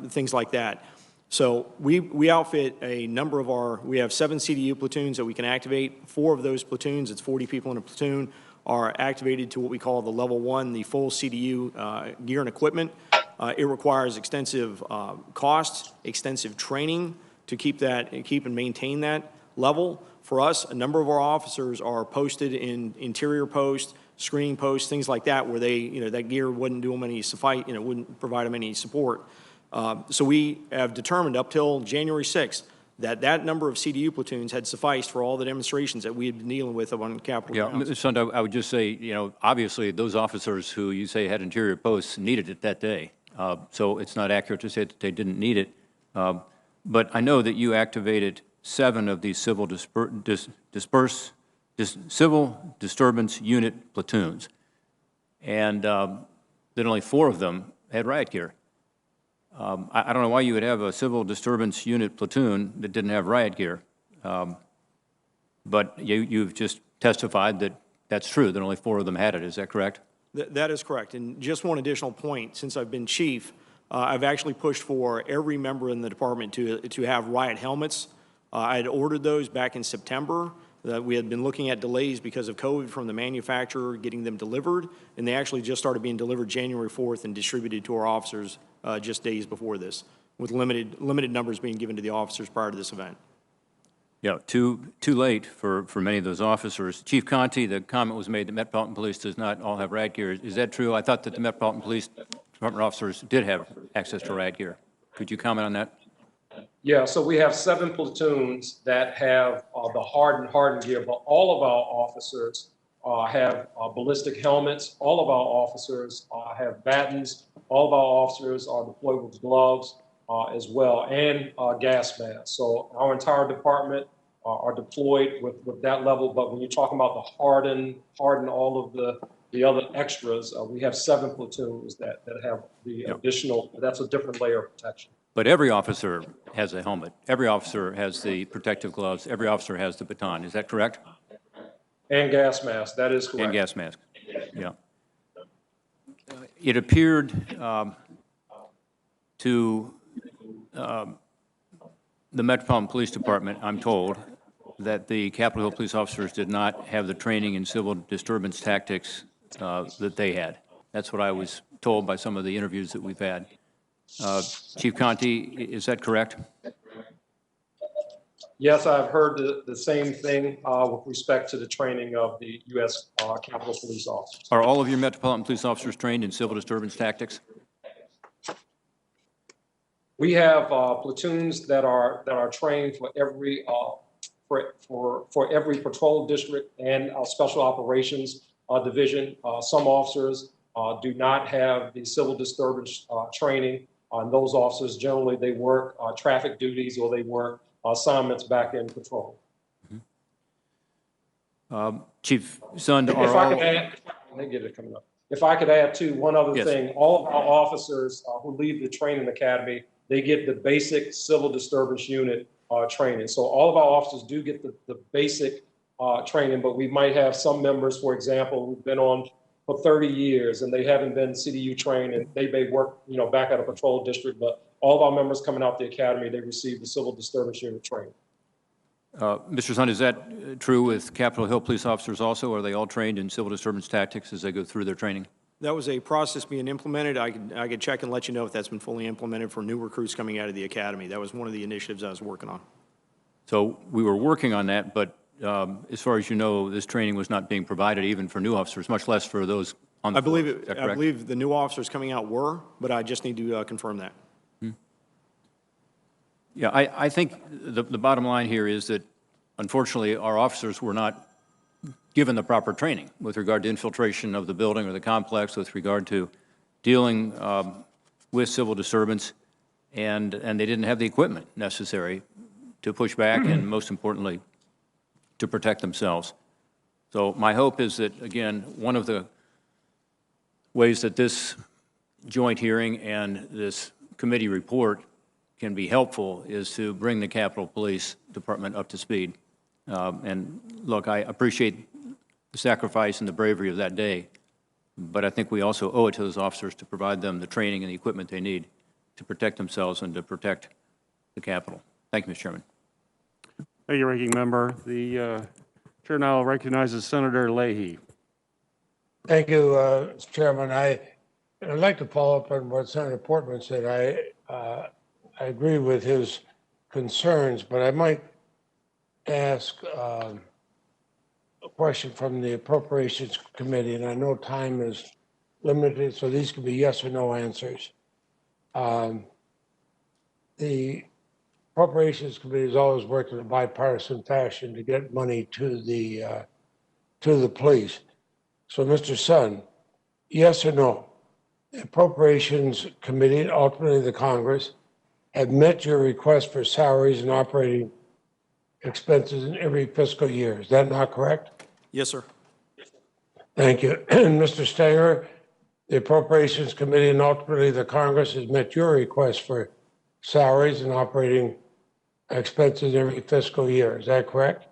things like that. So we outfit a number of we have 7 CDU platoons that we can activate. 4 of those platoons, it's 40 people in a platoon, are activated to what we call the level 1, the full CDU gear and equipment. It requires extensive cost, extensive training to keep and maintain that level. For us, a number of our officers are posted in interior posts, screening posts, things like that, where that gear wouldn't do them any wouldn't provide them any support. So we have determined up till January 6th that number of CDU platoons had sufficed for all the demonstrations that we had been dealing with on Capitol grounds. Mr. Sund, I would just say, obviously those officers who you say had interior posts needed it that day. So it's not accurate to say that they didn't need it. But I know that you activated 7 of these civil disturbance unit platoons, and that only 4 of them had riot gear. I don't know why you would have a civil disturbance unit platoon that didn't have riot gear, but you've just testified that that's true, that only 4 of them had it. Is that correct? That is correct. And just one additional point, since I've been chief, I've actually pushed for every member in the department to have riot helmets. I had ordered those back in September. We had been looking at delays because of COVID from the manufacturer getting them delivered, and they actually just started being delivered January 4th and distributed to our officers just days before this, with limited numbers being given to the officers prior to this event. Yeah, too late for many of those officers. Chief Conte, the comment was made that Metropolitan Police does not all have riot gear. Is that true? I thought that the Metropolitan Police Department officers did have access to riot gear. Could you comment on that? Yeah, so we have 7 platoons that have the hardened gear, but all of our officers have ballistic helmets. All of our officers have batons. All of our officers are deployed with gloves as well, and gas masks. So our entire department are deployed with that level. But when you're talking about the harden all of the other extras, we have 7 platoons that have the additional. That's a different layer of protection. But every officer has a helmet. Every officer has the protective gloves. Every officer has the baton. Is that correct? And gas mask, that is correct. And gas mask. Yeah. It appeared to the Metropolitan Police Department, I'm told, that the Capitol Hill police officers did not have the training in civil disturbance tactics that they had. That's what I was told by some of the interviews that we've had. Chief Conte, is that correct? Yes, I've heard the same thing with respect to the training of the U.S. Capitol Police officers. Are all of your Metropolitan Police officers trained in civil disturbance tactics? We have platoons that are trained for every for every patrol district and special operations division. Some officers do not have the civil disturbance training. Those officers generally they work traffic duties or they work assignments back in patrol. Chief Sund, If I could add, they get it coming up. If I could add too, one other Yes. thing, all of our officers who leave the training academy, they get the basic civil disturbance unit training. So all of our officers do get the basic training, but we might have some members, for example, who've been on for 30 years and they haven't been CDU trained and they may work, back at a patrol district, but all of our members coming out the academy, they receive the civil disturbance unit training. Mr. Sund, is that true with Capitol Hill police officers also? Are they all trained in civil disturbance tactics as they go through their training? That was a process being implemented. I could check and let you know if that's been fully implemented for new recruits coming out of the academy. That was one of the initiatives I was working on. So we were working on that, but as far as you know, this training was not being provided even for new officers, much less for those on the I believe force. Is that I correct? believe the new officers coming out were, but I just need to confirm that. Yeah, I think the bottom line here is that, unfortunately, our officers were not given the proper training with regard to infiltration of the building or the complex, with regard to dealing with civil disturbance, and they didn't have the equipment necessary to push back and, most importantly, to protect themselves. So my hope is that, again, one of the ways that this joint hearing and this committee report can be helpful is to bring the Capitol Police Department up to speed. And look, I appreciate the sacrifice and the bravery of that day, but I think we also owe it to those officers to provide them the training and the equipment they need to protect themselves and to protect the Capitol. Thank you, Mr. Chairman. Thank you, Ranking Member. The chair now recognizes Senator Leahy. Thank you, Mr. Chairman. I'd like to follow up on what Senator Portman said. I agree with his concerns, but I might ask a question from the Appropriations Committee, and I know time is limited, so these could be yes or no answers. The Appropriations Committee has always worked in a bipartisan fashion to get money to the police. So, Mr. Sund, yes or no? The Appropriations Committee, and ultimately the Congress, have met your request for salaries and operating expenses in every fiscal year. Is that not correct? Yes, sir. Thank you. And Mr. Stenger, the Appropriations Committee and ultimately the Congress has met your request for salaries and operating expenses every fiscal year. Is that correct?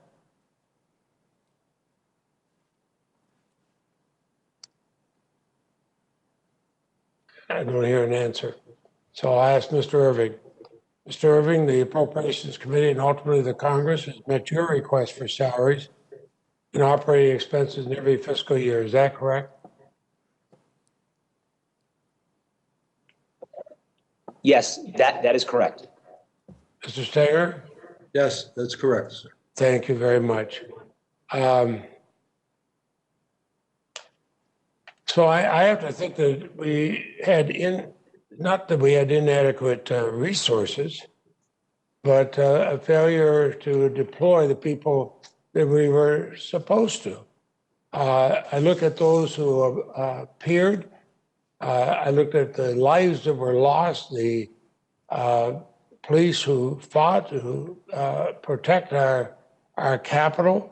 I don't hear an answer. So I ask Mr. Irving. Mr. Irving, the Appropriations Committee and ultimately the Congress has met your request for salaries and operating expenses in every fiscal year. Is that correct? Yes, that is correct. Mr. Stenger? Yes, that's correct, sir. Thank you very much. So I have to think that we had not that we had inadequate resources, but a failure to deploy the people that we were supposed to. I look at those who appeared. I looked at the lives that were lost, the police who fought to protect our capital.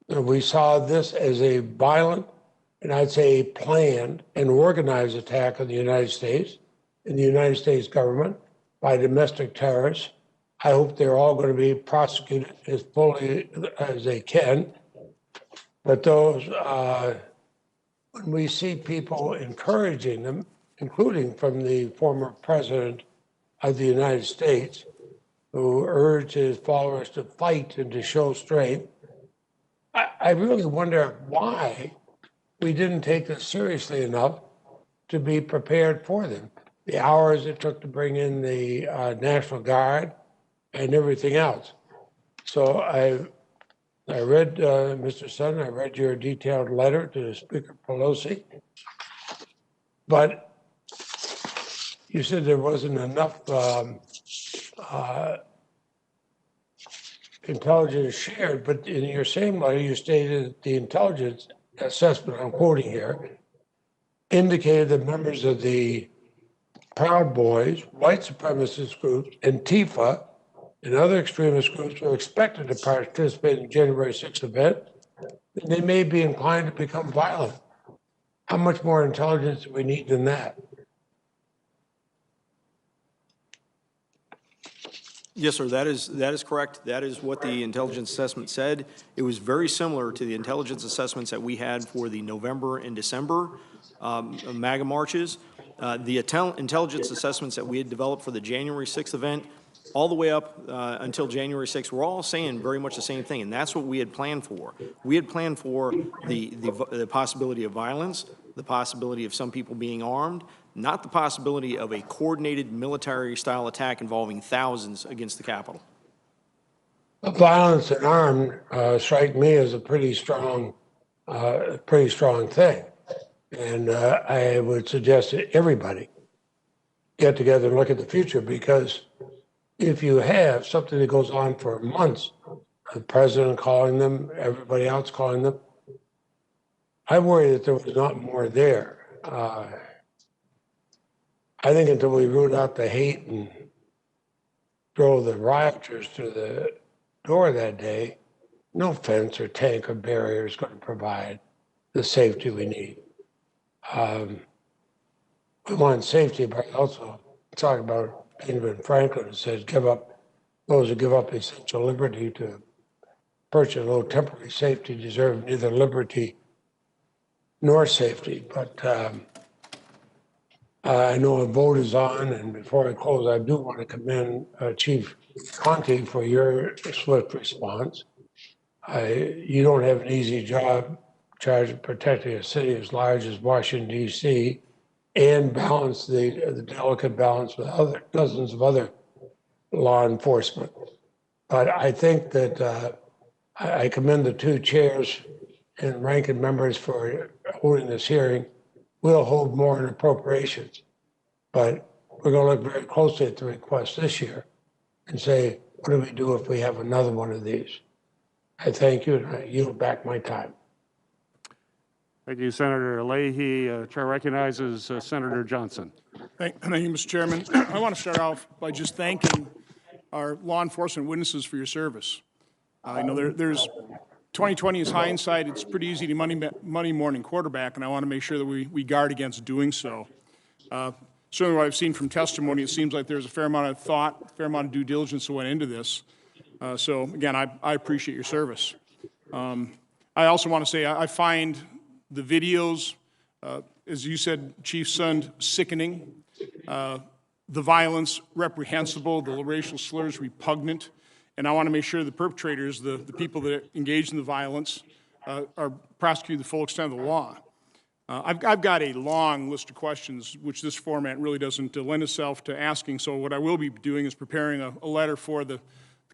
We saw this as a violent, and I'd say a planned and organized attack on the United States and the United States government by domestic terrorists. I hope they're all going to be prosecuted as fully as they can. But those, when we see people encouraging them, including from the former president of the United States, who urged his followers to fight and to show strength, I really wonder why we didn't take this seriously enough to be prepared for them. The hours it took to bring in the National Guard and everything else. So I read, Mr. Sutton, I read your detailed letter to Speaker Pelosi, but you said there wasn't enough intelligence shared, but in your same letter, you stated that the intelligence assessment, I'm quoting here, indicated that members of the Proud Boys, white supremacist groups, Antifa, and other extremist groups were expected to participate in January 6th event, and they may be inclined to become violent. How much more intelligence do we need than that? Yes, sir, that is correct. That is what the intelligence assessment said. It was very similar to the intelligence assessments that we had for the November and December MAGA marches. The intelligence assessments that we had developed for the January 6th event, all the way up until January 6th, we're all saying very much the same thing, and that's what we had planned for. We had planned for the possibility of violence, the possibility of some people being armed, not the possibility of a coordinated military-style attack involving thousands against the Capitol. Violence and armed strike me as a pretty strong thing. And I would suggest that everybody get together and look at the future, because if you have something that goes on for months, the president calling them, everybody else calling them, I worry that there was not more there. I think until we root out the hate and drove the rioters to the door that day, no fence or tank or barrier is going to provide the safety we need. We want safety, but also talk about Benjamin Franklin, who says, those who give up essential liberty to purchase a little temporary safety deserve neither liberty nor safety. But I know a vote is on, and before I close, I do want to commend Chief Conte for your swift response. You don't have an easy job charged with protecting a city as large as Washington, D.C., and balance the delicate balance with dozens of other law enforcement. But I think that I commend the two chairs and ranking members for holding this hearing. We'll hold more in appropriations, but we're going to look very closely at the request this year and say, what do we do if we have another one of these? I thank you, and I yield back my time. Thank you, Senator Leahy. Chair recognizes Senator Johnson. Thank you, Mr. Chairman. I want to start off by just thanking our law enforcement witnesses for your service. I know there's 2020 is hindsight. It's pretty easy to Monday morning quarterback, and I want to make sure that we guard against doing so. Certainly what I've seen from testimony, it seems like there's a fair amount of thought, a fair amount of due diligence that went into this. So again, I appreciate your service. I also want to say I find the videos, as you said, Chief Sund, sickening, the violence reprehensible, the racial slurs repugnant, and I want to make sure the perpetrators, the people that engaged in the violence, are prosecuted to the full extent of the law. I've got a long list of questions, which this format really doesn't lend itself to asking, so what I will be doing is preparing a letter for the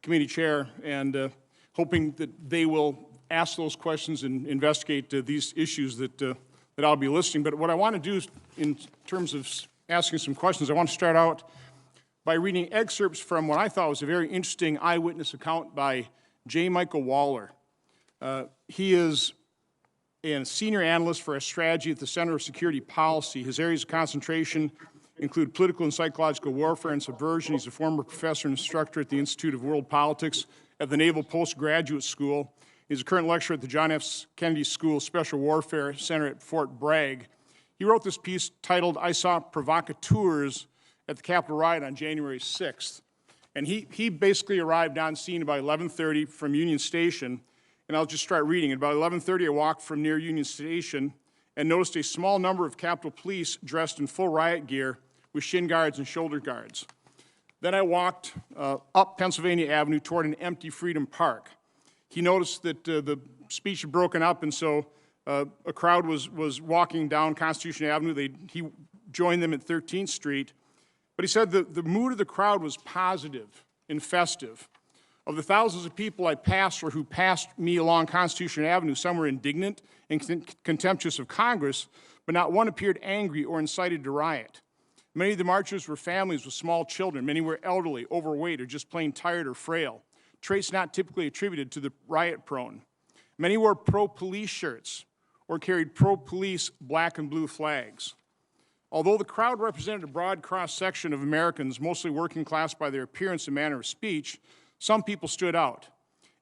committee chair and hoping that they will ask those questions and investigate these issues that I'll be listing. But what I want to do is, in terms of asking some questions, I want to start out by reading excerpts from what I thought was a very interesting eyewitness account by J. Michael Waller. He is a senior analyst for a strategy at the Center of Security Policy. His areas of concentration include political and psychological warfare and subversion. He's a former professor and instructor at the Institute of World Politics at the Naval Postgraduate School. He's a current lecturer at the John F. Kennedy School Special Warfare Center at Fort Bragg. He wrote this piece titled, "I Saw Provocateurs at the Capitol riot on January 6th. And he basically arrived on scene about 11:30 from Union Station, and I'll just start reading. At about 11:30, I walked from near Union Station and noticed a small number of Capitol Police dressed in full riot gear with shin guards and shoulder guards. Then I walked up Pennsylvania Avenue toward an empty Freedom Park. He noticed that the speech had broken up, and so a crowd was walking down Constitution Avenue. He joined them at 13th Street. But he said the mood of the crowd was positive and festive. Of the thousands of people I passed or who passed me along Constitution Avenue, some were indignant and contemptuous of Congress, but not one appeared angry or incited to riot. Many of the marchers were families with small children. Many were elderly, overweight, or just plain tired or frail, traits not typically attributed to the riot-prone. Many wore pro-police shirts or carried pro-police black and blue flags. Although the crowd represented a broad cross-section of Americans, mostly working class by their appearance and manner of speech, some people stood out.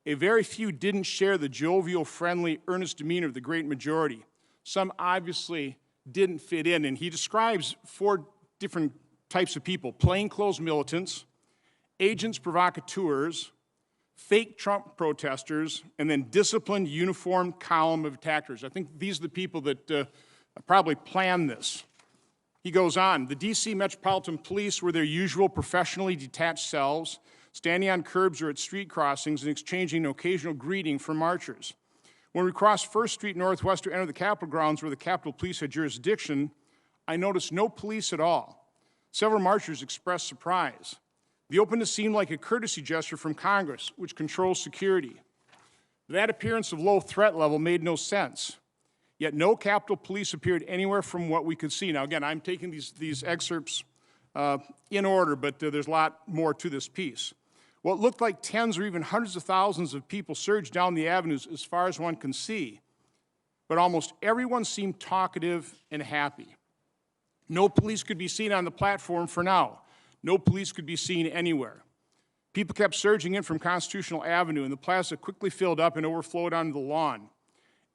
A very few didn't share the jovial, friendly, earnest demeanor of the great majority. Some obviously didn't fit in, and he describes 4 different types of people: plainclothes militants, agents provocateurs, fake Trump protesters, and then disciplined, uniformed column of attackers. I think these are the people that probably planned this. He goes on, the D.C. Metropolitan Police were their usual professionally detached selves, standing on curbs or at street crossings and exchanging an occasional greeting from marchers. When we crossed 1st Street Northwest to enter the Capitol grounds where the Capitol Police had jurisdiction, I noticed no police at all. Several marchers expressed surprise. The openness seemed like a courtesy gesture from Congress, which controls security. That appearance of low threat level made no sense. Yet no Capitol Police appeared anywhere from what we could see. Now, again, I'm taking these excerpts in order, but there's a lot more to this piece. What looked like tens or even hundreds of thousands of people surged down the avenues as far as one can see, but almost everyone seemed talkative and happy. No police could be seen on the platform for now. No police could be seen anywhere. People kept surging in from Constitutional Avenue, and the plaza quickly filled up and overflowed onto the lawn.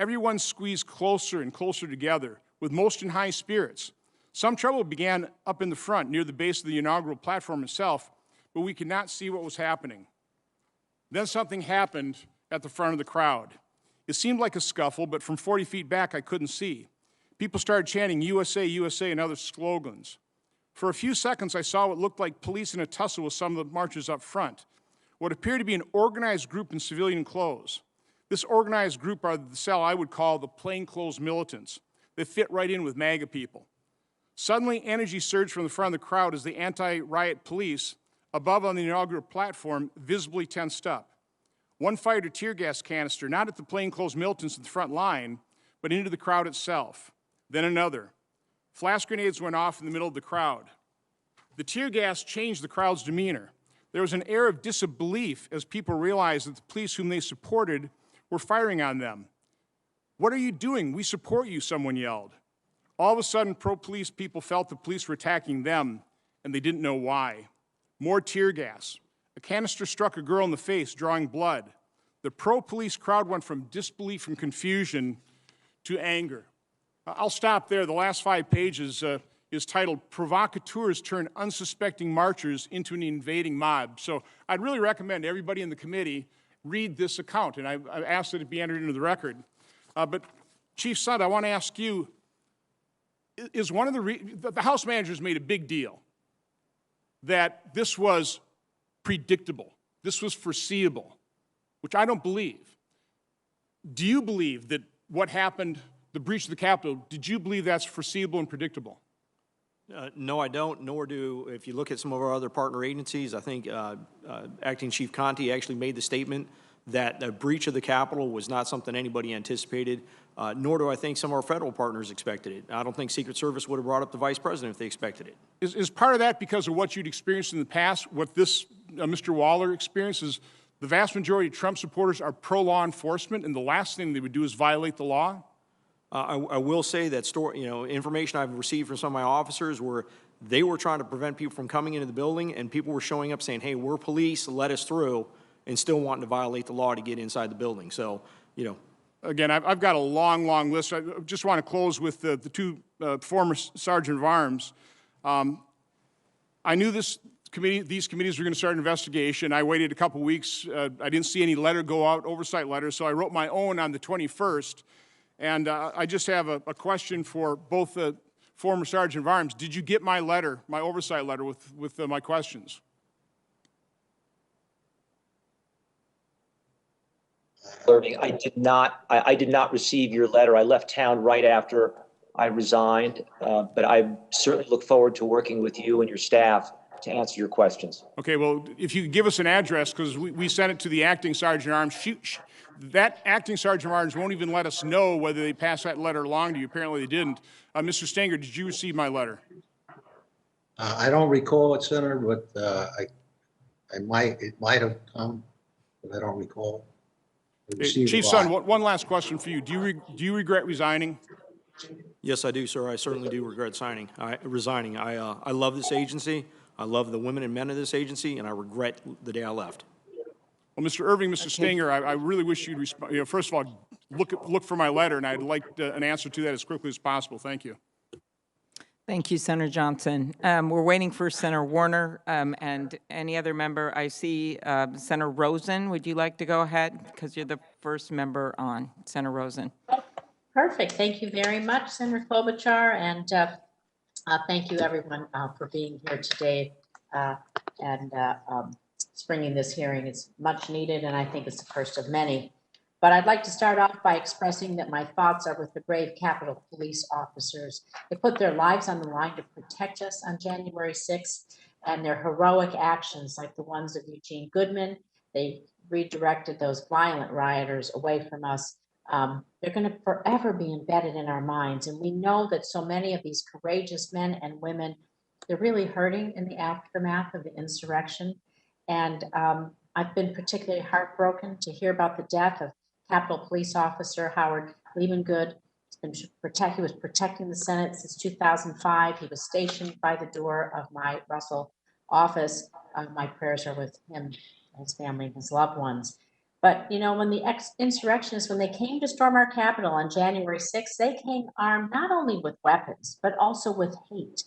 Everyone squeezed closer and closer together, with most in high spirits. Some trouble began up in the front, near the base of the inaugural platform itself, but we could not see what was happening. Then something happened at the front of the crowd. It seemed like a scuffle, but from 40 feet back, I couldn't see. People started chanting USA, USA, and other slogans. For a few seconds, I saw what looked like police in a tussle with some of the marchers up front, what appeared to be an organized group in civilian clothes. This organized group are the cell I would call the plainclothes militants. They fit right in with MAGA people. Suddenly, energy surged from the front of the crowd as the anti-riot police, above on the inaugural platform, visibly tensed up. One fired a tear gas canister, not at the plainclothes militants at the front line, but into the crowd itself. Then another. Flash grenades went off in the middle of the crowd. The tear gas changed the crowd's demeanor. There was an air of disbelief as people realized that the police whom they supported were firing on them. "What are you doing? We support you," someone yelled. All of a sudden, pro-police people felt the police were attacking them, and they didn't know why. More tear gas. A canister struck a girl in the face, drawing blood. The pro-police crowd went from disbelief and confusion to anger. I'll stop there. The last 5 pages is titled, "Provocateurs Turn Unsuspecting Marchers into an Invading Mob." So I'd really recommend everybody in the committee read this account, and I ask that it be entered into the record. But Chief Sund, I want to ask you, is one of the House managers made a big deal that this was predictable, this was foreseeable, which I don't believe. Do you believe that what happened, the breach of the Capitol, did you believe that's foreseeable and predictable? No, I don't, nor do, if you look at some of our other partner agencies, I think Acting Chief Conte actually made the statement that a breach of the Capitol was not something anybody anticipated, nor do I think some of our federal partners expected it. I don't think Secret Service would have brought up the Vice President if they expected it. Is part of that because of what you'd experienced in the past, what this Mr. Waller experiences? The vast majority of Trump supporters are pro-law enforcement, and the last thing they would do is violate the law? I will say that information I've received from some of my officers where they were trying to prevent people from coming into the building, and people were showing up saying, "Hey, we're police, let us through," and still wanting to violate the law to get inside the building. So, you know. Again, I've got a long, long list. I just want to close with the 2 former Sergeant of Arms. I knew these committees were going to start an investigation. I waited a couple weeks. I didn't see any letter go out, oversight letter, so I wrote my own on the 21st. And I just have a question for both the former Sergeant of Arms. Did you get my letter, my oversight letter with my questions? Irving, I did not receive your letter. I left town right after I resigned, but I certainly look forward to working with you and your staff to answer your questions. Okay, well, if you could give us an address, because we sent it to the acting Sergeant of Arms. That acting Sergeant of Arms won't even let us know whether they passed that letter along to you. Apparently they didn't. Mr. Stenger, did you receive my letter? I don't recall it, Senator, but it might have come, but I don't recall. Chief Son, one last question for you. Do you regret resigning? Yes, I do, sir. I certainly do regret resigning. I love this agency. I love the women and men of this agency, and I regret the day I left. Well, Mr. Irving, Mr. Stenger, I really wish you'd respond. You know, first of all, look for my letter, and I'd like an answer to that as quickly as possible. Thank you. Thank you, Senator Johnson. We're waiting for Senator Warner and any other member. I see Senator Rosen. Would you like to go ahead? Because you're the first member on. Senator Rosen. Perfect. Thank you very much, Senator Klobuchar, and thank you, everyone, for being here today and springing this hearing. It's much needed, and I think it's the first of many. But I'd like to start off by expressing that my thoughts are with the brave Capitol Police officers. They put their lives on the line to protect us on January 6th, and their heroic actions, like the ones of Eugene Goodman, they redirected those violent rioters away from us. They're going to forever be embedded in our minds. And we know that so many of these courageous men and women, they're really hurting in the aftermath of the insurrection. And I've been particularly heartbroken to hear about the death of Capitol Police Officer Howard Liebengood. He was protecting the Senate since 2005. He was stationed by the door of my Russell office. My prayers are with him, his family, and his loved ones. But, you know, when the insurrectionists, when they came to storm our Capitol on January 6th, they came armed not only with weapons, but also with hate.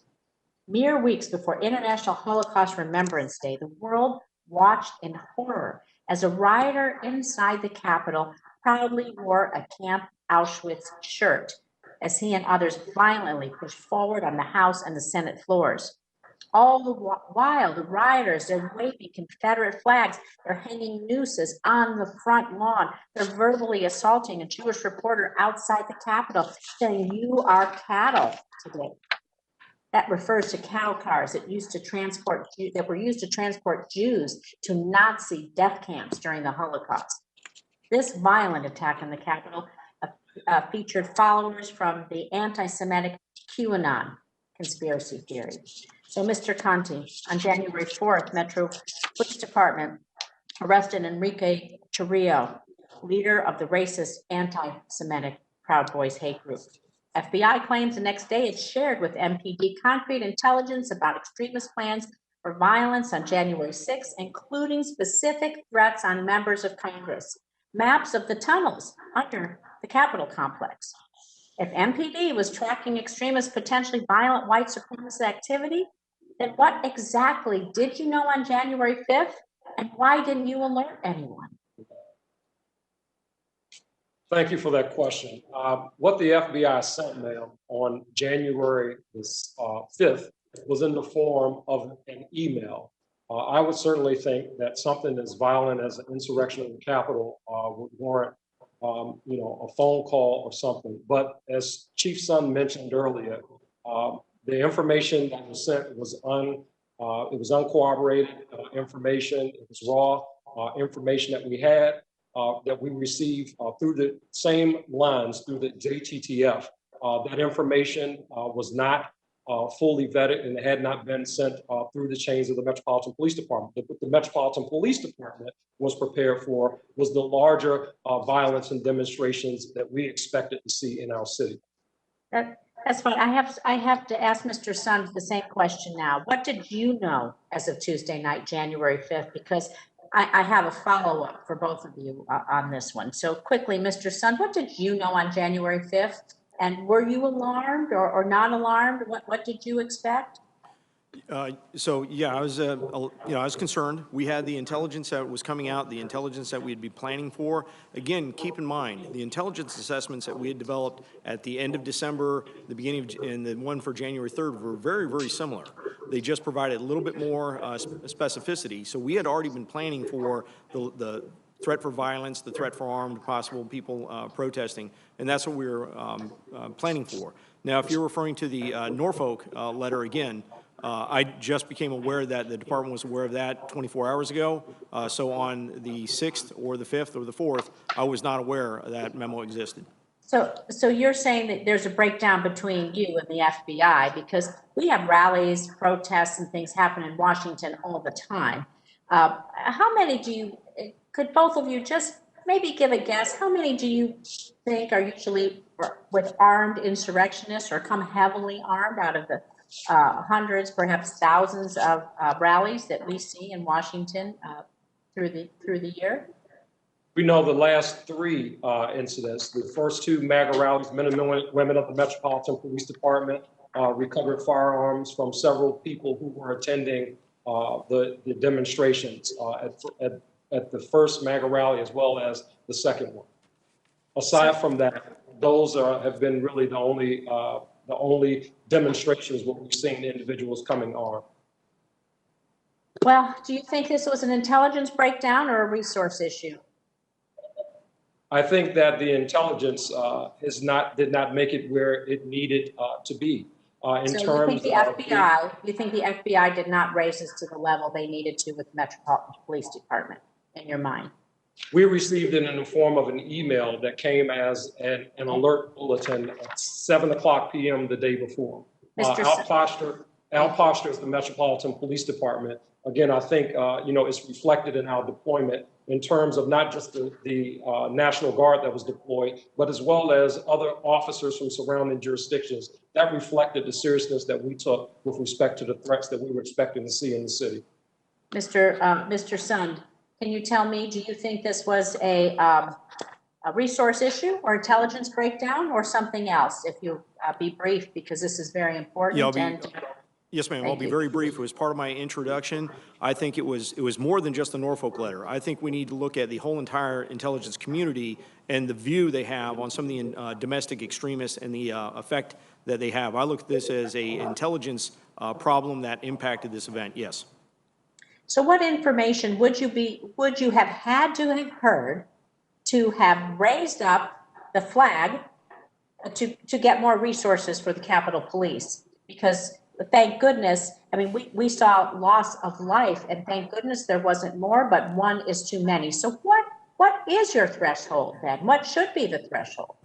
Mere weeks before International Holocaust Remembrance Day, the world watched in horror as a rioter inside the Capitol proudly wore a Camp Auschwitz shirt as he and others violently pushed forward on the House and the Senate floors. All the while, the rioters, they're waving Confederate flags, they're hanging nooses on the front lawn, they're verbally assaulting a Jewish reporter outside the Capitol, saying, "You are cattle" today. That refers to cattle cars that were used to transport Jews to Nazi death camps during the Holocaust. This violent attack on the Capitol featured followers from the anti-Semitic QAnon conspiracy theory. So, Mr. Conte, on January 4th, Metro Police Department arrested Enrique Chirrillo, leader of the racist anti-Semitic Proud Boys hate group. FBI claims the next day it shared with MPD concrete intelligence about extremist plans for violence on January 6th, including specific threats on members of Congress, maps of the tunnels under the Capitol complex. If MPD was tracking extremist, potentially violent white supremacist activity, then what exactly did you know on January 5th, and why didn't you alert anyone? Thank you for that question. What the FBI sent, ma'am, on January 5th was in the form of an email. I would certainly think that something as violent as an insurrection of the Capitol would warrant, a phone call or something. But as Chief Son mentioned earlier, the information that was sent was uncorroborated information. It was raw information that we had. That we received through the same lines through the JTTF. That information was not fully vetted and had not been sent through the chains of the Metropolitan Police Department. What the Metropolitan Police Department was prepared for was the larger violence and demonstrations that we expected to see in our city. That's fine. I have to ask Mr. Son the same question now. What did you know as of Tuesday night, January 5th? Because I have a follow-up for both of you on this one. So quickly, Mr. Son, what did you know on January 5th? And were you alarmed or not alarmed? What did you expect? So, yeah, I was, I was concerned. We had the intelligence that was coming out, the intelligence that we'd be planning for. Again, keep in mind, the intelligence assessments that we had developed at the end of December, the beginning of, and the one for January 3rd were very, very similar. They just provided a little bit more specificity. So we had already been planning for the threat for violence, the threat for armed possible people protesting, and that's what we were planning for. Now, if you're referring to the Norfolk letter again, I just became aware that the department was aware of that 24 hours ago. So on the 6th or the 5th or the 4th, I was not aware that memo existed. So you're saying that there's a breakdown between you and the FBI, because we have rallies, protests, and things happen in Washington all the time. How many do you, could both of you just maybe give a guess, how many do you think are usually with armed insurrectionists or come heavily armed out of the hundreds, perhaps thousands of rallies that we see in Washington through the year? We know the last three incidents, the first two MAGA rallies, men and women of the Metropolitan Police Department recovered firearms from several people who were attending the demonstrations at the first MAGA rally as well as the second one. Aside from that, those have been really the only demonstrations where we've seen individuals coming armed. Well, do you think this was an intelligence breakdown or a resource issue? I think that the intelligence did not make it where it needed to be. You think the FBI did not raise this to the level they needed to with the Metropolitan Police Department, in your mind? We received it in the form of an email that came as an alert bulletin at 7:00 p.m. the day before. Al Posture is the Metropolitan Police Department. Again, I think it's reflected in our deployment in terms of not just the National Guard that was deployed, but as well as other officers from surrounding jurisdictions. That reflected the seriousness that we took with respect to the threats that we were expecting to see in the city. Mr. Sund, can you tell me, do you think this was a resource issue or intelligence breakdown or something else? If you be brief, because this is very important. Yes, ma'am. I'll be very brief. It was part of my introduction. I think it was more than just the Norfolk letter. I think we need to look at the whole entire intelligence community and the view they have on some of the domestic extremists and the effect that they have. I look at this as a intelligence problem that impacted this event. Yes. So what information would you have had to have heard to have raised up the flag to get more resources for the Capitol Police? Because thank goodness, I mean, we saw loss of life, and thank goodness there wasn't more, but one is too many. So what is your threshold then? What should be the threshold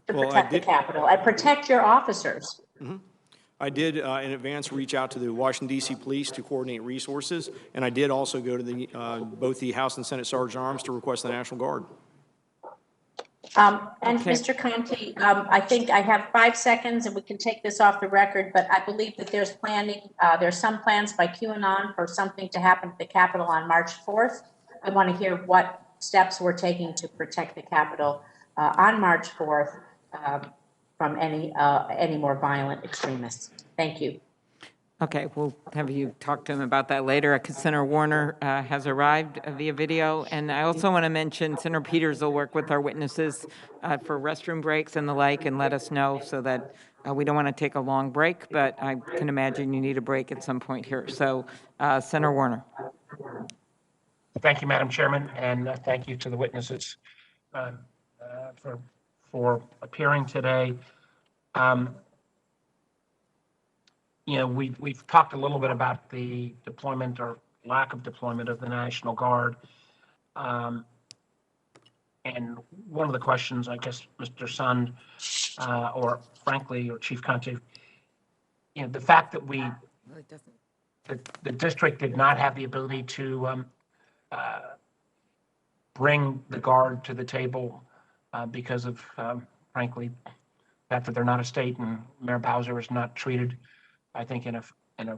to protect the Capitol and protect your officers? Mm-hmm. I did in advance reach out to the Washington, D.C. police to coordinate resources, and I did also go to both the House and Senate Sergeant Arms to request the National Guard. And okay. Mr. Conte, I think I have 5 seconds and we can take this off the record, but I believe that there's some plans by QAnon for something to happen at the Capitol on March 4th. I want to hear what steps we're taking to protect the Capitol on March 4th from any more violent extremists. Thank you. Okay, we'll have you talk to him about that later. Senator Warner has arrived via video, and I also want to mention Senator Peters will work with our witnesses for restroom breaks and the like, and let us know so that we don't want to take a long break, but I can imagine you need a break at some point here. So, Senator Warner. Thank you, Madam Chairman, and thank you to the witnesses for appearing today. We've talked a little bit about the deployment or lack of deployment of the National Guard. And one of the questions, I guess, Mr. Sund, or frankly, or Chief Conte, the fact that the district did not have the ability to bring the Guard to the table because of, frankly, the fact that they're not a state and Mayor Bowser is not treated, I think, in a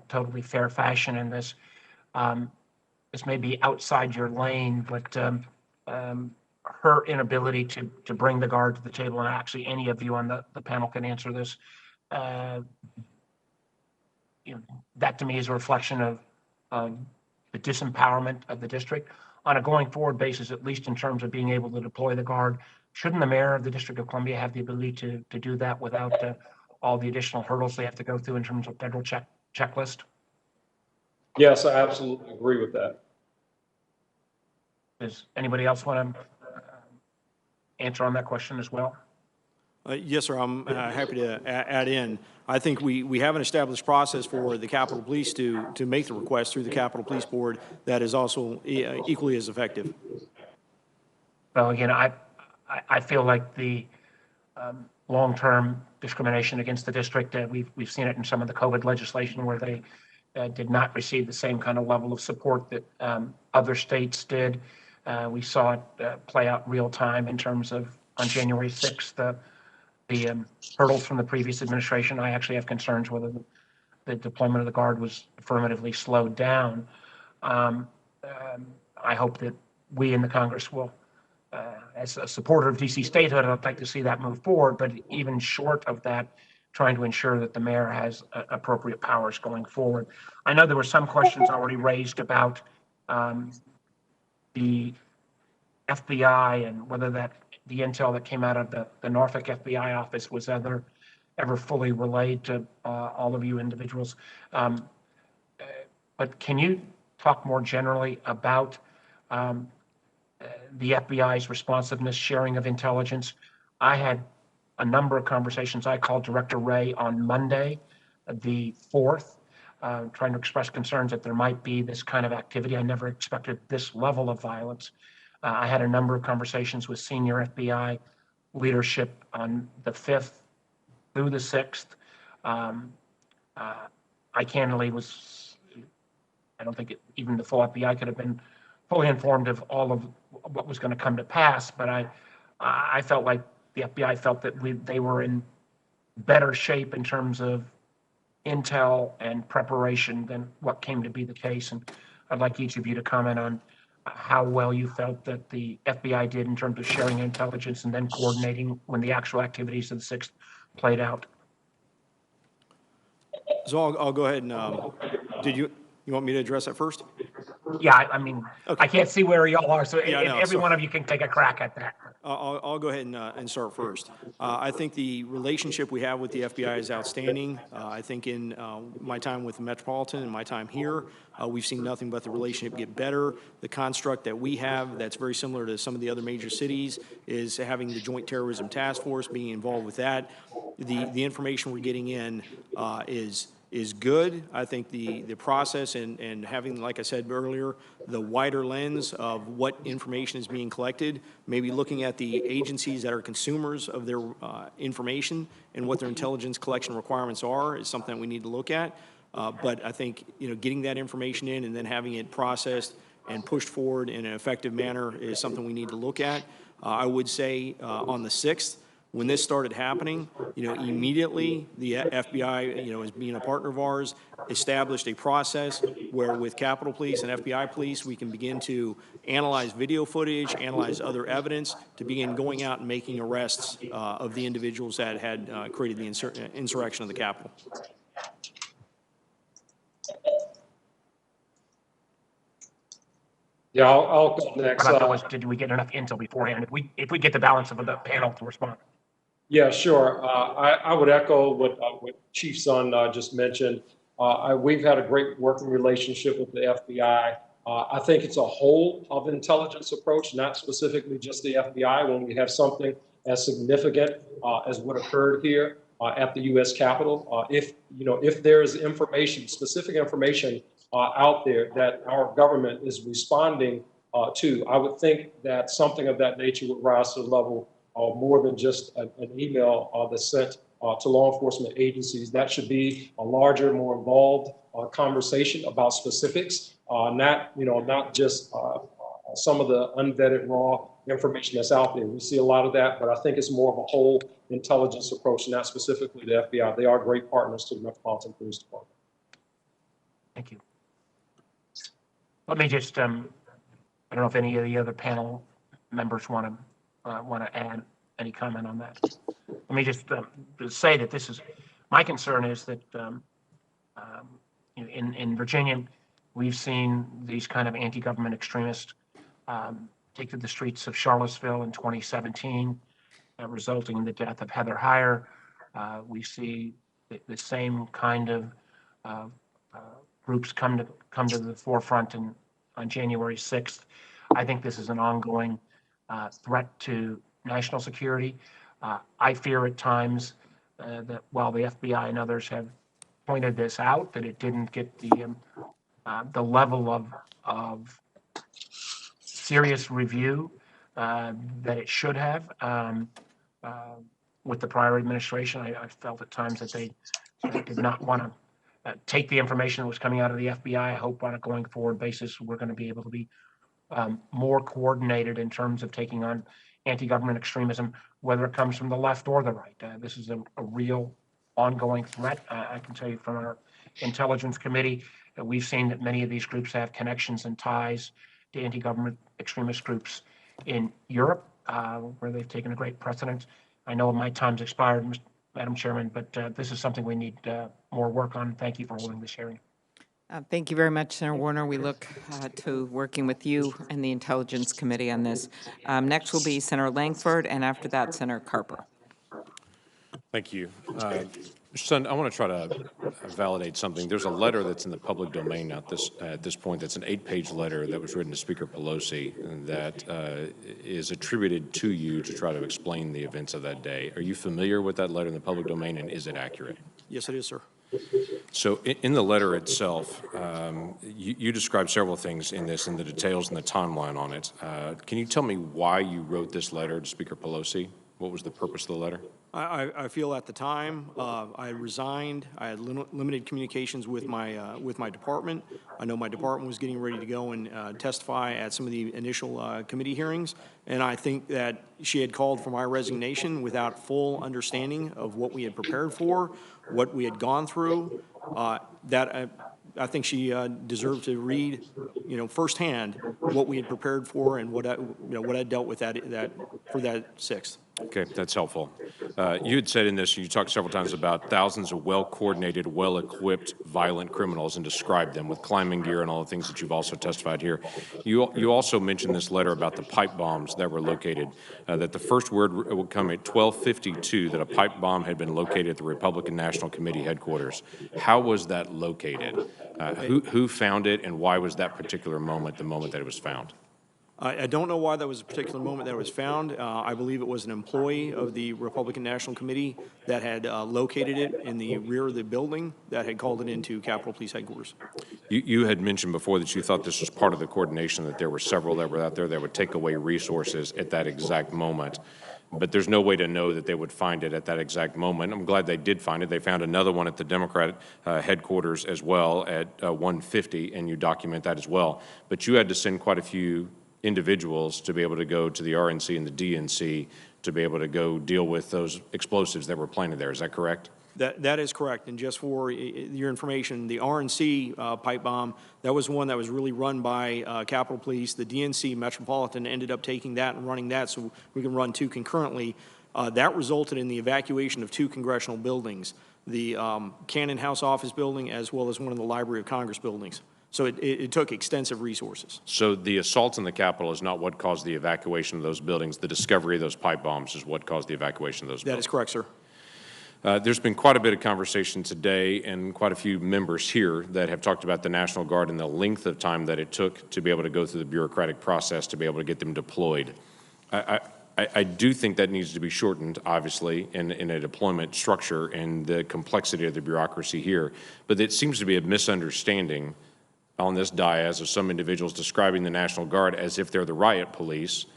totally fair fashion in this. This may be outside your lane, but her inability to bring the Guard to the table, and actually any of you on the panel can answer this, that to me is a reflection of the disempowerment of the district. On a going forward basis, at least in terms of being able to deploy the Guard, shouldn't the mayor of the District of Columbia have the ability to do that without all the additional hurdles they have to go through in terms of federal checklist? Yes, I absolutely agree with that. Does anybody else want to answer on that question as well? Yes, sir. I'm happy to add in. I think we have an established process for the Capitol Police to make the request through the Capitol Police Board that is also equally as effective. Well, again, I feel like the long-term discrimination against the district, we've seen it in some of the COVID legislation where they did not receive the same kind of level of support that other states did. We saw it play out real time in terms of on January 6th, the hurdles from the previous administration. I actually have concerns whether the deployment of the Guard was affirmatively slowed down. I hope that we in the Congress will, as a supporter of DC statehood, I'd like to see that move forward, but even short of that, trying to ensure that the mayor has appropriate powers going forward. I know there were some questions already raised about the FBI and whether the intel that came out of the Norfolk FBI office was ever fully relayed to all of you individuals. But can you talk more generally about the FBI's responsiveness, sharing of intelligence? I had a number of conversations. I called Director Wray on Monday, the 4th, trying to express concerns that there might be this kind of activity. I never expected this level of violence. I had a number of conversations with senior FBI leadership on the 5th through the 6th. I candidly I don't think even the full FBI could have been fully informed of all of what was going to come to pass, but I felt like the FBI felt that they were in better shape in terms of intel and preparation than what came to be the case. And I'd like each of you to comment on how well you felt that the FBI did in terms of sharing intelligence and then coordinating when the actual activities of the 6th played out. So I'll go ahead and, did you want me to address that first? Yeah, I mean, okay. I can't see where y'all are, so yeah, every one of you can take a crack at that. I'll go ahead and start first. I think the relationship we have with the FBI is outstanding. I think in my time with the Metropolitan and my time here, we've seen nothing but the relationship get better. The construct that we have that's very similar to some of the other major cities is having the Joint Terrorism Task Force, being involved with that. The information we're getting in is good. I think the process and having, like I said earlier, the wider lens of what information is being collected, maybe looking at the agencies that are consumers of their information and what their intelligence collection requirements are is something that we need to look at. But I think, getting that information in and then having it processed and pushed forward in an effective manner is something we need to look at. I would say on the 6th, when this started happening, immediately the FBI, as being a partner of ours, established a process where with Capitol Police and FBI Police, we can begin to analyze video footage, analyze other evidence to begin going out and making arrests of the individuals that had created the insurrection of the Capitol. Yeah, I'll go next. Did we get enough intel beforehand? If we get the balance of the panel to respond. Yeah, sure. I would echo what Chief Son just mentioned. We've had a great working relationship with the FBI. I think it's a whole of intelligence approach, not specifically just the FBI. When we have something as significant as what occurred here at the U.S. Capitol, if there's information, specific information out there that our government is responding to, I would think that something of that nature would rise to the level more than just an email that's sent to law enforcement agencies. That should be a larger, more involved conversation about specifics, not just some of the unvetted raw information that's out there. We see a lot of that, but I think it's more of a whole intelligence approach, not specifically the FBI. They are great partners to the Metropolitan Police Department. Thank you. Let me just, I don't know if any of the other panel members want to add any comment on that. Let me just say that my concern is that in Virginia, we've seen these kind of anti-government extremists take to the streets of Charlottesville in 2017, resulting in the death of Heather Heyer. We see the same kind of groups come to the forefront on January 6th. I think this is an ongoing threat to national security. I fear at times that while the FBI and others have pointed this out, that it didn't get the level of serious review that it should have. With the prior administration, I felt at times that they did not want to take the information that was coming out of the FBI. I hope on a going forward basis, we're going to be able to be more coordinated in terms of taking on anti-government extremism, whether it comes from the left or the right. This is a real ongoing threat. I can tell you from our intelligence committee that we've seen that many of these groups have connections and ties to anti-government extremist groups in Europe, where they've taken a great precedent. I know my time's expired, Madam Chairman, but this is something we need more work on. Thank you for holding this hearing. Thank you very much, Senator Warner. We look to working with you and the Intelligence Committee on this. Next will be Senator Langford, and after that, Senator Carper. Thank you. Mr. Son, I want to try to validate something. There's a letter that's in the public domain at this point. That's an 8-page letter that was written to Speaker Pelosi that is attributed to you to try to explain the events of that day. Are you familiar with that letter in the public domain, and is it accurate? Yes, it is, sir. So in the letter itself, you described several things in this, and the details and the timeline on it. Can you tell me why you wrote this letter to Speaker Pelosi? What was the purpose of the letter? I feel at the time I resigned. I had limited communications with my department. I know my department was getting ready to go and testify at some of the initial committee hearings, and I think that she had called for my resignation without full understanding of what we had prepared for, what we had gone through. I think she deserved to read, firsthand what we had prepared for and what I dealt with that for that 6th. Okay, that's helpful. You had said in this, you talked several times about thousands of well-coordinated, well-equipped, violent criminals and described them with climbing gear and all the things that you've also testified here. You also mentioned this letter about the pipe bombs that were located, that the first word would come at 12:52 that a pipe bomb had been located at the Republican National Committee headquarters. How was that located? Who found it, and why was that particular moment the moment that it was found? I don't know why that was a particular moment that it was found. I believe it was an employee of the Republican National Committee that had located it in the rear of the building that had called it into Capitol Police Headquarters. You had mentioned before that you thought this was part of the coordination, that there were several that were out there that would take away resources at that exact moment. But there's no way to know that they would find it at that exact moment. I'm glad they did find it. They found another one at the Democrat headquarters as well at 1:50, and you document that as well. But you had to send quite a few individuals to be able to go to the RNC and the DNC to be able to go deal with those explosives that were planted there. Is that correct? That is correct. And just for your information, the RNC pipe bomb, that was one that was really run by Capitol Police. The DNC Metropolitan ended up taking that and running that so we can run 2 concurrently. That resulted in the evacuation of 2 congressional buildings, the Cannon House Office building as well as one of the Library of Congress buildings. So it took extensive resources. So the assaults in the Capitol is not what caused the evacuation of those buildings. The discovery of those pipe bombs is what caused the evacuation of those buildings. That is correct, sir. There's been quite a bit of conversation today and quite a few members here that have talked about the National Guard and the length of time that it took to be able to go through the bureaucratic process to be able to get them deployed. I do think that needs to be shortened, obviously, in a deployment structure and the complexity of the bureaucracy here. But it seems to be a misunderstanding on this dais of some individuals describing the National Guard as if they're the riot police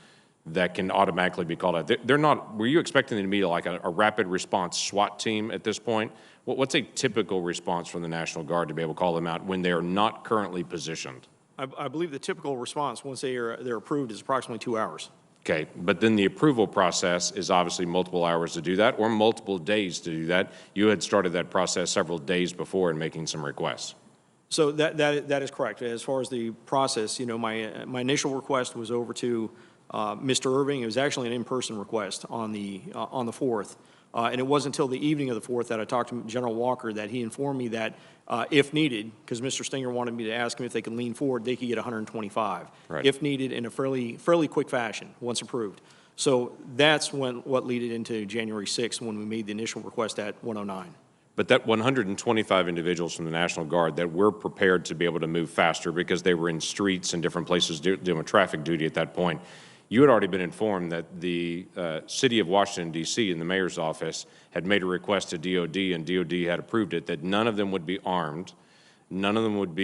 that can automatically be called out. They're not. Were you expecting them to be like a rapid response SWAT team at this point? What's a typical response from the National Guard to be able to call them out when they are not currently positioned? I believe the typical response once they're approved is approximately 2 hours. Okay, but then the approval process is obviously multiple hours to do that or multiple days to do that. You had started that process several days before in making some requests. So that is correct. As far as the process, my initial request was over to Mr. Irving. It was actually an in-person request on the 4th. And it wasn't until the evening of the 4th that I talked to General Walker that he informed me that if needed, because Mr. Stenger wanted me to ask him if they could lean forward, they could get 125, Right. if needed, in a fairly quick fashion, once approved. So that's what led it into January 6th when we made the initial request at 109. But that 125 individuals from the National Guard that were prepared to be able to move faster because they were in streets and different places doing traffic duty at that point, you had already been informed that the city of Washington, D.C. and the mayor's office had made a request to DOD, and DOD had approved it, that none of them would be armed, none of them would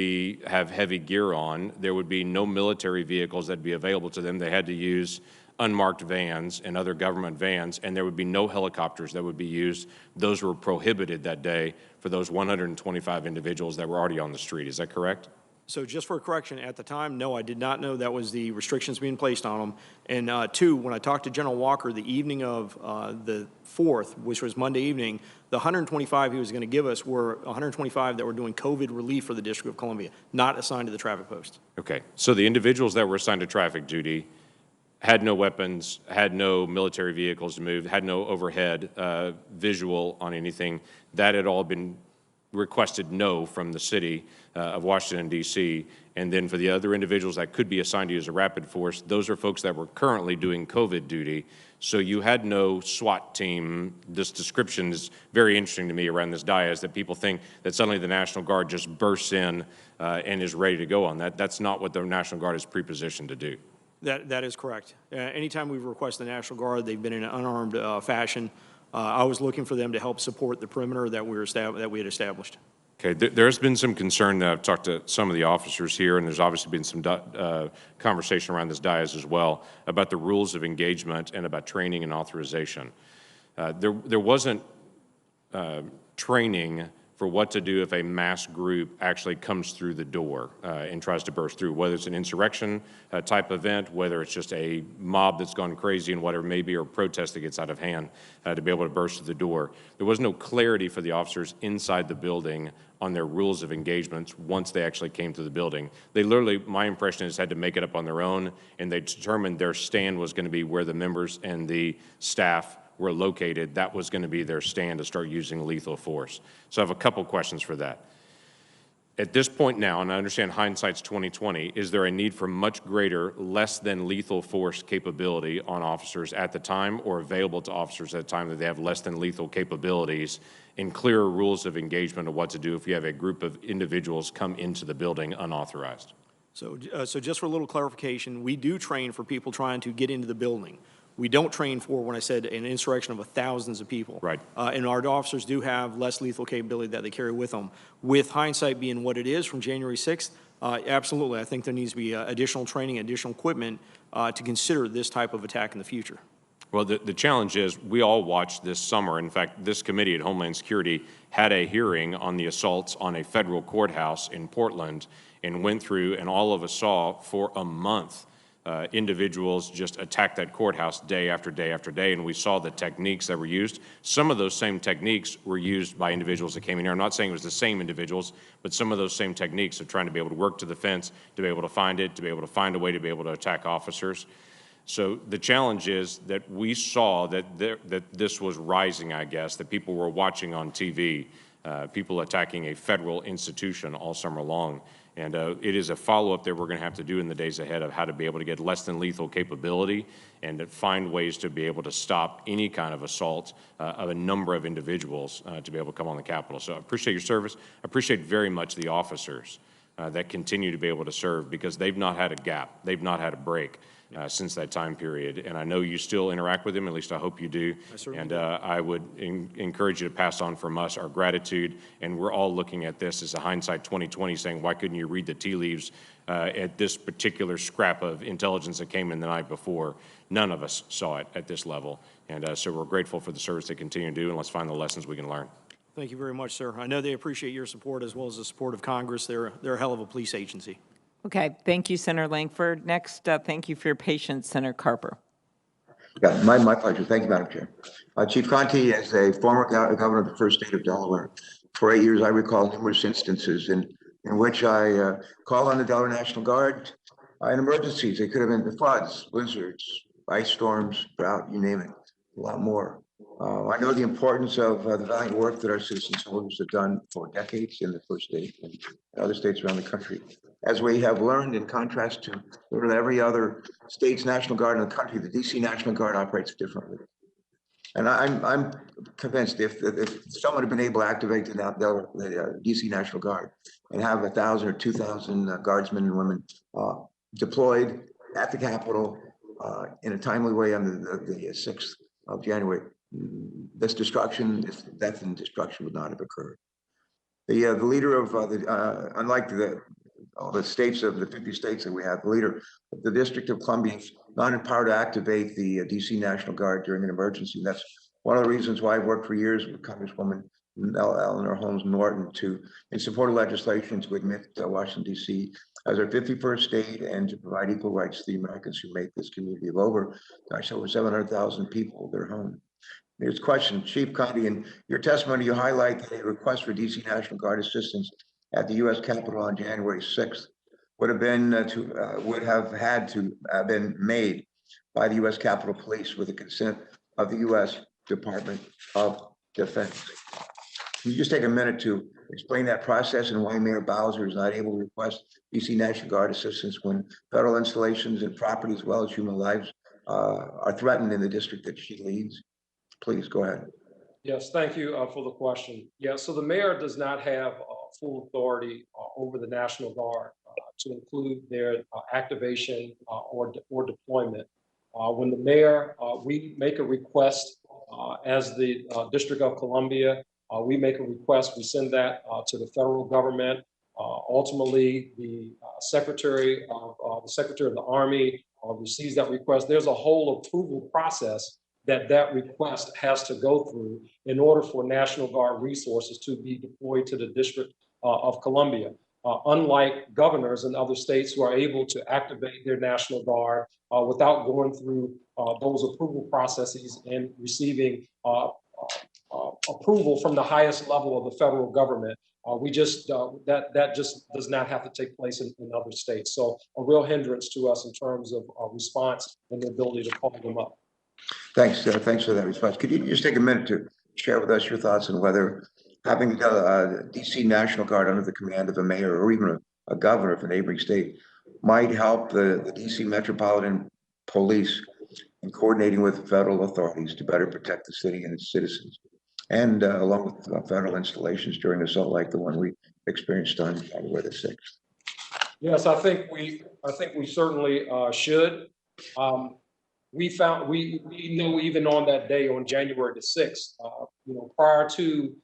have heavy gear on, there would be no military vehicles that would be available to them. They had to use unmarked vans and other government vans, and there would be no helicopters that would be used. Those were prohibited that day for those 125 individuals that were already on the street. Is that correct? So just for a correction, at the time, no, I did not know that was the restrictions being placed on them. And two, when I talked to General Walker the evening of the 4th, which was Monday evening, the 125 he was going to give us were 125 that were doing COVID relief for the District of Columbia, not assigned to the traffic post. Okay, so the individuals that were assigned to traffic duty had no weapons, had no military vehicles to move, had no overhead visual on anything. That had all been requested no from the city of Washington, D.C. And then for the other individuals that could be assigned to you as a rapid force, those are folks that were currently doing COVID duty. So you had no SWAT team. This description is very interesting to me around this dais, that people think that suddenly the National Guard just bursts in and is ready to go on that. That's not what the National Guard is prepositioned to do. That is correct. Anytime we've requested the National Guard, they've been in an unarmed fashion. I was looking for them to help support the perimeter that we had established. Okay, there's been some concern that I've talked to some of the officers here, and there's obviously been some conversation around this dais as well about the rules of engagement and about training and authorization. There wasn't training for what to do if a mass group actually comes through the door and tries to burst through, whether it's an insurrection type event, whether it's just a mob that's gone crazy and whatever it may be, or a protest that gets out of hand to be able to burst through the door. There was no clarity for the officers inside the building on their rules of engagements once they actually came to the building. They literally, my impression is, had to make it up on their own, and they determined their stand was going to be where the members and the staff were located. That was going to be their stand to start using lethal force. So I have a couple questions for that. At this point now, and I understand hindsight's 2020, is there a need for much greater, less than lethal force capability on officers at the time, or available to officers at the time that they have less than lethal capabilities, and clearer rules of engagement of what to do if you have a group of individuals come into the building unauthorized? So just for a little clarification, we do train for people trying to get into the building. We don't train for, when I said, an insurrection of thousands of people. Right. And our officers do have less lethal capability that they carry with them. With hindsight being what it is from January 6th, absolutely, I think there needs to be additional training, additional equipment to consider this type of attack in the future. Well, the challenge is we all watched this summer. In fact, this committee at Homeland Security had a hearing on the assaults on a federal courthouse in Portland and went through, and all of us saw for a month individuals just attack that courthouse day after day after day, and we saw the techniques that were used. Some of those same techniques were used by individuals that came in here. I'm not saying it was the same individuals, but some of those same techniques of trying to be able to work to the fence, to be able to find it, to be able to find a way to be able to attack officers. So the challenge is that we saw that this was rising, I guess, that people were watching on TV, people attacking a federal institution all summer long. And it is a follow-up that we're going to have to do in the days ahead of how to be able to get less than lethal capability and to find ways to be able to stop any kind of assault of a number of individuals to be able to come on the Capitol. So I appreciate your service. I appreciate very much the officers that continue to be able to serve, because they've not had a gap. They've not had a break since that time period. And I know you still interact with them, at least I hope you do. And I would encourage you to pass on from us our gratitude. And we're all looking at this as a hindsight 2020, saying, why couldn't you read the tea leaves at this particular scrap of intelligence that came in the night before? None of us saw it at this level. And so we're grateful for the service they continue to do, and let's find the lessons we can learn. Thank you very much, sir. I know they appreciate your support as well as the support of Congress. They're a hell of a police agency. Okay, thank you, Senator Langford. Next, thank you for your patience, Senator Carper. Yeah, my pleasure. Thank you, Madam Chair. Chief Conte, as a former governor of the first state of Delaware, for 8 years I recall numerous instances in which I called on the Delaware National Guard in emergencies. They could have been the floods, blizzards, ice storms, drought, you name it, a lot more. I know the importance of the valiant work that our citizen soldiers have done for decades in the first state and other states around the country. As we have learned, in contrast to literally every other state's National Guard in the country, the DC National Guard operates differently. And I'm convinced if someone had been able to activate the DC National Guard and have 1,000 or 2,000 guardsmen and women deployed at the Capitol in a timely way on the 6th of January, this death and destruction would not have occurred. The leader of unlike all the states of the 50 states that we have, the leader of the District of Columbia is not empowered to activate the DC National Guard during an emergency. That's one of the reasons why I've worked for years with Congresswoman Eleanor Holmes Norton in support of legislation to admit Washington, D.C. as our 51st state and to provide equal rights to the Americans who make this community of over 700,000 people their home. Here's a question, Chief Conte, in your testimony, you highlight that a request for DC National Guard assistance at the U.S. Capitol on January 6th would have had to have been made by the U.S. Capitol Police with the consent of the U.S. Department of Defense. Can you just take a minute to explain that process and why Mayor Bowser is not able to request DC National Guard assistance when federal installations and property as well as human lives are threatened in the district that she leads? Please go ahead. Yes, thank you for the question. Yeah, so the mayor does not have full authority over the National Guard to include their activation or deployment. When the mayor, we make a request as the District of Columbia, we make a request, we send that to the federal government. Ultimately, the Secretary of the Army receives that request. There's a whole approval process that request has to go through in order for National Guard resources to be deployed to the District of Columbia. Unlike governors in other states who are able to activate their National Guard without going through those approval processes and receiving approval from the highest level of the federal government. That just does not have to take place in other states. So a real hindrance to us in terms of response and the ability to call them up. Thanks. Thanks for that response. Could you just take a minute to share with us your thoughts on whether having the DC National Guard under the command of a mayor or even a governor of a neighboring state might help the DC Metropolitan Police in coordinating with federal authorities to better protect the city and its citizens, and along with federal installations during assault like the one we experienced on January the 6th? Yes, I think we certainly should. We know even on that day, on January the 6th, prior to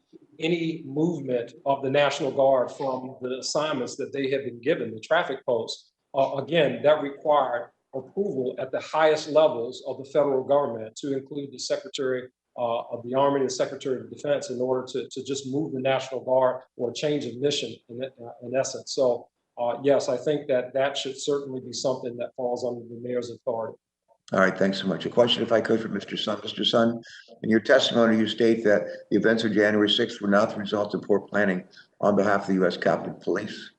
any movement of the National Guard from the assignments that they had been given, the traffic posts, again, that required approval at the highest levels of the federal government to include the Secretary of the Army and the Secretary of Defense in order to just move the National Guard or change of mission in essence. So yes, I think that should certainly be something that falls under the mayor's authority. All right, thanks so much. A question, if I could, for Mr. Sun. Mr. Sun, in your testimony, you state that the events of January 6th were not the result of poor planning on behalf of the U.S. Capitol Police,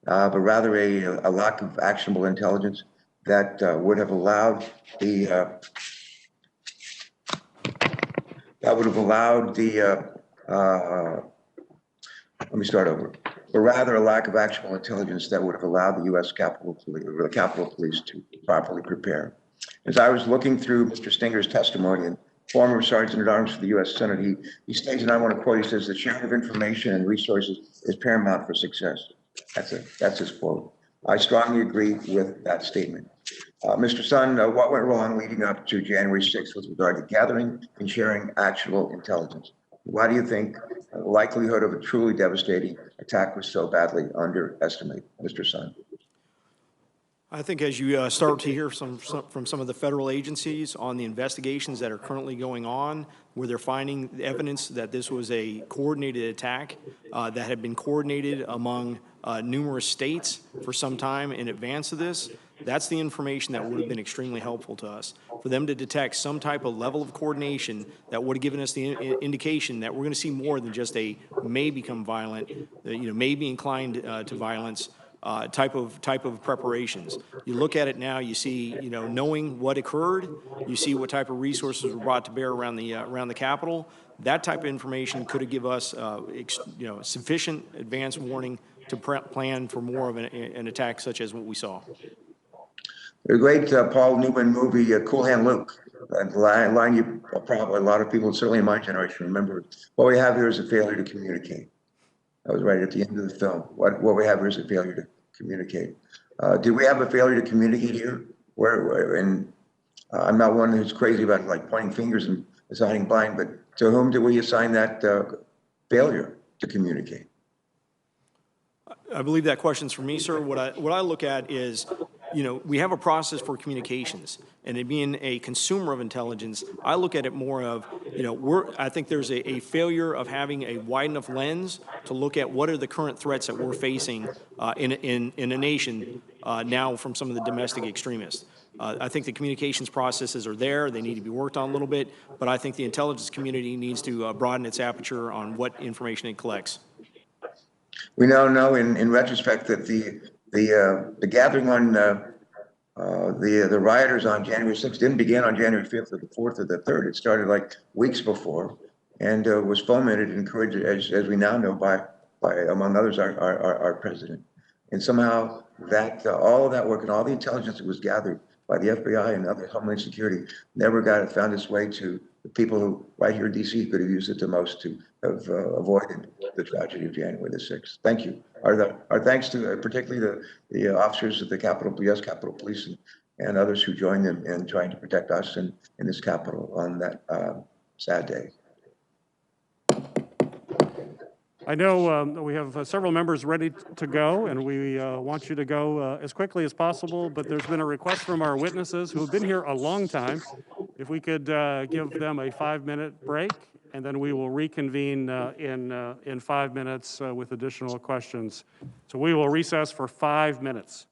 but rather a lack of actionable intelligence that would have allowed let me start over. But rather a lack of actionable intelligence that would have allowed the U.S. Capitol Police, or the Capitol Police, to properly prepare. As I was looking through Mr. Stinger's testimony, and former Sergeant at Arms for the U.S. Senate, he states, and I want to quote, he says, "The sharing of information and resources is paramount for success." That's his quote. I strongly agree with that statement. Mr. Sun, what went wrong leading up to January 6th with regard to gathering and sharing actionable intelligence? Why do you think the likelihood of a truly devastating attack was so badly underestimated, Mr. Sun? I think as you start to hear from some of the federal agencies on the investigations that are currently going on, where they're finding evidence that this was a coordinated attack that had been coordinated among numerous states for some time in advance of this, that's the information that would have been extremely helpful to us. For them to detect some type of level of coordination that would have given us the indication that we're going to see more than just a may become violent, may be inclined to violence, type of preparations. You look at it now, you see, knowing what occurred, you see what type of resources were brought to bear around the Capitol. That type of information could have given us, sufficient advance warning to plan for more of an attack such as what we saw. The great Paul Newman movie, Cool Hand Luke. The line you probably, a lot of people, certainly in my generation, remember. What we have here is a failure to communicate. That was right at the end of the film. What we have here is a failure to communicate. Do we have a failure to communicate here? I'm not one who's crazy about like pointing fingers and assigning blame, but to whom do we assign that failure to communicate? I believe that question's for me, sir. What I look at is, we have a process for communications, and it being a consumer of intelligence, I look at it more of, I think there's a failure of having a wide enough lens to look at what are the current threats that we're facing in a nation now from some of the domestic extremists. I think the communications processes are there. They need to be worked on a little bit, but I think the intelligence community needs to broaden its aperture on what information it collects. We now know in retrospect that the gathering on the rioters on January 6th didn't begin on January 5th or the 4th or the 3rd. It started like weeks before, and was fomented and encouraged, as we now know, by among others our president. And somehow that all of that work and all the intelligence that was gathered by the FBI and other Homeland Security never found its way to the people who right here in DC could have used it the most to have avoided the tragedy of January the 6th. Thank you. Our thanks to particularly the officers of the U.S. Capitol Police and others who joined them in trying to protect us in this Capitol on that sad day. I know we have several members ready to go, and we want you to go as quickly as possible, but there's been a request from our witnesses who have been here a long time. If we could give them a 5-minute break, and then we will reconvene in 5 minutes with additional questions. So we will recess for 5 minutes.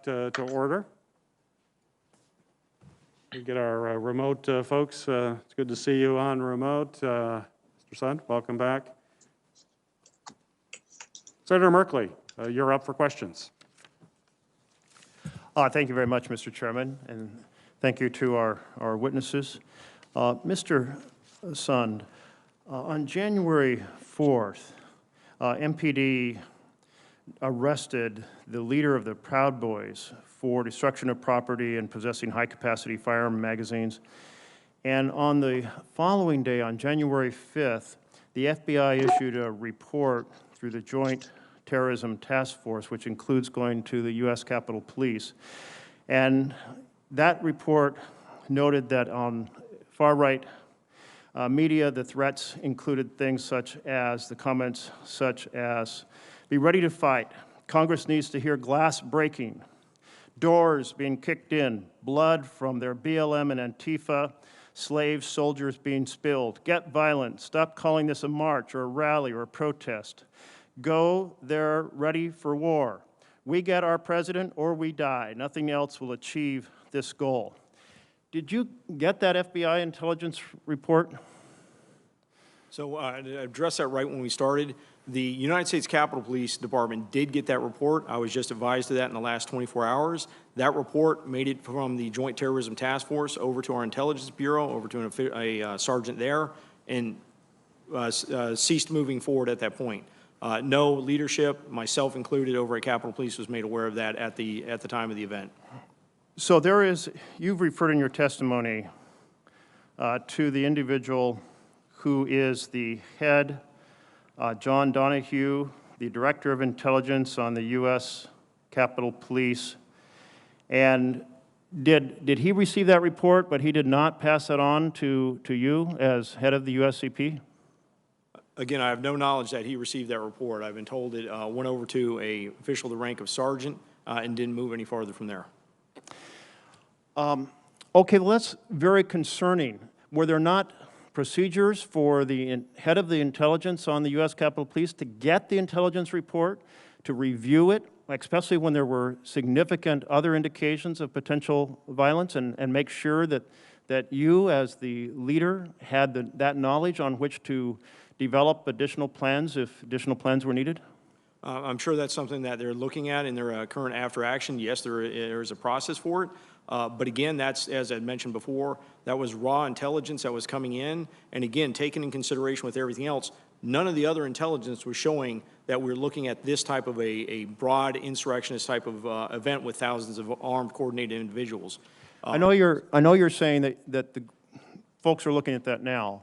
to order. We get our remote folks. It's good to see you on remote. Mr. Sund, welcome back. Senator Merkley, you're up for questions. Thank you very much, Mr. Chairman, and thank you to our witnesses. Mr. Sund, on January 4th, MPD arrested the leader of the Proud Boys for destruction of property and possessing high-capacity firearm magazines. And on the following day, on January 5th, the FBI issued a report through the Joint Terrorism Task Force, which includes going to the U.S. Capitol Police. And that report noted that on far-right media, the threats included things such as, the comments such as, be ready to fight. Congress needs to hear glass breaking, doors being kicked in, blood from their BLM and Antifa, slave soldiers being spilled. Get violent. Stop calling this a march or a rally or a protest. Go, they're ready for war. We get our president or we die. Nothing else will achieve this goal. Did you get that FBI intelligence report? So to address that right when we started, the United States Capitol Police Department did get that report. I was just advised of that in the last 24 hours. That report made it from the Joint Terrorism Task Force over to our Intelligence Bureau, over to a sergeant there, and ceased moving forward at that point. No leadership, myself included, over at Capitol Police was made aware of that at the time of the event. So there is, you've referred in your testimony to the individual who is the head, John Donahue, the Director of Intelligence on the U.S. Capitol Police. And did he receive that report, but he did not pass that on to you as head of the USCP? Again, I have no knowledge that he received that report. I've been told it went over to an official of the rank of sergeant and didn't move any farther from there. Okay, well, that's very concerning. Were there not procedures for the head of the intelligence on the U.S. Capitol Police to get the intelligence report, to review it, especially when there were significant other indications of potential violence, and make sure that you, as the leader, had that knowledge on which to develop additional plans if additional plans were needed? I'm sure that's something that they're looking at in their current after action. Yes, there is a process for it. But again, that's, as I mentioned before, that was raw intelligence that was coming in. And again, taken in consideration with everything else, none of the other intelligence was showing that we're looking at this type of a broad insurrectionist type of event with thousands of armed, coordinated individuals. I know you're saying that the folks are looking at that now.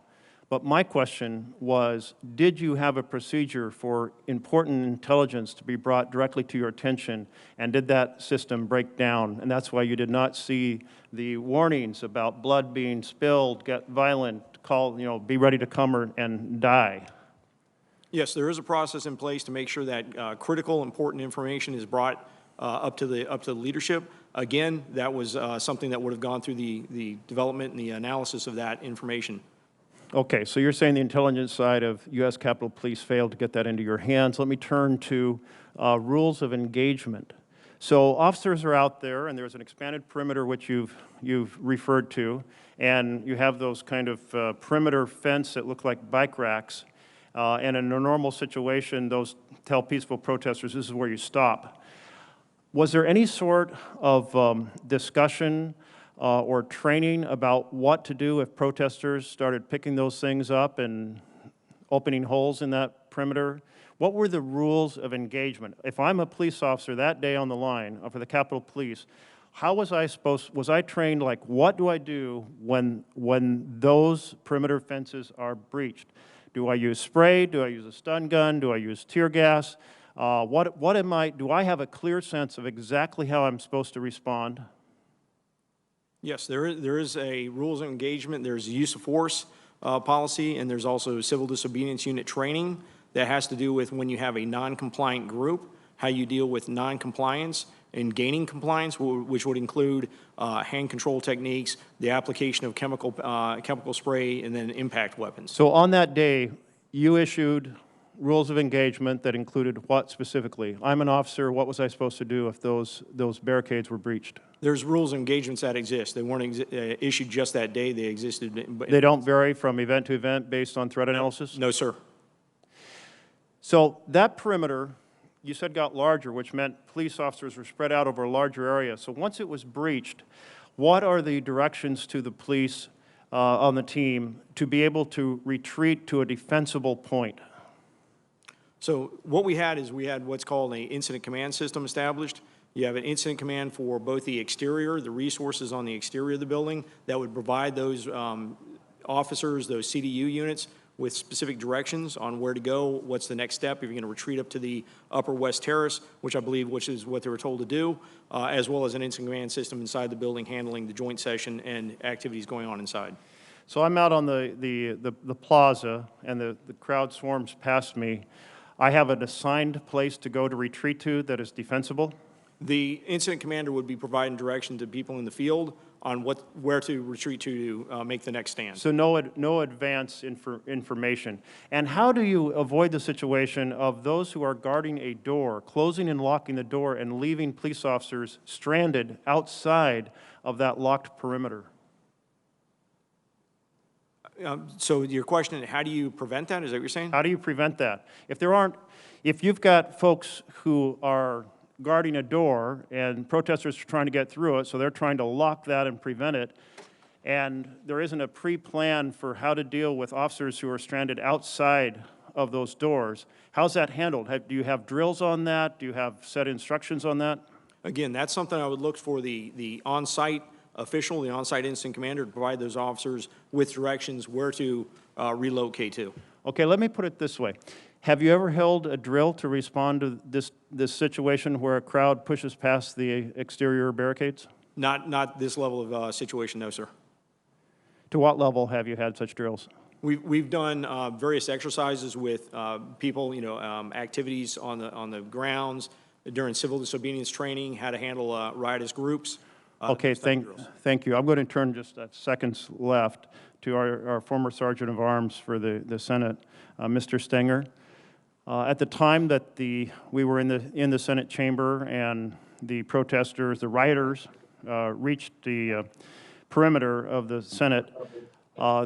But my question was, did you have a procedure for important intelligence to be brought directly to your attention, and did that system break down? And that's why you did not see the warnings about blood being spilled, get violent, call, be ready to come and die. Yes, there is a process in place to make sure that critical, important information is brought up to the leadership. Again, that was something that would have gone through the development and the analysis of that information. Okay, so you're saying the intelligence side of U.S. Capitol Police failed to get that into your hands. Let me turn to rules of engagement. So officers are out there, and there's an expanded perimeter which you've referred to, and you have those kind of perimeter fence that look like bike racks. And in a normal situation, those tell peaceful protesters this is where you stop. Was there any sort of discussion or training about what to do if protesters started picking those things up and opening holes in that perimeter? What were the rules of engagement? If I'm a police officer that day on the line for the Capitol Police, how was I trained, like, what do I do when those perimeter fences are breached? Do I use spray? Do I use a stun gun? Do I use tear gas? Do I have a clear sense of exactly how I'm supposed to respond? Yes, there is a rules of engagement. There's a use of force policy, and there's also civil disobedience unit training that has to do with when you have a non-compliant group, how you deal with non-compliance and gaining compliance, which would include hand control techniques, the application of chemical spray, and then impact weapons. So on that day, you issued rules of engagement that included what specifically? I'm an officer, what was I supposed to do if those barricades were breached? There's rules and engagements that exist. They weren't issued just that day. They existed. They don't vary from event to event based on threat analysis? No, sir. So that perimeter, you said got larger, which meant police officers were spread out over a larger area. So once it was breached, what are the directions to the police on the team to be able to retreat to a defensible point? So what we had is we had what's called an incident command system established. You have an incident command for both the exterior, the resources on the exterior of the building that would provide those officers, those CDU units, with specific directions on where to go, what's the next step, if you're going to retreat up to the Upper West Terrace, which is what they were told to do, as well as an incident command system inside the building handling the joint session and activities going on inside. So I'm out on the plaza, and the crowd swarms past me. I have an assigned place to go to retreat to that is defensible? The incident commander would be providing direction to people in the field on where to retreat to make the next stand. So no advance information. And how do you avoid the situation of those who are guarding a door, closing and locking the door, and leaving police officers stranded outside of that locked perimeter? So your question, how do you prevent that? Is that what you're saying? How do you prevent that? If you've got folks who are guarding a door and protesters are trying to get through it, so they're trying to lock that and prevent it, and there isn't a pre-plan for how to deal with officers who are stranded outside of those doors, how's that handled? Do you have drills on that? Do you have set instructions on that? Again, that's something I would look for the on-site official, the on-site incident commander, to provide those officers with directions where to relocate to. Okay, let me put it this way. Have you ever held a drill to respond to this situation where a crowd pushes past the exterior barricades? Not this level of situation, no, sir. To what level have you had such drills? We've done various exercises with people, activities on the grounds during civil disobedience training, how to handle riotous groups. Okay, thank you. I'm going to turn just seconds left to our former Sergeant of Arms for the Senate, Mr. Stenger. At the time that we were in the Senate chamber and the protesters, the rioters, reached the perimeter of the Senate,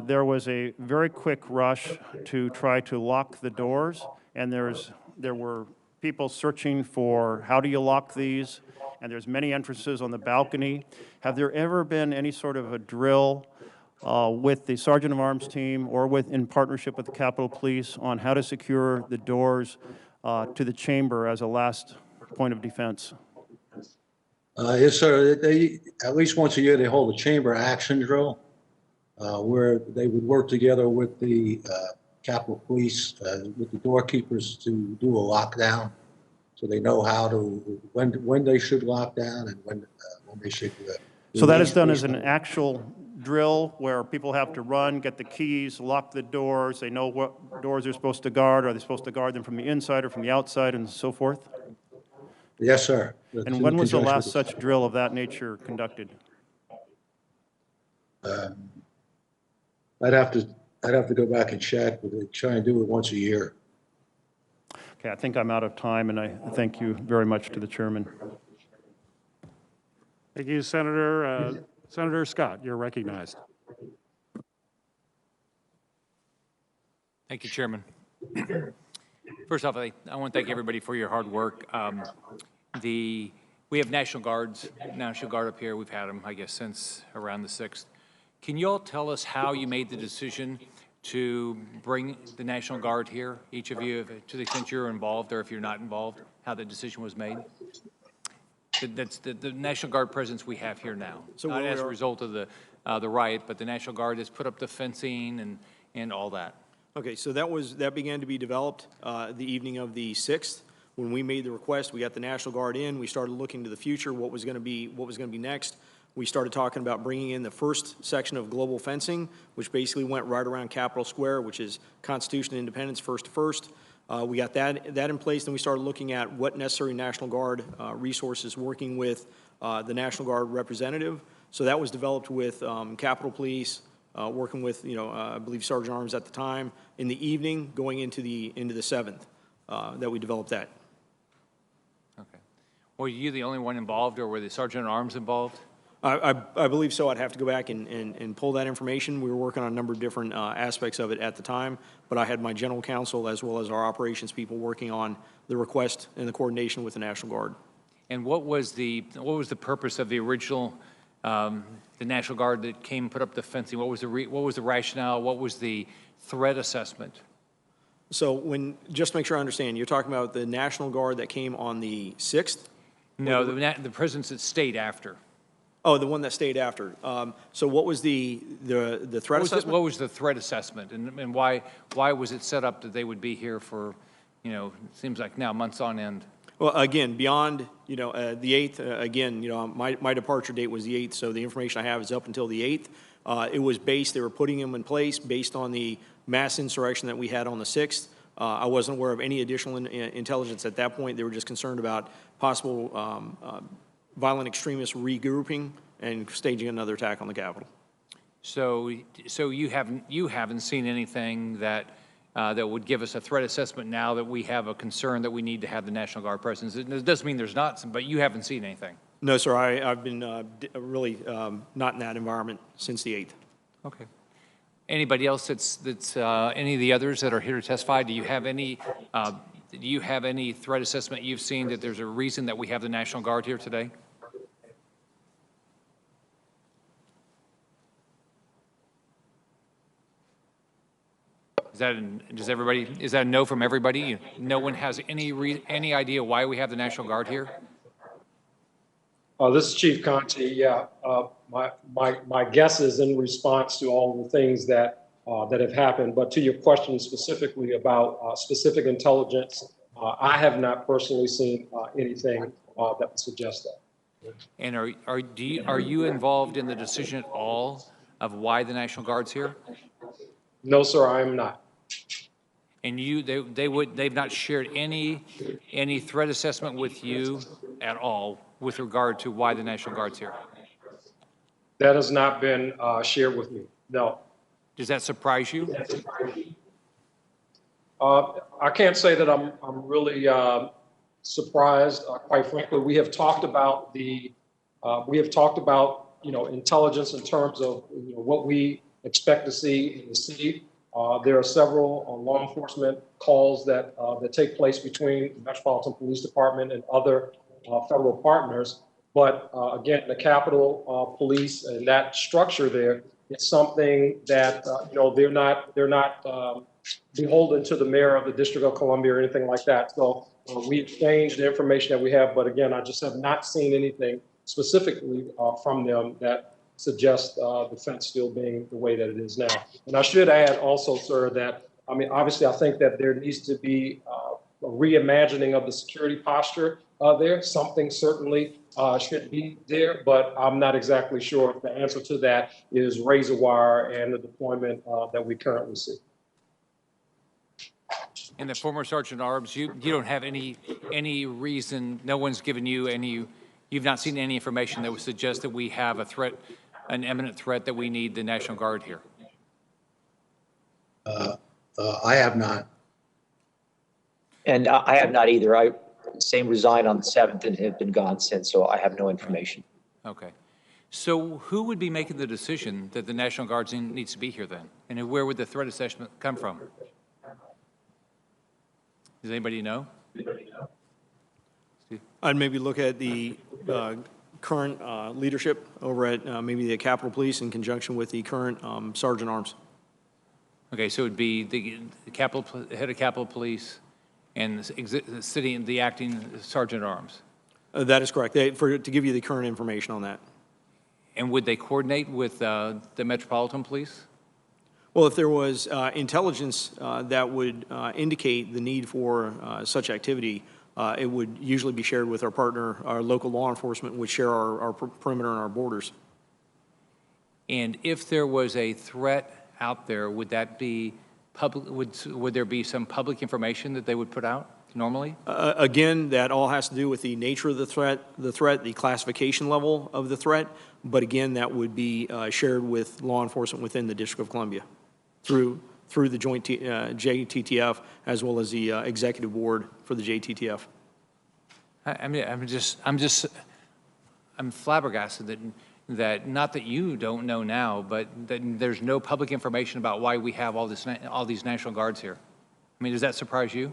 there was a very quick rush to try to lock the doors, and there were people searching for how do you lock these, and there's many entrances on the balcony. Have there ever been any sort of a drill with the Sergeant of Arms team or in partnership with the Capitol Police on how to secure the doors to the chamber as a last point of defense? Yes, sir. At least once a year, they hold a chamber action drill where they would work together with the Capitol Police, with the doorkeepers to do a lockdown. So they know how to, when they should lock down and when they should. So that is done as an actual drill where people have to run, get the keys, lock the doors. They know what doors they're supposed to guard. Are they supposed to guard them from the inside or from the outside and so forth? Yes, sir. And when was the last such drill of that nature conducted? I'd have to go back and check, but they try and do it once a year. Okay, I think I'm out of time, and I thank you very much to the chairman. Thank you, Senator. Senator Scott, you're recognized. Thank you, Chairman. First off, I want to thank everybody for your hard work. We have National Guard up here. We've had them, I guess, since around the 6th. Can you all tell us how you made the decision to bring the National Guard here, each of you, to the extent you're involved or if you're not involved, how the decision was made? That's the National Guard presence we have here now, so not as a result of the riot, but the National Guard has put up the fencing and all that. Okay, so that began to be developed the evening of the 6th. When we made the request, we got the National Guard in. We started looking to the future, what was going to be next. We started talking about bringing in the first section of global fencing, which basically went right around Capitol Square, which is Constitution and Independence, first to first. We got that in place, then we started looking at what necessary National Guard resources, working with the National Guard representative. So that was developed with Capitol Police, working with, I believe Sergeant Arms at the time, in the evening, going into the 7th, that we developed that. Okay. Were you the only one involved, or were the Sergeant at Arms involved? I believe so. I'd have to go back and pull that information. We were working on a number of different aspects of it at the time, but I had my general counsel as well as our operations people working on the request and the coordination with the National Guard. And what was the purpose of the original, the National Guard that came and put up the fencing? What was the rationale? What was the threat assessment? So just to make sure I understand, you're talking about the National Guard that came on the 6th? No, the presence that stayed after. Oh, the one that stayed after. So what was the threat assessment? What was the threat assessment, and why was it set up that they would be here for, it seems like now months on end? Well, again, beyond, the 8th, again, my departure date was the 8th, so the information I have is up until the 8th. It was they were putting them in place based on the mass insurrection that we had on the 6th. I wasn't aware of any additional intelligence at that point. They were just concerned about possible violent extremists regrouping and staging another attack on the Capitol. So you haven't seen anything that would give us a threat assessment now that we have a concern that we need to have the National Guard presence. It doesn't mean there's not some, but you haven't seen anything. No, sir. I've been really not in that environment since the 8th. Okay. Anybody else that's any of the others that are here to testify? Do you have any threat assessment you've seen that there's a reason that we have the National Guard here today? Is that a no from everybody? No one has any idea why we have the National Guard here? This is Chief Conte. Yeah, my guess is in response to all the things that have happened, but to your question specifically about specific intelligence, I have not personally seen anything that would suggest that. And are you involved in the decision at all of why the National Guard's here? No, sir, I am not. And they've not shared any threat assessment with you at all with regard to why the National Guard's here? That has not been shared with me, no. Does that surprise you? I can't say that I'm really surprised. Quite frankly, we have talked about intelligence in terms of what we expect to see in the city. There are several law enforcement calls that take place between the Metropolitan Police Department and other federal partners. But again, the Capitol Police and that structure there, it's something that they're not beholden to the mayor of the District of Columbia or anything like that. So we exchanged the information that we have, but again, I just have not seen anything specifically from them that suggests the fence still being the way that it is now. And I should add also, sir, that obviously I think that there needs to be a reimagining of the security posture there. Something certainly should be there, but I'm not exactly sure if the answer to that is razor wire and the deployment that we currently see. And the former Sergeant Arms, you don't have any reason, no one's given you you've not seen any information that would suggest that we have a threat, an imminent threat that we need the National Guard here? I have not. And I have not either. I resigned on the 7th and have been gone since, so I have no information. Okay. So who would be making the decision that the National Guard needs to be here then? And where would the threat assessment come from? Does anybody know? I'd maybe look at the current leadership over at maybe the Capitol Police in conjunction with the current Sergeant Arms. Okay, so it would be the head of Capitol Police and the acting Sergeant Arms. That is correct. To give you the current information on that. And would they coordinate with the Metropolitan Police? Well, if there was intelligence that would indicate the need for such activity, it would usually be shared with our partner, our local law enforcement, would share our perimeter and our borders. And if there was a threat out there, would that be public? Would there be some public information that they would put out? normally? Again, that all has to do with the nature of the threat, the classification level of the threat. But again, that would be shared with law enforcement within the District of Columbia through the joint JTTF as well as the executive board for the JTTF. I'm flabbergasted that not that you don't know now, but that there's no public information about why we have all these National Guards here. I mean, does that surprise you?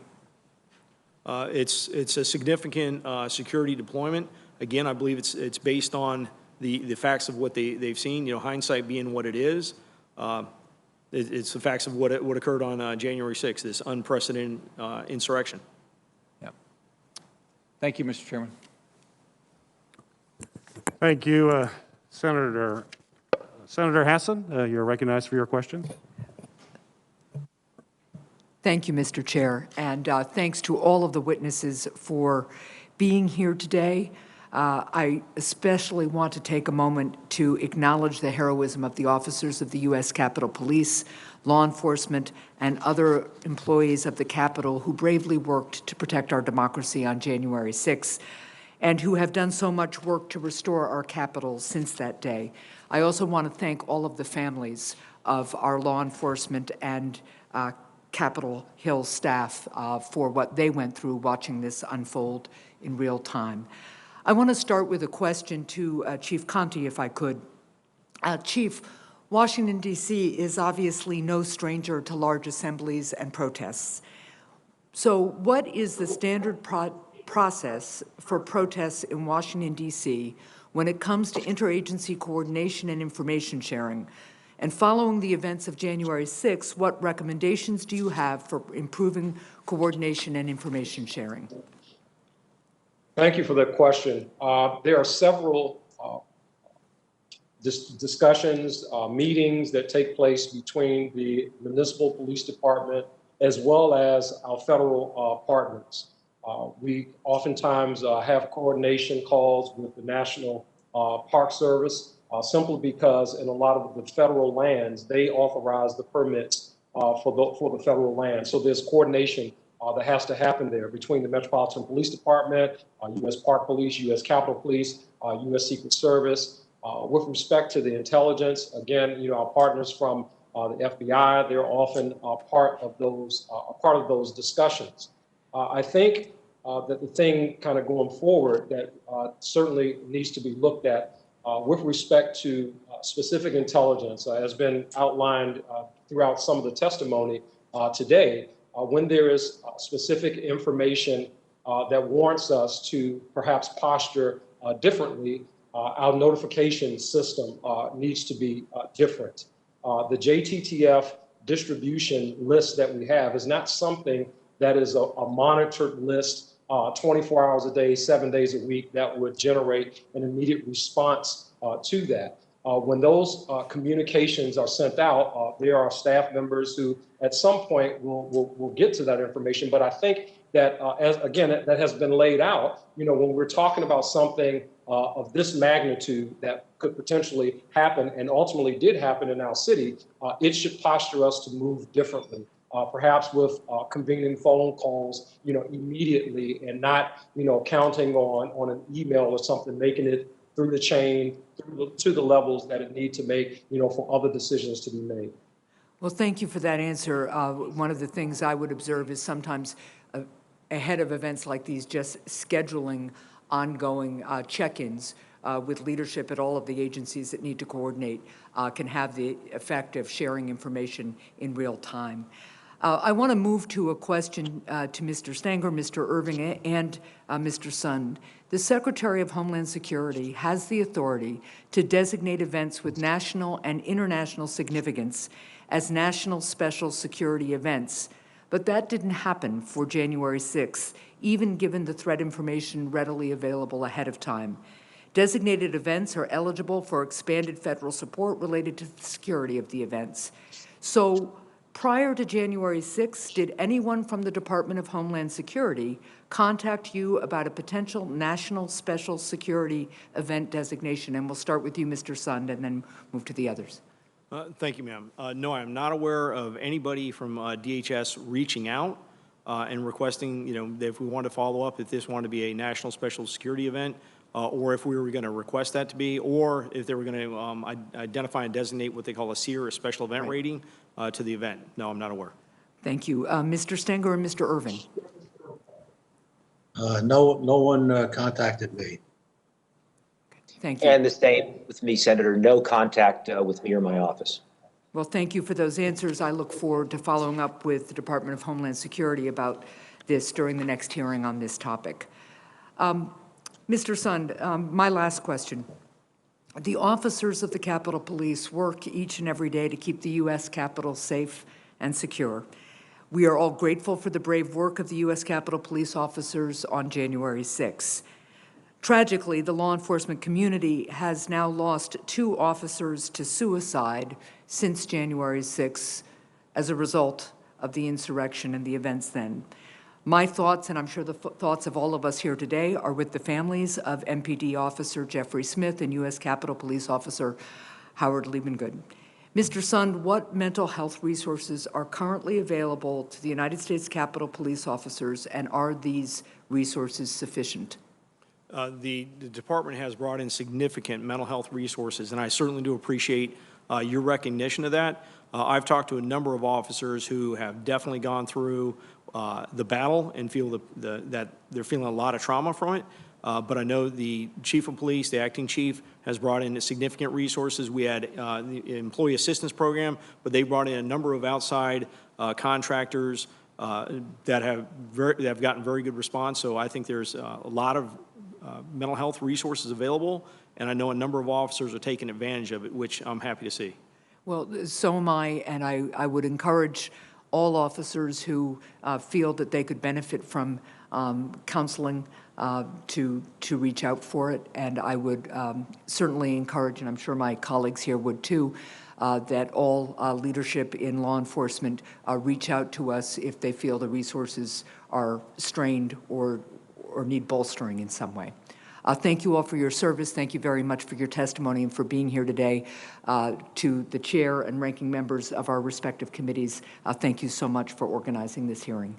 It's a significant security deployment. Again, I believe it's based on the facts of what they've seen. You know, hindsight being what it is. It's the facts of what occurred on January 6th, this unprecedented insurrection. Yeah. Thank you, Mr. Chairman. Thank you, Senator Hassan. You're recognized for your question. Thank you, Mr. Chair, and thanks to all of the witnesses for being here today. I especially want to take a moment to acknowledge the heroism of the officers of the U.S. Capitol Police, law enforcement, and other employees of the Capitol who bravely worked to protect our democracy on January 6th, and who have done so much work to restore our Capitol since that day. I also want to thank all of the families of our law enforcement and Capitol Hill staff for what they went through watching this unfold in real time. I want to start with a question to Chief Conte, if I could. Chief, Washington, D.C. is obviously no stranger to large assemblies and protests. So what is the standard process for protests in Washington, D.C. when it comes to interagency coordination and information sharing? And following the events of January 6th, what recommendations do you have for improving coordination and information sharing? Thank you for that question. There are several discussions, meetings that take place between the municipal police department as well as our federal partners. We oftentimes have coordination calls with the National Park Service simply because in a lot of the federal lands, they authorize the permits for the federal land. So there's coordination that has to happen there between the Metropolitan Police Department, U.S. Park Police, U.S. Capitol Police, U.S. Secret Service. With respect to the intelligence, again, you know, our partners from the F.B.I, they're often part of those discussions. I think that the thing kind of going forward that certainly needs to be looked at with respect to specific intelligence has been outlined throughout some of the testimony today. When there is specific information that warrants us to perhaps posture differently, our notification system needs to be different. The JTTF distribution list that we have is not something that is a monitored list 24 hours a day, 7 days a week that would generate an immediate response to that. When those communications are sent out, there are staff members who at some point will get to that information. But I think that, that has been laid out, you know, when we're talking about something of this magnitude that could potentially happen and ultimately did happen in our city, it should posture us to move differently. Perhaps with convening phone calls, you know, immediately and not, you know, counting on an email or something, making it through the chain, to the levels that it needs to make, you know, for other decisions to be made. Well, thank you for that answer. One of the things I would observe is sometimes ahead of events like these, just scheduling ongoing check-ins with leadership at all of the agencies that need to coordinate can have the effect of sharing information in real time. I want to move to a question to Mr. Stenger, Mr. Irving, and Mr. Sund. The Secretary of Homeland Security has the authority to designate events with national and international significance as national special security events, but that didn't happen for January 6th, even given the threat information readily available ahead of time. Designated events are eligible for expanded federal support related to the security of the events. So, prior to January 6th, did anyone from the Department of Homeland Security contact you about a potential national special security event designation? And we'll start with you, Mr. Sund, and then move to the others. Thank you, ma'am. No, I'm not aware of anybody from DHS reaching out and requesting, that if we want to follow up, if this wanted to be a national special security event, or if we were going to request that to be, or if they were going to identify and designate what they call a SEER, a special event rating, to the event. No, I'm not aware. Thank you. Mr. Stenger and Mr. Irving. No one contacted me. Thank you. And the same with me, Senator. No contact with me or my office. Well, thank you for those answers. I look forward to following up with the Department of Homeland Security about this during the next hearing on this topic. Mr. Sund, my last question. The officers of the Capitol Police work each and every day to keep the U.S. Capitol safe and secure. We are all grateful for the brave work of the U.S. Capitol Police officers on January 6th. Tragically, the law enforcement community has now lost 2 officers to suicide since January 6th as a result of the insurrection and the events then. My thoughts, and I'm sure the thoughts of all of us here today, are with the families of MPD Officer Jeffrey Smith and U.S. Capitol Police Officer Howard Liebengood. Mr. Sund, what mental health resources are currently available to the United States Capitol Police officers, and are these resources sufficient? The department has brought in significant mental health resources, and I certainly do appreciate your recognition of that. I've talked to a number of officers who have definitely gone through the battle and feel that they're feeling a lot of trauma from it. But I know the chief of police, the acting chief, has brought in significant resources. We had the employee assistance program, but they brought in a number of outside contractors that have gotten very good response. So I think there's a lot of mental health resources available, and I know a number of officers are taking advantage of it, which I'm happy to see. Well, so am I, and I would encourage all officers who feel that they could benefit from counseling to reach out for it. And I would certainly encourage, and I'm sure my colleagues here would too, that all leadership in law enforcement reach out to us if they feel the resources are strained or need bolstering in some way. Thank you all for your service. Thank you very much for your testimony and for being here today. To the chair and ranking members of our respective committees, thank you so much for organizing this hearing.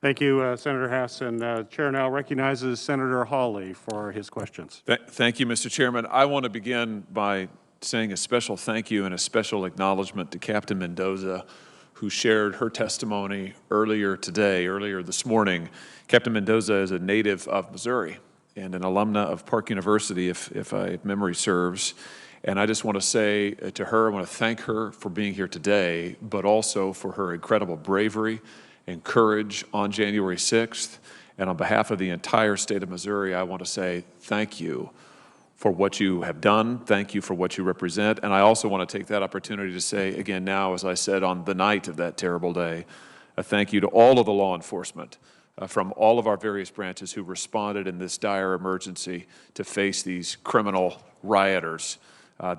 Thank you, Senator Hess. And Chair now recognizes Senator Hawley for his questions. Thank you, Mr. Chairman. I want to begin by saying a special thank you and a special acknowledgement to Captain Mendoza, who shared her testimony earlier this morning. Captain Mendoza is a native of Missouri and an alumna of Park University, if memory serves. And I just want to say to her, I want to thank her for being here today, but also for her incredible bravery and courage on January 6th. And on behalf of the entire state of Missouri, I want to say thank you for what you have done. Thank you for what you represent. And I also want to take that opportunity to say again now, as I said on the night of that terrible day, a thank you to all of the law enforcement from all of our various branches who responded in this dire emergency to face these criminal rioters,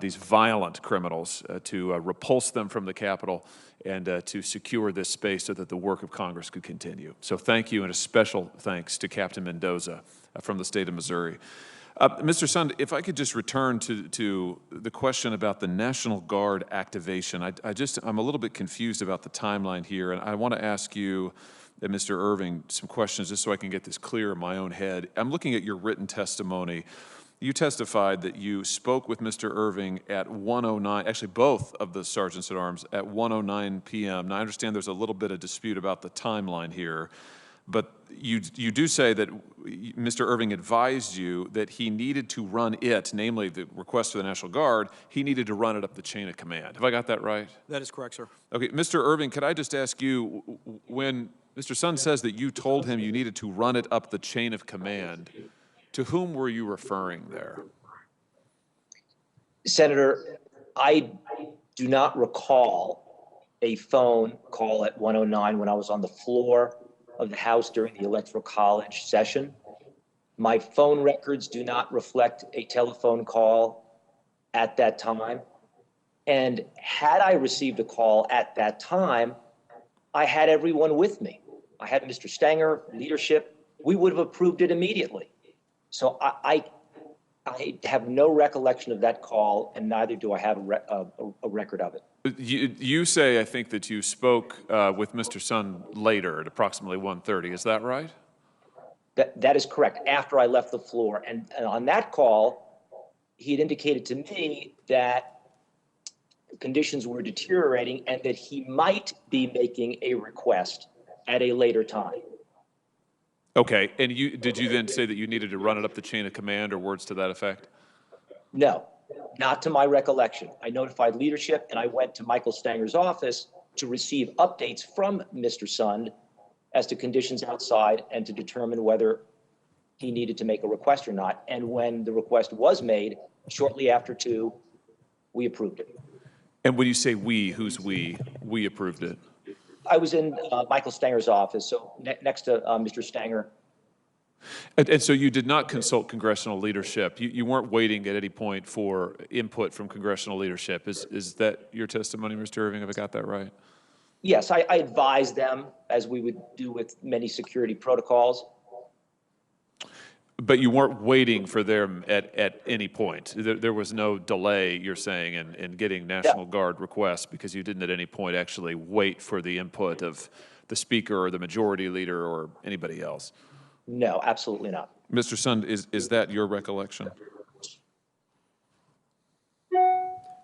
these violent criminals, to repulse them from the Capitol and to secure this space so that the work of Congress could continue. So thank you, and a special thanks to Captain Mendoza from the state of Missouri. Mr. Sund, if I could just return to the question about the National Guard activation. I'm a little bit confused about the timeline here, and I want to ask you, Mr. Irving, some questions just so I can get this clear in my own head. I'm looking at your written testimony. You testified that you spoke with Mr. Irving at 1:09, actually both of the sergeants at arms, at 1:09 p.m. Now, I understand there's a little bit of dispute about the timeline here, but you do say that Mr. Irving advised you that he needed to run it, namely the request for the National Guard, he needed to run it up the chain of command. Have I got that right? That is correct, sir. Okay, Mr. Irving, could I just ask you, when Mr. Sund says that you told him you needed to run it up the chain of command, to whom were you referring there? Senator, I do not recall a phone call at 1:09 when I was on the floor of the House during the Electoral College session. My phone records do not reflect a telephone call at that time. And had I received a call at that time, I had everyone with me. I had Mr. Stenger, leadership. We would have approved it immediately. So I have no recollection of that call, and neither do I have a record of it. You say, I think, that you spoke with Mr. Sun later at approximately 1:30. Is that right? That is correct, after I left the floor. And on that call, he had indicated to me that conditions were deteriorating and that he might be making a request at a later time. Okay, and did you then say that you needed to run it up the chain of command or words to that effect? No, not to my recollection. I notified leadership and I went to Michael Stanger's office to receive updates from Mr. Sund as to conditions outside and to determine whether he needed to make a request or not. And when the request was made, shortly after 2, we approved it. And when you say we, who's we? We approved it. I was in Michael Stanger's office, so next to Mr. Stanger. And so you did not consult congressional leadership. You weren't waiting at any point for input from congressional leadership. Is that your testimony, Mr. Irving? Have I got that right? Yes, I advised them, as we would do with many security protocols. But you weren't waiting for them at any point. There was no delay, you're saying, in getting National Guard requests because you didn't at any point actually wait for the input of the Speaker or the Majority Leader or anybody else. No, absolutely not. Mr. Sund, is that your recollection?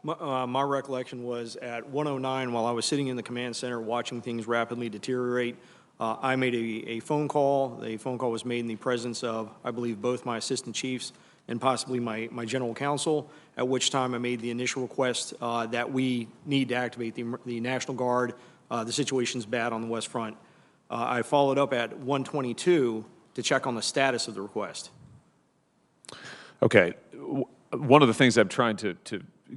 My recollection was at 1:09, while I was sitting in the command center watching things rapidly deteriorate, I made a phone call. The phone call was made in the presence of, I believe, both my assistant chiefs and possibly my general counsel, at which time I made the initial request that we need to activate the National Guard. The situation's bad on the West Front. I followed up at 1:22 to check on the status of the request. Okay. One of the things I'm trying to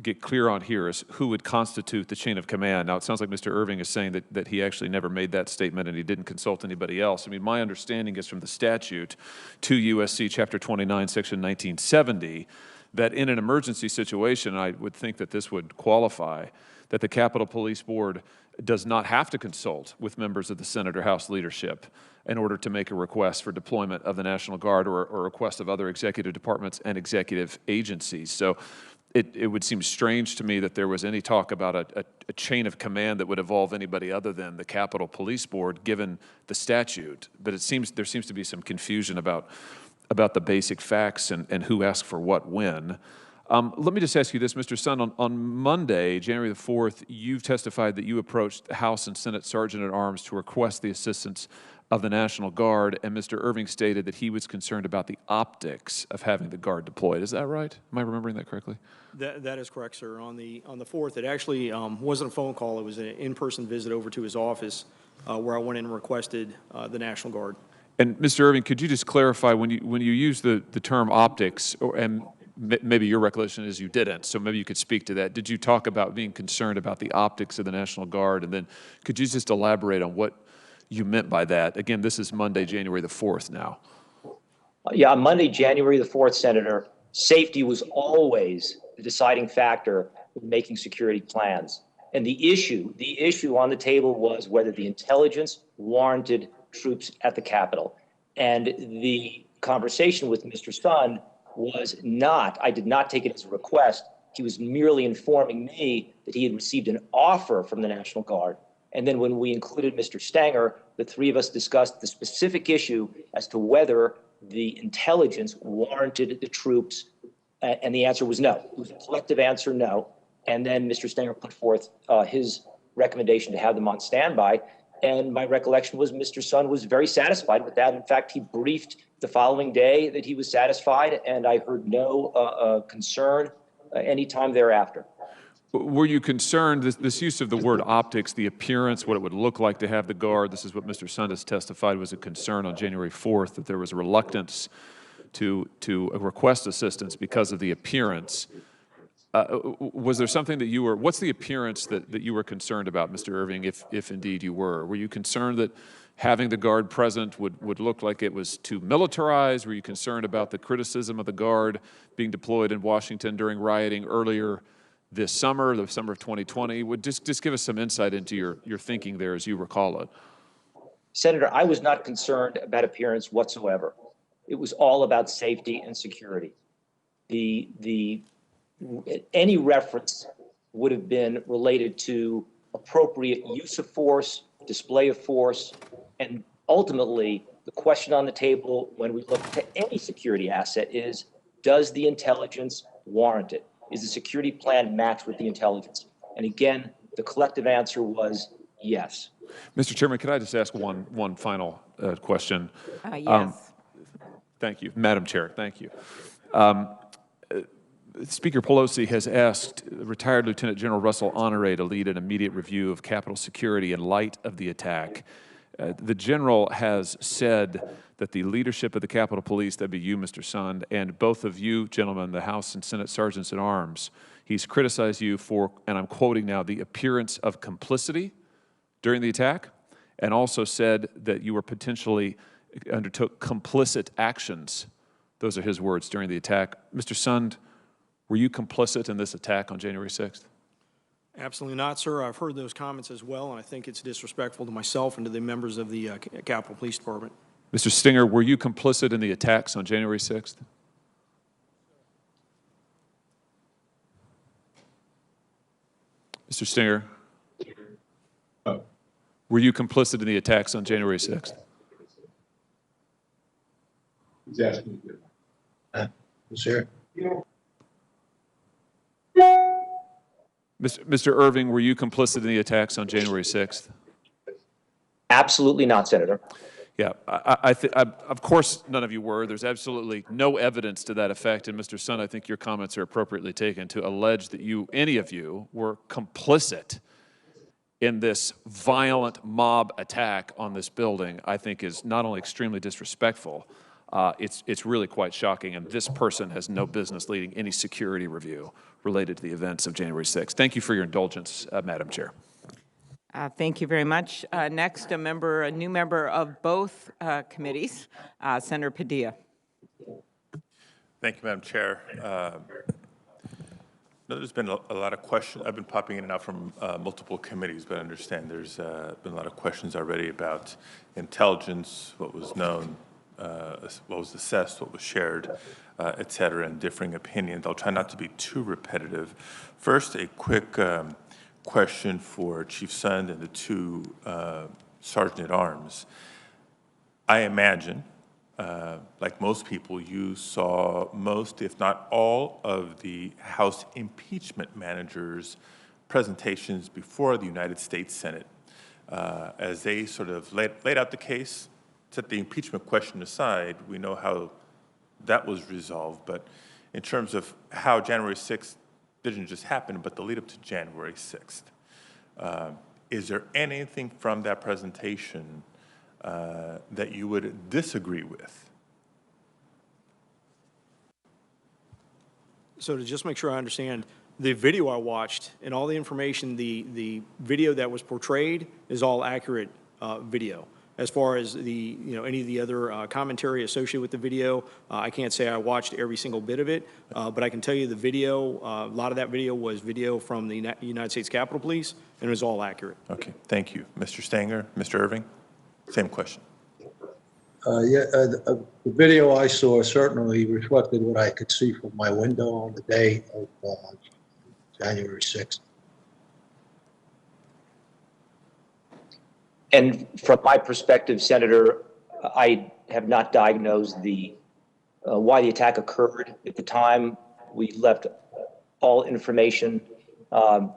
get clear on here is who would constitute the chain of command. Now, it sounds like Mr. Irving is saying that he actually never made that statement and he didn't consult anybody else. I mean, my understanding is from the statute, 2 U.S.C. Chapter 29, Section 1970, that in an emergency situation, I would think that this would qualify, that the Capitol Police Board does not have to consult with members of the Senate or House leadership in order to make a request for deployment of the National Guard or a request of other executive departments and executive agencies. So it would seem strange to me that there was any talk about a chain of command that would involve anybody other than the Capitol Police Board, given the statute. But there seems to be some confusion about the basic facts and who asked for what when. Let me just ask you this, Mr. Sund. On Monday, January the 4th, you've testified that you approached House and Senate Sergeant-at-Arms to request the assistance of the National Guard, and Mr. Irving stated that he was concerned about the optics of having the Guard deployed. Is that right? Am I remembering that correctly? That is correct, sir. On the 4th, it actually wasn't a phone call. It was an in-person visit over to his office where I went in and requested the National Guard. And Mr. Irving, could you just clarify when you use the term optics, and maybe your recollection is you didn't, so maybe you could speak to that. Did you talk about being concerned about the optics of the National Guard? And then could you just elaborate on what you meant by that? Again, this is Monday, January the 4th now. Yeah, on Monday, January the 4th, Senator, safety was always the deciding factor in making security plans. And the issue on the table was whether the intelligence warranted troops at the Capitol. And the conversation with Mr. Sund was not, I did not take it as a request. He was merely informing me that he had received an offer from the National Guard. And then when we included Mr. Stanger, the three of us discussed the specific issue as to whether the intelligence warranted the troops, and the answer was no. It was a collective answer, no. And then Mr. Stanger put forth his recommendation to have them on standby, and my recollection was Mr. Sund was very satisfied with that. In fact, he briefed the following day that he was satisfied, and I heard no concern any time thereafter. Were you concerned, this use of the word optics, the appearance, what it would look like to have the Guard, this is what Mr. Sund has testified was a concern on January 4th, that there was a reluctance to request assistance because of the appearance. Was there something that you were, what's the appearance that you were concerned about, Mr. Irving, if indeed you were? Were you concerned that having the Guard present would look like it was too militarized? Were you concerned about the criticism of the Guard being deployed in Washington during rioting earlier this summer, the summer of 2020? Would just give us some insight into your thinking there as you recall it. Senator, I was not concerned about appearance whatsoever. It was all about safety and security. Any reference would have been related to appropriate use of force, display of force, and ultimately, the question on the table when we look to any security asset is, does the intelligence warrant it? Is the security plan matched with the intelligence? And again, the collective answer was yes. Mr. Chairman, could I just ask one final question? Yes. Thank you. Madam Chair, thank you. Speaker Pelosi has asked retired Lieutenant General Russell Honore to lead an immediate review of Capitol security in light of the attack. The General has said that the leadership of the Capitol Police, that'd be you, Mr. Sund, and both of you, gentlemen, the House and Senate Sergeants at Arms, he's criticized you for, and I'm quoting now, the appearance of complicity during the attack, and also said that you were potentially undertook complicit actions. Those are his words during the attack. Mr. Sund, were you complicit in this attack on January 6th? Absolutely not, sir. I've heard those comments as well, and I think it's disrespectful to myself and to the members of the Capitol Police Department. Mr. Stenger, were you complicit in the attacks on January 6th? Mr. Stenger? Were you complicit in the attacks on January 6th? He's asking you. Sir? Mr. Irving, were you complicit in the attacks on January 6th? Absolutely not, Senator. Yeah, of course none of you were. There's absolutely no evidence to that effect. And Mr. Sund, I think your comments are appropriately taken to allege that any of you, were complicit in this violent mob attack on this building, I think is not only extremely disrespectful, it's really quite shocking, and this person has no business leading any security review related to the events of January 6th. Thank you for your indulgence, Madam Chair. Thank you very much. Next, a new member of both committees, Senator Padilla. Thank you, Madam Chair. There's been a lot of questions. I've been popping in and out from multiple committees, but I understand there's been a lot of questions already about intelligence, what was known, what was assessed, what was shared, et cetera, and differing opinions. I'll try not to be too repetitive. First, a quick question for Chief Sund and the two Sergeant-at-Arms. I imagine, like most people, you saw most, if not all, of the House impeachment managers' presentations before the United States Senate as they sort of laid out the case. Set the impeachment question aside, we know how that was resolved, but in terms of how January 6th didn't just happen, but the lead up to January 6th, is there anything from that presentation that you would disagree with? So to just make sure I understand, the video I watched and all the information, the video that was portrayed is all accurate video. As far as any of the other commentary associated with the video, I can't say I watched every single bit of it, but I can tell you the video, a lot of that video was video from the United States Capitol Police, and it was all accurate. Okay, thank you. Mr. Stenger, Mr. Irving, same question. The video I saw certainly reflected what I could see from my window on the day of January 6th. And from my perspective, Senator, I have not diagnosed why the attack occurred. At the time, we left all information to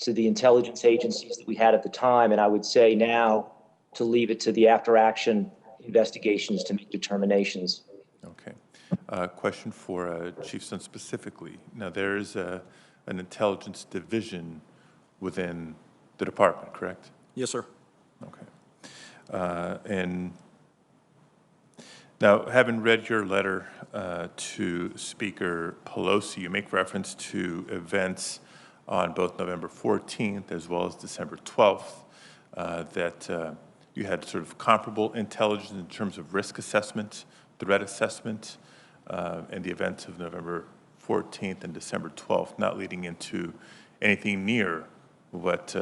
the intelligence agencies that we had at the time, and I would say now to leave it to the after-action investigations to make determinations. Okay. Question for Chief Sund specifically. Now, there is an intelligence division within the department, correct? Yes, sir. Okay. And now, having read your letter to Speaker Pelosi, you make reference to events on both November 14th as well as December 12th that you had sort of comparable intelligence in terms of risk assessment, threat assessment, in the events of November 14th and December 12th, not leading into anything near what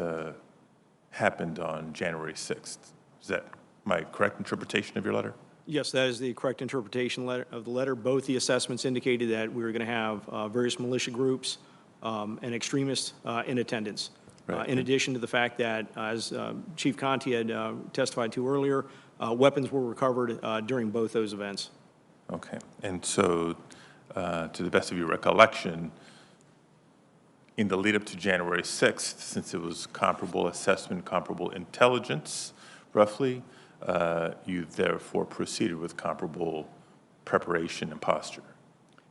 happened on January 6th. Is that my correct interpretation of your letter? Yes, that is the correct interpretation of the letter. Both the assessments indicated that we were going to have various militia groups an extremist in attendance. In addition to the fact that, as Chief Conte had testified to earlier, weapons were recovered during both those events. Okay. And so, to the best of your recollection, in the lead up to January 6th, since it was comparable assessment, comparable intelligence, roughly, you therefore proceeded with comparable preparation and posture.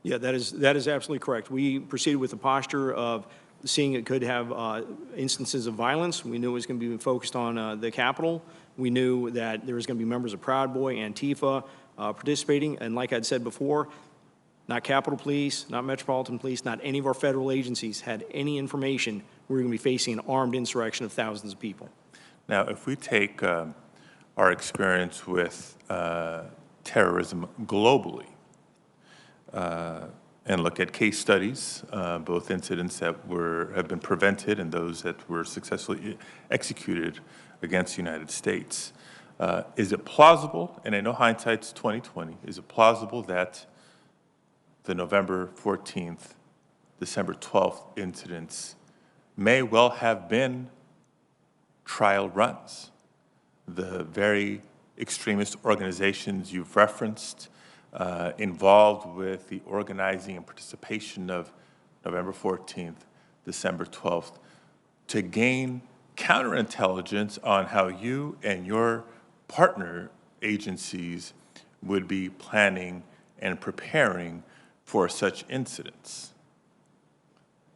Yeah, that is absolutely correct. We proceeded with the posture of seeing it could have instances of violence. We knew it was going to be focused on the Capitol. We knew that there was going to be members of Proud Boy, Antifa participating. And like I'd said before, not Capitol Police, not Metropolitan Police, not any of our federal agencies had any information we were going to be facing an armed insurrection of thousands of people. Now, if we take our experience with terrorism globally and look at case studies, both incidents that have been prevented and those that were successfully executed against the United States, is it plausible, and I know hindsight's 20/20, is it plausible that the November 14th, December 12th incidents may well have been trial runs? The very extremist organizations you've referenced involved with the organizing and participation of November 14th, December 12th, to gain counterintelligence on how you and your partner agencies would be planning and preparing for such incidents.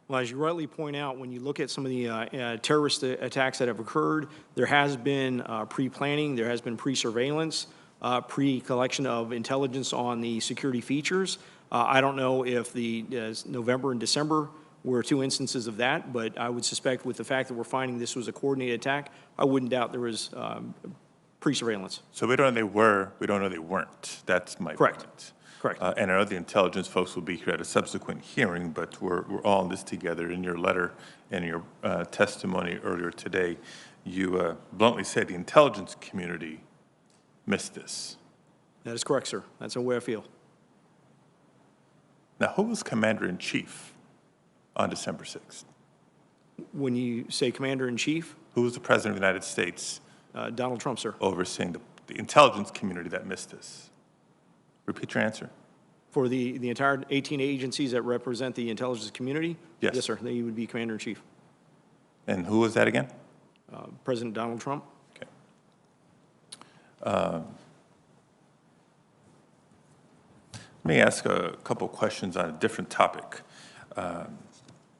Well, as you rightly point out, when you look at some of the terrorist attacks that have occurred, there has been pre-planning, there has been pre-surveillance, pre-collection of intelligence on the security features. I don't know if the November and December were two instances of that, but I would suspect with the fact that we're finding this was a coordinated attack, I wouldn't doubt there was pre-surveillance. So we don't know they were, we don't know they weren't. That's my point. Correct. And I know the intelligence folks will be here at a subsequent hearing, but we're all in this together. In your letter and your testimony earlier today, you bluntly said the intelligence community missed this. That is correct, sir. That's the way I feel. Now, who was Commander-in-Chief on December 6th? When you say Commander-in-Chief? Who was the President of the United States? Donald Trump, sir. Overseeing the intelligence community that missed this. Repeat your answer. For the entire 18 agencies that represent the intelligence community? Yes. Yes, sir. They would be Commander-in-Chief. And who was that again? President Donald Trump. Okay. Let me ask a couple questions on a different topic. I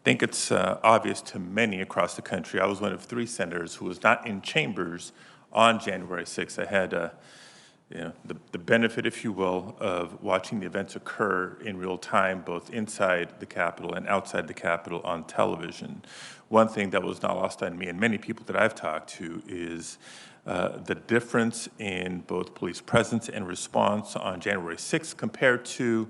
think it's obvious to many across the country. I was one of 3 senators who was not in chambers on January 6th. I had the benefit, if you will, of watching the events occur in real time, both inside the Capitol and outside the Capitol on television. One thing that was not lost on me and many people that I've talked to is the difference in both police presence and response on January 6th compared to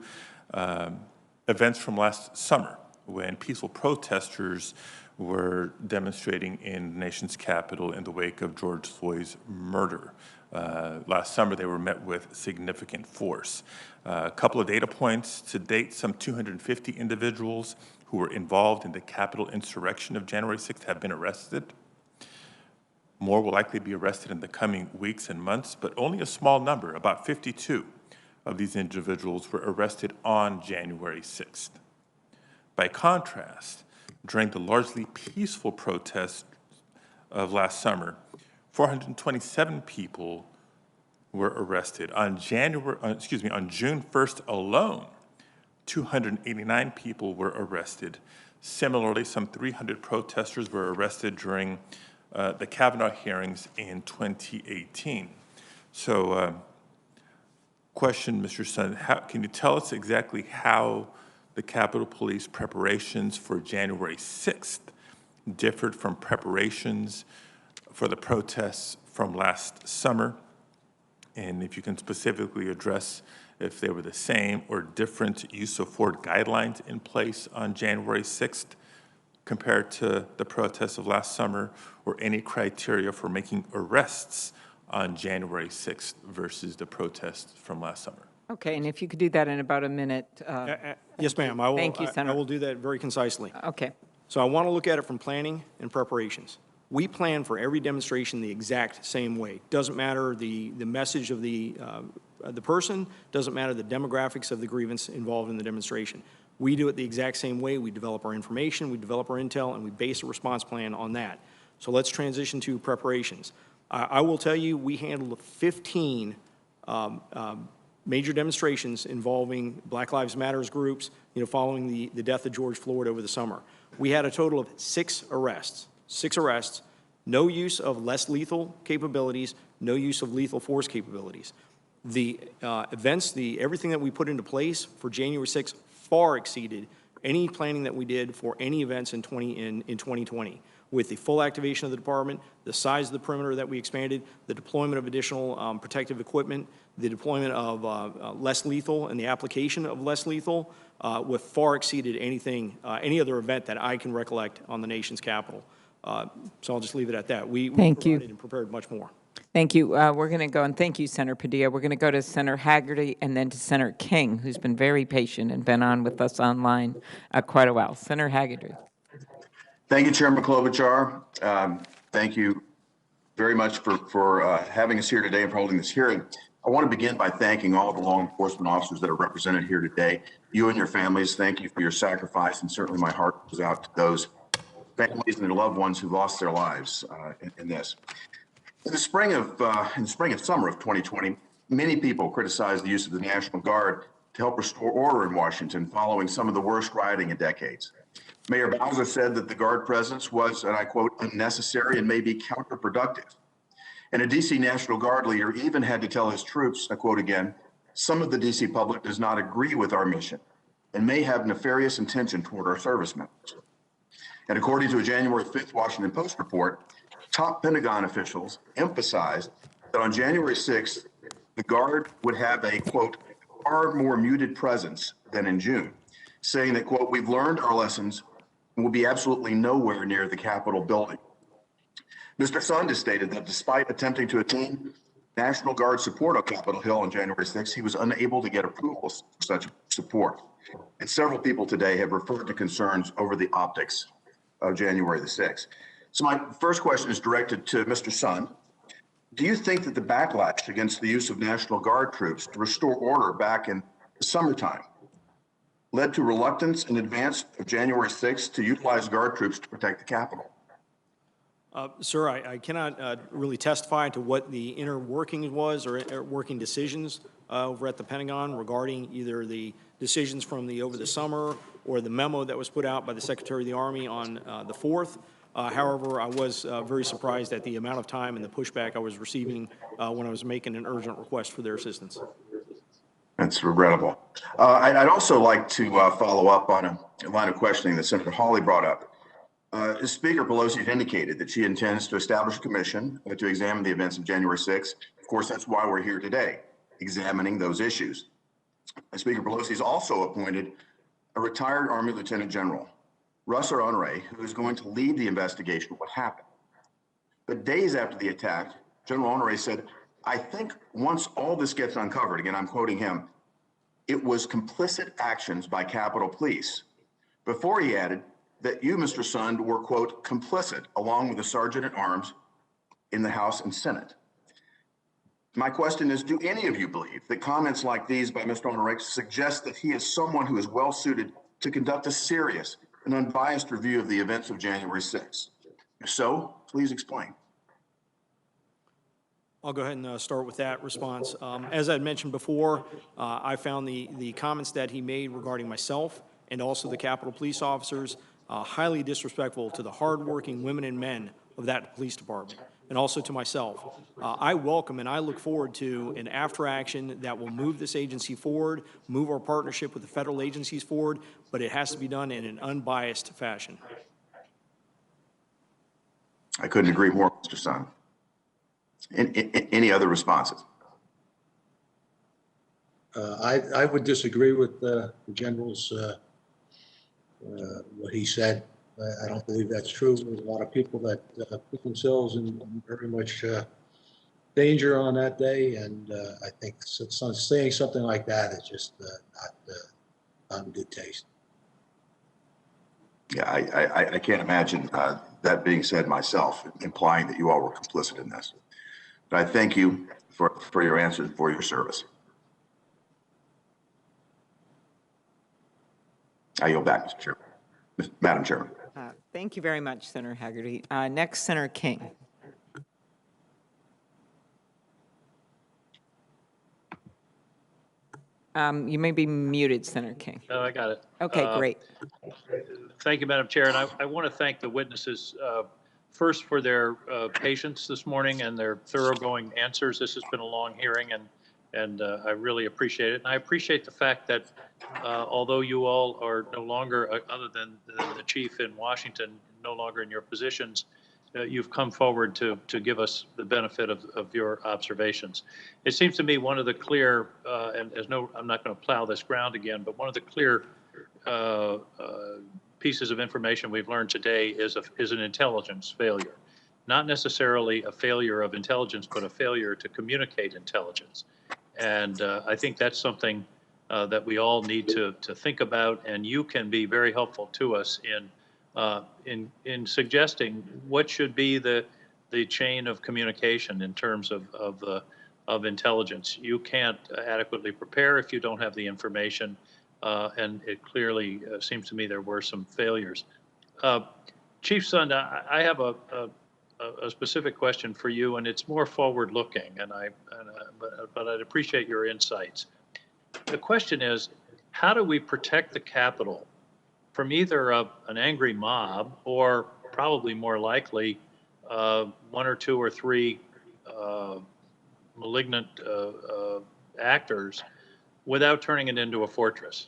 events from last summer when peaceful protesters were demonstrating in the nation's capital in the wake of George Floyd's murder. Last summer, they were met with significant force. A couple of data points. To date, some 250 individuals who were involved in the Capitol insurrection of January 6th have been arrested. More will likely be arrested in the coming weeks and months, but only a small number, about 52 of these individuals were arrested on January 6th. By contrast, during the largely peaceful protests of last summer, 427 people were arrested. On June 1st alone, 289 people were arrested. Similarly, some 300 protesters were arrested during the Kavanaugh hearings in 2018. So, question, Mr. Sun, can you tell us exactly how the Capitol Police preparations for January 6th differed from preparations for the protests from last summer? And if you can specifically address if they were the same or different use of forward guidelines in place on January 6th compared to the protests of last summer, or any criteria for making arrests on January 6th versus the protests from last summer. Okay, and if you could do that in about a minute. Yes, ma'am. I will, Thank you, I Senator. will do that very concisely. Okay. So I want to look at it from planning and preparations. We plan for every demonstration the exact same way. Doesn't matter the message of the person, doesn't matter the demographics of the grievance involved in the demonstration. We do it the exact same way. We develop our information, we develop our intel, and we base a response plan on that. So let's transition to preparations. I will tell you, we handled 15 major demonstrations involving Black Lives Matters groups, following the death of George Floyd over the summer. We had a total of 6 arrests. 6 arrests, no use of less lethal capabilities, no use of lethal force capabilities. The events, everything that we put into place for January 6th far exceeded any planning that we did for any events in 2020. With the full activation of the department, the size of the perimeter that we expanded, the deployment of additional protective equipment, the deployment of less lethal and the application of less lethal, with far exceeded anything, any other event that I can recollect on the nation's capital. So I'll just leave it at that. We provided and prepared much more. Thank you. We're going to go, and thank you, Senator Padilla. We're going to go to Senator Haggerty and then to Senator King, who's been very patient and been on with us online quite a while. Senator Haggerty. Thank you, Chairman Klobuchar. Thank you very much for having us here today and for holding this hearing. I want to begin by thanking all of the law enforcement officers that are represented here today. You and your families, thank you for your sacrifice, and certainly my heart goes out to those families and their loved ones who lost their lives in this. In the spring and summer of 2020, many people criticized the use of the National Guard to help restore order in Washington following some of the worst rioting in decades. Mayor Bowser said that the Guard presence was, and I quote, unnecessary and may be counterproductive. And a D.C. National Guard leader even had to tell his troops, I quote again, some of the D.C. public does not agree with our mission and may have nefarious intention toward our service members. And according to a January 5th Washington Post report, top Pentagon officials emphasized that on January 6th, the Guard would have a, quote, far more muted presence than in June, saying that, quote, we've learned our lessons and will be absolutely nowhere near the Capitol building. Mr. Sund has stated that despite attempting to attain National Guard support on Capitol Hill on January 6th, he was unable to get approval for such support. And several people today have referred to concerns over the optics of January the 6th. So my first question is directed to Mr. Sund. Do you think that the backlash against the use of National Guard troops to restore order back in the summertime led to reluctance in advance of January 6th to utilize Guard troops to protect the Capitol? Sir, I cannot really testify to what the inner working was or working decisions over at the Pentagon regarding either the decisions from over the summer or the memo that was put out by the Secretary of the Army on the 4th. However, I was very surprised at the amount of time and the pushback I was receiving when I was making an urgent request for their assistance. That's regrettable. I'd also like to follow up on a line of questioning that Senator Hawley brought up. Speaker Pelosi has indicated that she intends to establish a commission to examine the events of January 6th. Of course, that's why we're here today, examining those issues. And Speaker Pelosi has also appointed a retired Army Lieutenant General, Russ Honore, who is going to lead the investigation of what happened. But days after the attack, General Honore said, I think once all this gets uncovered, again, I'm quoting him, it was complicit actions by Capitol Police. Before he added that you, Mr. Sund, were, quote, complicit along with the Sergeant at Arms in the House and Senate. My question is, do any of you believe that comments like these by Mr. Honore suggest that he is someone who is well suited to conduct a serious and unbiased review of the events of January 6th? If so, please explain. I'll go ahead and start with that response. As I had mentioned before, I found the comments that he made regarding myself and also the Capitol Police officers highly disrespectful to the hardworking women and men of that police department, and also to myself. I welcome and I look forward to an after action that will move this agency forward, move our partnership with the federal agencies forward, but it has to be done in an unbiased fashion. I couldn't agree more, Mr. Sund. Any other responses? I would disagree with the General's what he said. I don't believe that's true. There's a lot of people that put themselves in very much danger on that day, and I think saying something like that is just good taste. Yeah, I can't imagine that being said myself, implying that you all were complicit in this. But I thank you for your answer and for your service. I yield back, Mr. Chairman. Madam Chairman. Thank you very much, Senator Haggerty. Next, Senator King. You may be muted, Senator King. No, I got it. Okay, great. Thank you, Madam Chair. And I want to thank the witnesses first for their patience this morning and their thoroughgoing answers. This has been a long hearing, and I really appreciate it. And I appreciate the fact that although you all are no longer, other than the chief in Washington, no longer in your positions, you've come forward to give us the benefit of your observations. It seems to me one of the clear, and I'm not going to plow this ground again, but one of the clear pieces of information we've learned today is an intelligence failure. Not necessarily a failure of intelligence, but a failure to communicate intelligence. And I think that's something that we all need to think about, and you can be very helpful to us in suggesting what should be the chain of communication in terms of intelligence. You can't adequately prepare if you don't have the information, and it clearly seems to me there were some failures. Chief Sund, I have a specific question for you, and it's more forward-looking, but I'd appreciate your insights. The question is, how do we protect the Capitol from either an angry mob or, probably more likely, one or two or three malignant actors without turning it into a fortress?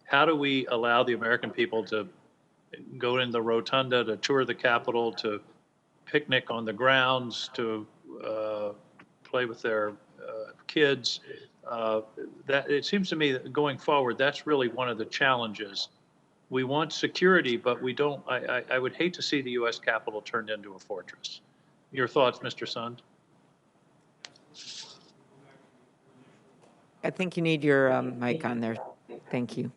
How do we allow the American people to go in the rotunda, to tour the Capitol, to picnic on the grounds, to play with their kids? That it seems to me that going forward, that's really one of the challenges. We want security, but we don't. I would hate to see the U.S. Capitol turned into a fortress. Your thoughts, Mr. Sund? I think you need your mic on there. Thank you.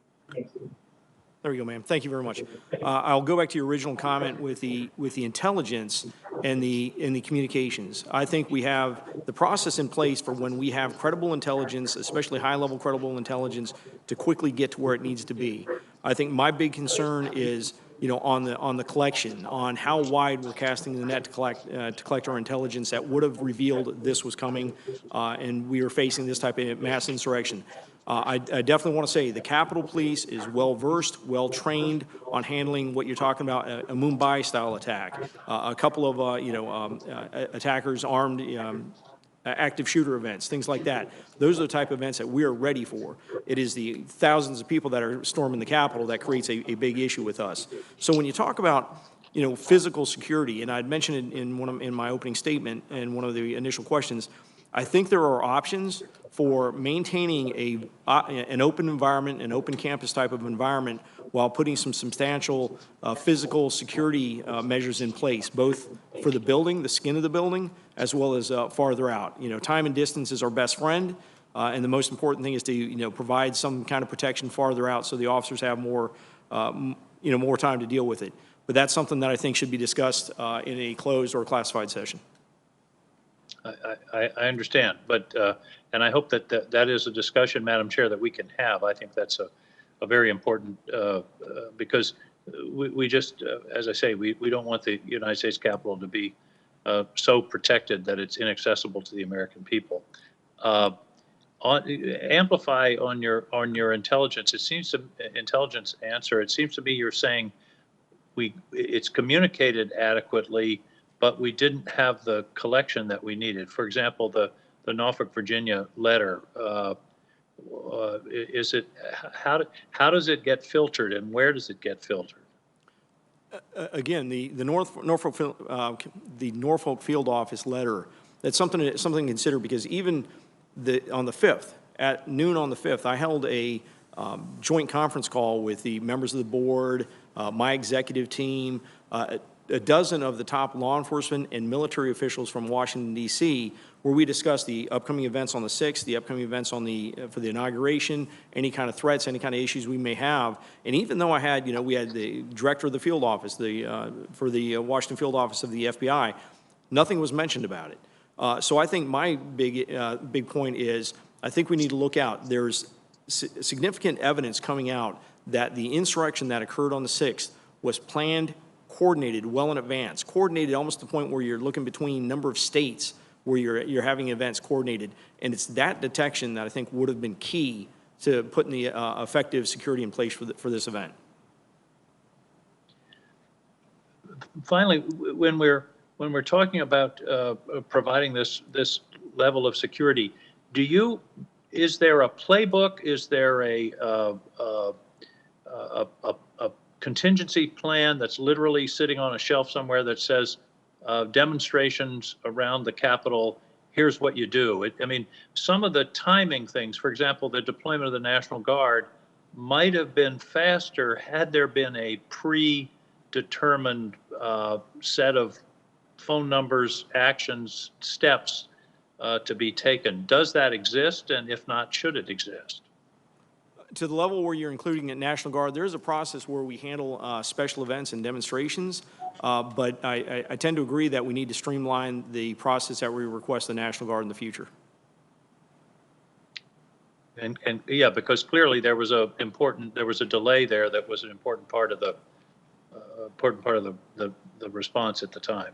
There we go, ma'am. Thank you very much. I'll go back to your original comment with the intelligence and the communications. I think we have the process in place for when we have credible intelligence, especially high-level credible intelligence, to quickly get to where it needs to be. I think my big concern is, on the collection, on how wide we're casting the net to collect our intelligence that would have revealed this was coming, and we are facing this type of mass insurrection. I definitely want to say the Capitol Police is well-versed, well-trained on handling what you're talking about, a Mumbai-style attack. A couple of, attackers armed active shooter events, things like that. Those are the type of events that we are ready for. It is the thousands of people that are storming the Capitol that creates a big issue with us. So when you talk about, physical security, and I'd mentioned it in my opening statement and one of the initial questions, I think there are options for maintaining an open environment, an open campus type of environment, while putting some substantial physical security measures in place, both for the building, the skin of the building, as well as farther out. Time and distance is our best friend, and the most important thing is to provide some kind of protection farther out so the officers have more more time to deal with it. But that's something that I think should be discussed in a closed or classified session. I understand, but and I hope that is a discussion, Madam Chair, that we can have. I think that's a very important because we just, as I say, we don't want the United States Capitol to be so protected that it's inaccessible to the American people. Amplify on your intelligence. It seems to intelligence answer. It seems to me you're saying it's communicated adequately, but we didn't have the collection that we needed. For example, the Norfolk, Virginia letter. Is it how does it get filtered, and where does it get filtered? Again, the Norfolk Field Office letter. That's something to consider, because even on the 5th, at noon on the 5th, I held a joint conference call with the members of the board, my executive team, a dozen of the top law enforcement and military officials from Washington, D.C., where we discussed the upcoming events on the 6th, the upcoming events on for the inauguration, any kind of threats, any kind of issues we may have. And even though we had the director of the field office, for the Washington field office of the FBI, nothing was mentioned about it. So I think my big point is, I think we need to look out. There's significant evidence coming out that the insurrection that occurred on the 6th was planned, coordinated well in advance, coordinated almost to the point where you're looking between a number of states where you're having events coordinated. And it's that detection that I think would have been key to putting the effective security in place for this event. Finally, when we're talking about providing this level of security, is there a playbook? Is there a contingency plan that's literally sitting on a shelf somewhere that says demonstrations around the Capitol, here's what you do? I mean, some of the timing things, for example, the deployment of the National Guard might have been faster had there been a predetermined set of phone numbers, actions, steps to be taken. Does that exist? And if not, should it exist? To the level where you're including a National Guard, there is a process where we handle special events and demonstrations, but I tend to agree that we need to streamline the process that we request the National Guard in the future. And yeah, because clearly there was a delay there that was an important part of the response at the time.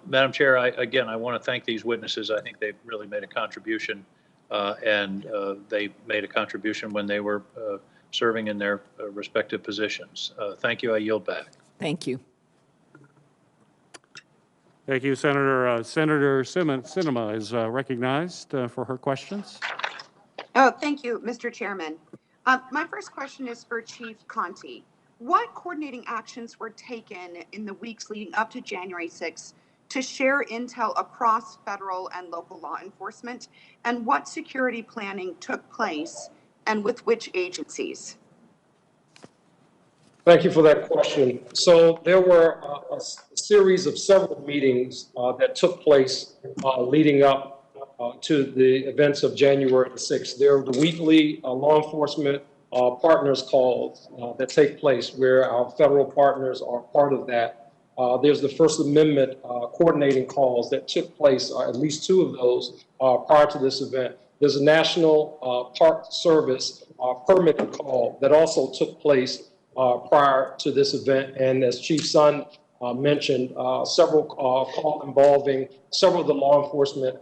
Madam Chair, I want to thank these witnesses. I think they've really made a contribution, and they made a contribution when they were serving in their respective positions. Thank you. I yield back. Thank you. Thank you, Senator. Senator Sinema is recognized for her questions. Oh, thank you, Mr. Chairman. My first question is for Chief Conte. What coordinating actions were taken in the weeks leading up to January 6th to share intel across federal and local law enforcement? And what security planning took place and with which agencies? Thank you for that question. So there were a series of several meetings that took place leading up to the events of January the 6th. There are the weekly law enforcement partners calls that take place where our federal partners are part of that. There's the First Amendment coordinating calls that took place, at least two of those prior to this event. There's a National Park Service permit call that also took place prior to this event. And as Chief Sun mentioned, several calls involving several of the law enforcement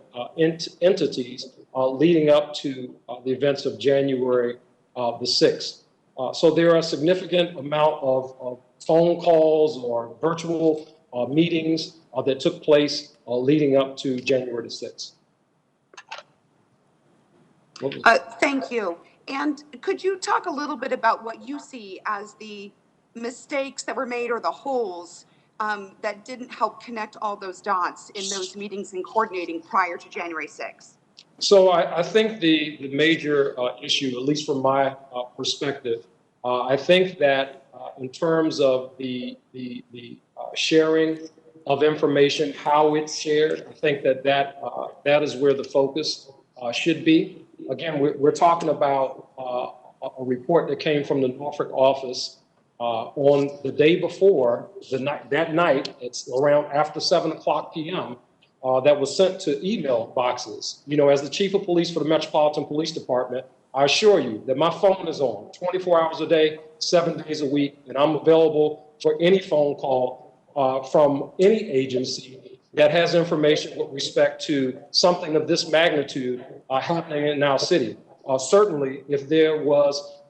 entities leading up to the events of January the 6th. So there are a significant amount of phone calls or virtual meetings that took place leading up to January the 6th. Thank you. And could you talk a little bit about what you see as the mistakes that were made or the holes that didn't help connect all those dots in those meetings and coordinating prior to January 6th? So I think the major issue, at least from my perspective, I think that in terms of the sharing of information, how it's shared, I think that is where the focus should be. Again, we're talking about a report that came from the Norfolk office on the day before that night. It's around after 7:00 p.m. That was sent to email boxes. You know, as the chief of police for the Metropolitan Police Department, I assure you that my phone is on 24 hours a day, 7 days a week, and I'm available for any phone call from any agency that has information with respect to something of this magnitude happening in our city. Certainly, if there was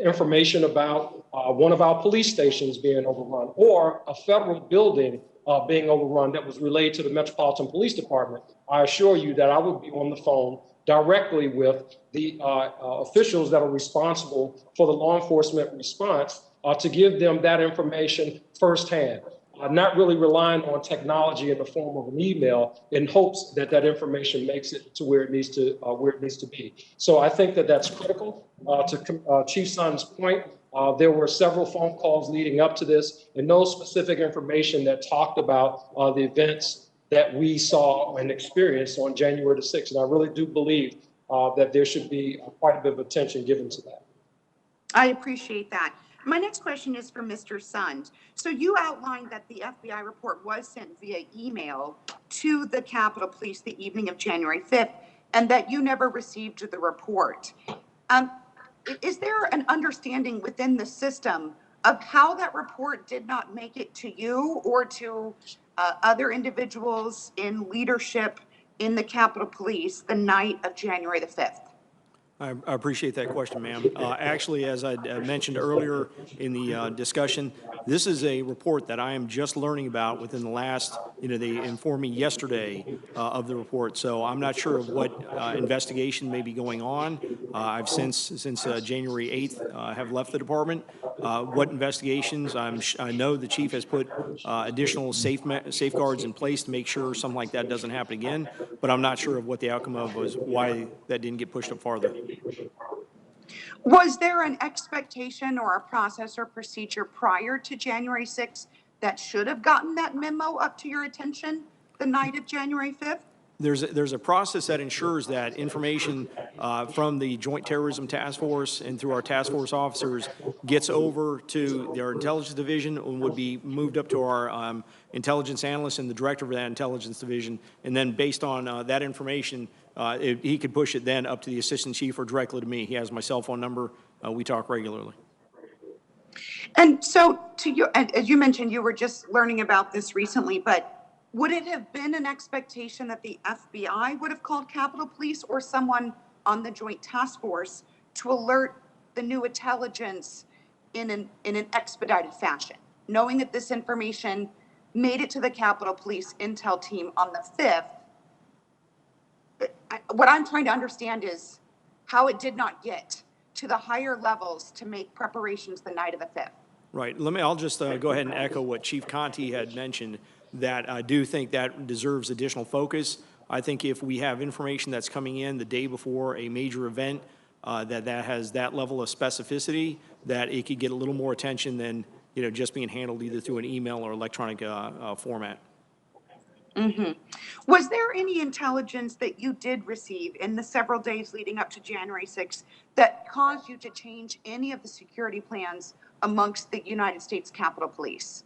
information about one of our police stations being overrun or a federal building being overrun that was relayed to the Metropolitan Police Department, I assure you that I would be on the phone directly with the officials that are responsible for the law enforcement response to give them that information firsthand. Not really relying on technology in the form of an email in hopes that that information makes it to where it needs to be. So I think that that's critical. To Chief Sun's point, There were several phone calls leading up to this, and no specific information that talked about the events that we saw and experienced on January the 6th. And I really do believe that there should be quite a bit of attention given to that. I appreciate that. My next question is for Mr. Sund. So you outlined that the FBI report was sent via email to the Capitol Police the evening of January 5th, and that you never received the report. Is there an understanding within the system of how that report did not make it to you or to other individuals in leadership in the Capitol Police the night of January the 5th? I appreciate that question, ma'am. Actually, as I mentioned earlier in the discussion, this is a report that I am just learning about within the last, they informed me yesterday of the report. So I'm not sure of what investigation may be going on. I've since January 8th have left the department. What investigations, I know the chief has put additional safeguards in place to make sure something like that doesn't happen again, but I'm not sure of what the outcome of was, why that didn't get pushed up farther. Was there an expectation or a process or procedure prior to January 6th that should have gotten that memo up to your attention the night of January 5th? There's a process that ensures that information from the Joint Terrorism Task Force and through our task force officers gets over to our intelligence division and would be moved up to our intelligence analyst and the director of that intelligence division. And then based on that information, he could push it then up to the assistant chief or directly to me. He has my cell phone number. We talk regularly. And so, as you mentioned, you were just learning about this recently, but would it have been an expectation that the FBI would have called Capitol Police or someone on the Joint Task Force to alert the new intelligence in an expedited fashion, knowing that this information made it to the Capitol Police intel team on the 5th? What I'm trying to understand is how it did not get to the higher levels to make preparations the night of the 5th. Right. I'll just go ahead and echo what Chief Conte had mentioned, that I do think that deserves additional focus. I think if we have information that's coming in the day before a major event that has that level of specificity, that it could get a little more attention than just being handled either through an email or electronic format. Mm-hmm. Was there any intelligence that you did receive in the several days leading up to January 6th that caused you to change any of the security plans amongst the United States Capitol Police?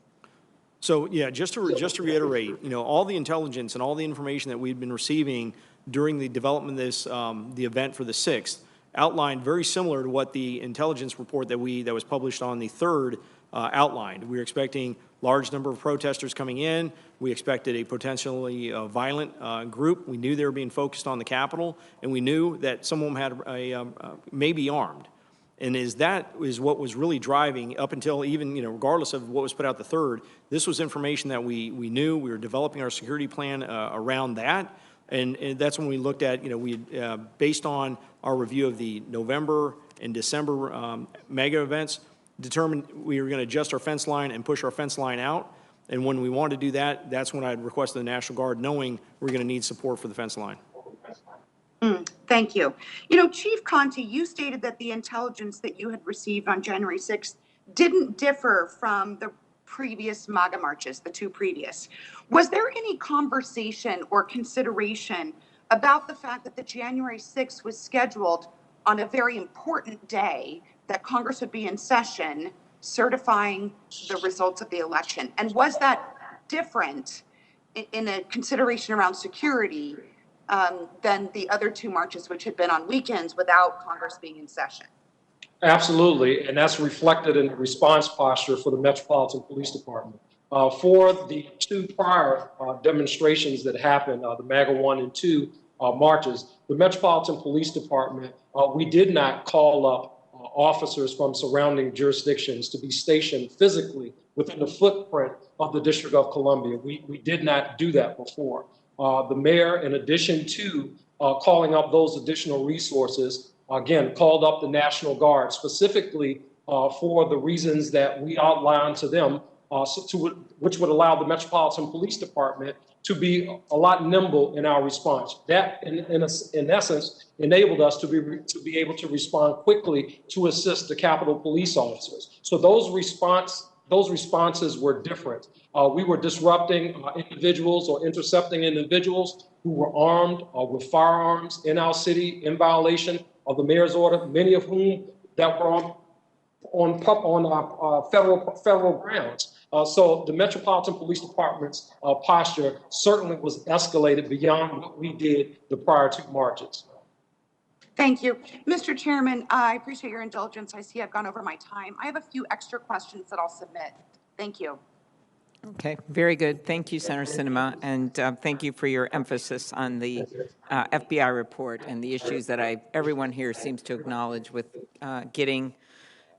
So yeah, just to reiterate, all the intelligence and all the information that we've been receiving during the development of this, the event for the 6th, outlined very similar to what the intelligence report that was published on the 3rd outlined. We were expecting large number of protesters coming in. We expected a potentially violent group. We knew they were being focused on the Capitol, and we knew that some of them had maybe armed. And that is what was really driving up until even, regardless of what was put out the 3rd, this was information that we knew. We were developing our security plan around that. And that's when we looked at, based on our review of the November and December mega events, determined we were going to adjust our fence line and push our fence line out. And when we wanted to do that, that's when I requested the National Guard, knowing we're going to need support for the fence line. Thank you. Chief Conte, you stated that the intelligence that you had received on January 6th didn't differ from the previous MAGA marches, the 2 previous. Was there any conversation or consideration about the fact that the January 6th was scheduled on a very important day that Congress would be in session certifying the results of the election? And was that different in a consideration around security than the other 2 marches, which had been on weekends without Congress being in session? Absolutely, and that's reflected in the response posture for the Metropolitan Police Department. For the 2 prior demonstrations that happened, the MAGA 1 and 2 marches, the Metropolitan Police Department, we did not call up officers from surrounding jurisdictions to be stationed physically within the footprint of the District of Columbia. We did not do that before. The mayor, in addition to calling up those additional resources, again, called up the National Guard specifically for the reasons that we outlined to them, which would allow the Metropolitan Police Department to be a lot nimble in our response. That, in essence, enabled us to be able to respond quickly to assist the Capitol Police officers. So those responses were different. We were disrupting individuals or intercepting individuals who were armed with firearms in our city in violation of the mayor's order, many of whom that were on federal grounds. So the Metropolitan Police Department's posture certainly was escalated beyond what we did the prior two marches. Thank you. Mr. Chairman, I appreciate your indulgence. I see I've gone over my time. I have a few extra questions that I'll submit. Thank you. Okay, very good. Thank you, Senator Sinema, and thank you for your emphasis on the FBI report and the issues that everyone here seems to acknowledge with getting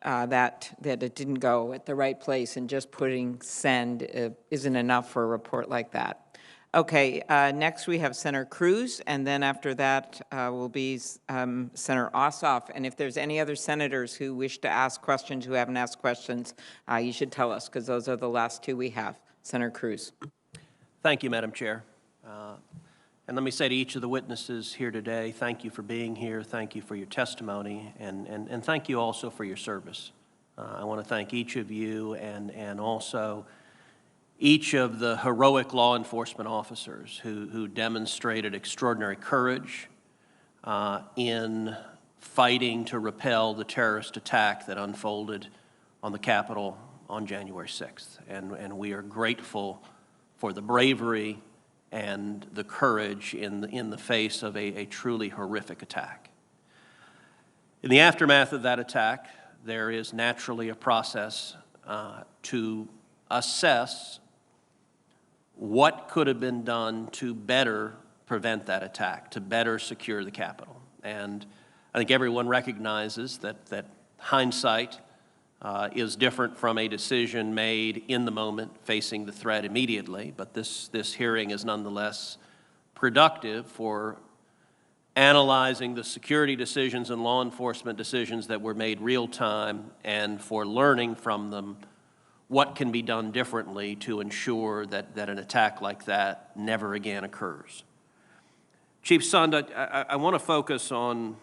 that it didn't go at the right place, and just putting send isn't enough for a report like that. Okay, next we have Senator Cruz, and then after that will be Senator Ossoff. And if there's any other senators who wish to ask questions, who haven't asked questions, you should tell us, because those are the last two we have. Senator Cruz. Thank you, Madam Chair. And let me say to each of the witnesses here today, thank you for being here, thank you for your testimony, and thank you also for your service. I want to thank each of you and also each of the heroic law enforcement officers who demonstrated extraordinary courage in fighting to repel the terrorist attack that unfolded on the Capitol on January 6th. And we are grateful for the bravery and the courage in the face of a truly horrific attack. In the aftermath of that attack, there is naturally a process to assess what could have been done to better prevent that attack, to better secure the Capitol. And I think everyone recognizes that hindsight is different from a decision made in the moment facing the threat immediately, but this hearing is nonetheless productive for analyzing the security decisions and law enforcement decisions that were made real time, and for learning from them what can be done differently to ensure that an attack like that never again occurs. Chief Sund, I want to focus on,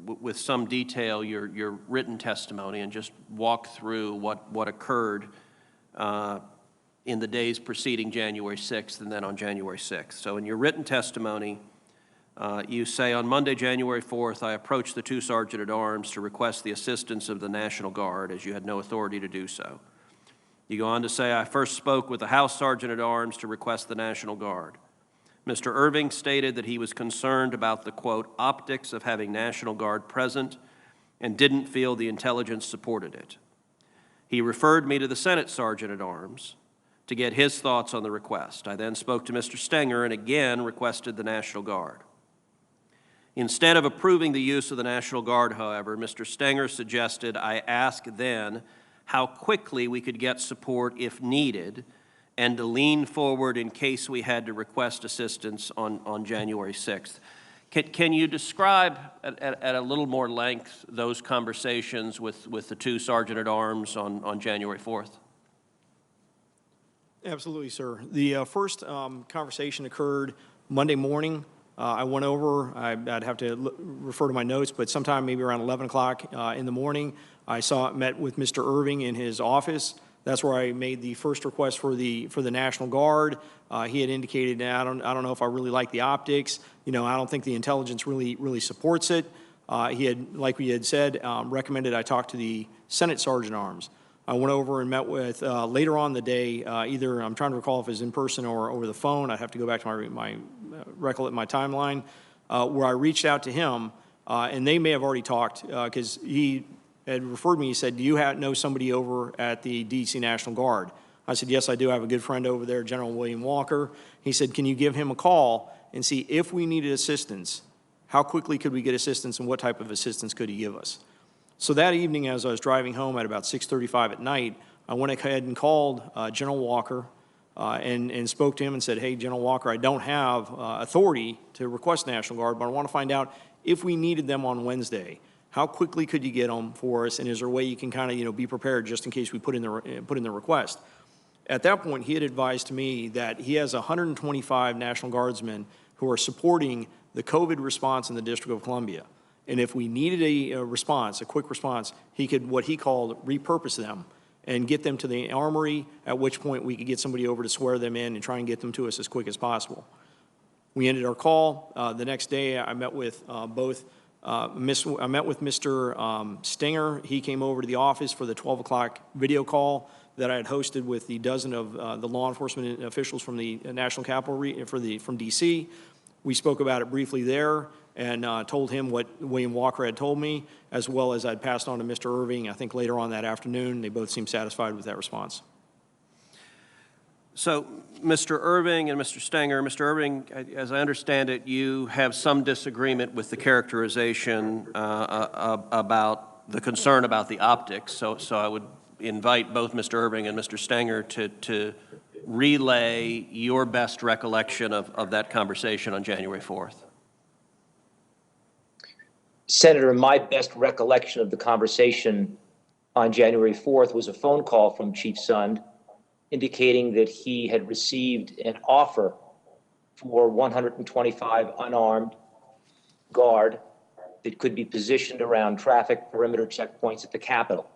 with some detail, your written testimony, and just walk through what occurred in the days preceding January 6th and then on January 6th. So in your written testimony, you say, on Monday, January 4th, I approached the two sergeant-at-arms to request the assistance of the National Guard, as you had no authority to do so. You go on to say, I first spoke with the House Sergeant-at-Arms to request the National Guard. Mr. Irving stated that he was concerned about the, quote, optics of having National Guard present and didn't feel the intelligence supported it. He referred me to the Senate Sergeant-at-Arms to get his thoughts on the request. I then spoke to Mr. Stenger and again requested the National Guard. Instead of approving the use of the National Guard, however, Mr. Stenger suggested I ask then how quickly we could get support if needed, and to lean forward in case we had to request assistance on January 6th. Can you describe at a little more length those conversations with the two Sergeant-at-Arms on January 4th? Absolutely, sir. The first conversation occurred Monday morning. I went over, I'd have to refer to my notes, but sometime maybe around 11 o'clock in the morning, I met with Mr. Irving in his office. That's where I made the first request for the National Guard. He had indicated, I don't know if I really like the optics. I don't think the intelligence really supports it. He had, like we had said, recommended I talk to the Senate Sergeant-at-Arms. I went over and met with, later on the day, either, I'm trying to recall if it was in person or over the phone. I'd have to go back to my timeline, where I reached out to him, and they may have already talked, because he had referred me. He said, do you know somebody over at the D.C. National Guard? I said, yes, I do. I have a good friend over there, General William Walker. He said, can you give him a call and see if we needed assistance, how quickly could we get assistance, and what type of assistance could he give us? So that evening, as I was driving home at about 6:35 at night, I went ahead and called General Walker and spoke to him and said, hey, General Walker, I don't have authority to request National Guard, but I want to find out if we needed them on Wednesday. How quickly could you get them for us, and is there a way you can kind of be prepared just in case we put in the request? At that point, he had advised me that he has 125 National Guardsmen who are supporting the COVID response in the District of Columbia. And if we needed a response, a quick response, he could, what he called, repurpose them and get them to the armory, at which point we could get somebody over to swear them in and try and get them to us as quick as possible. We ended our call. The next day, I met with I met with Mr. Stenger. He came over to the office for the 12 o'clock video call that I had hosted with the dozen of the law enforcement officials from the National Capital from D.C. We spoke about it briefly there and told him what William Walker had told me, as well as I'd passed on to Mr. Irving, I think later on that afternoon. They both seemed satisfied with that response. So, Mr. Irving and Mr. Stenger, Mr. Irving, as I understand it, you have some disagreement with the characterization about the concern about the optics. So I would invite both Mr. Irving and Mr. Stenger to relay your best recollection of that conversation on January 4th. Senator, my best recollection of the conversation on January 4th was a phone call from Chief Sund indicating that he had received an offer for 125 unarmed guard that could be positioned around traffic perimeter checkpoints at the Capitol.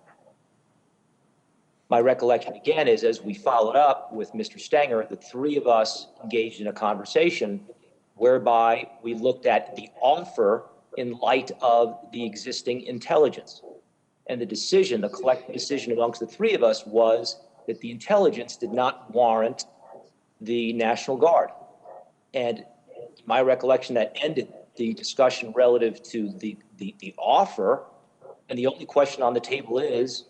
My recollection again is, as we followed up with Mr. Stenger, the three of us engaged in a conversation whereby we looked at the offer in light of the existing intelligence. And the decision, the collective decision amongst the three of us was that the intelligence did not warrant the National Guard. And my recollection, that ended the discussion relative to the offer. And the only question on the table is,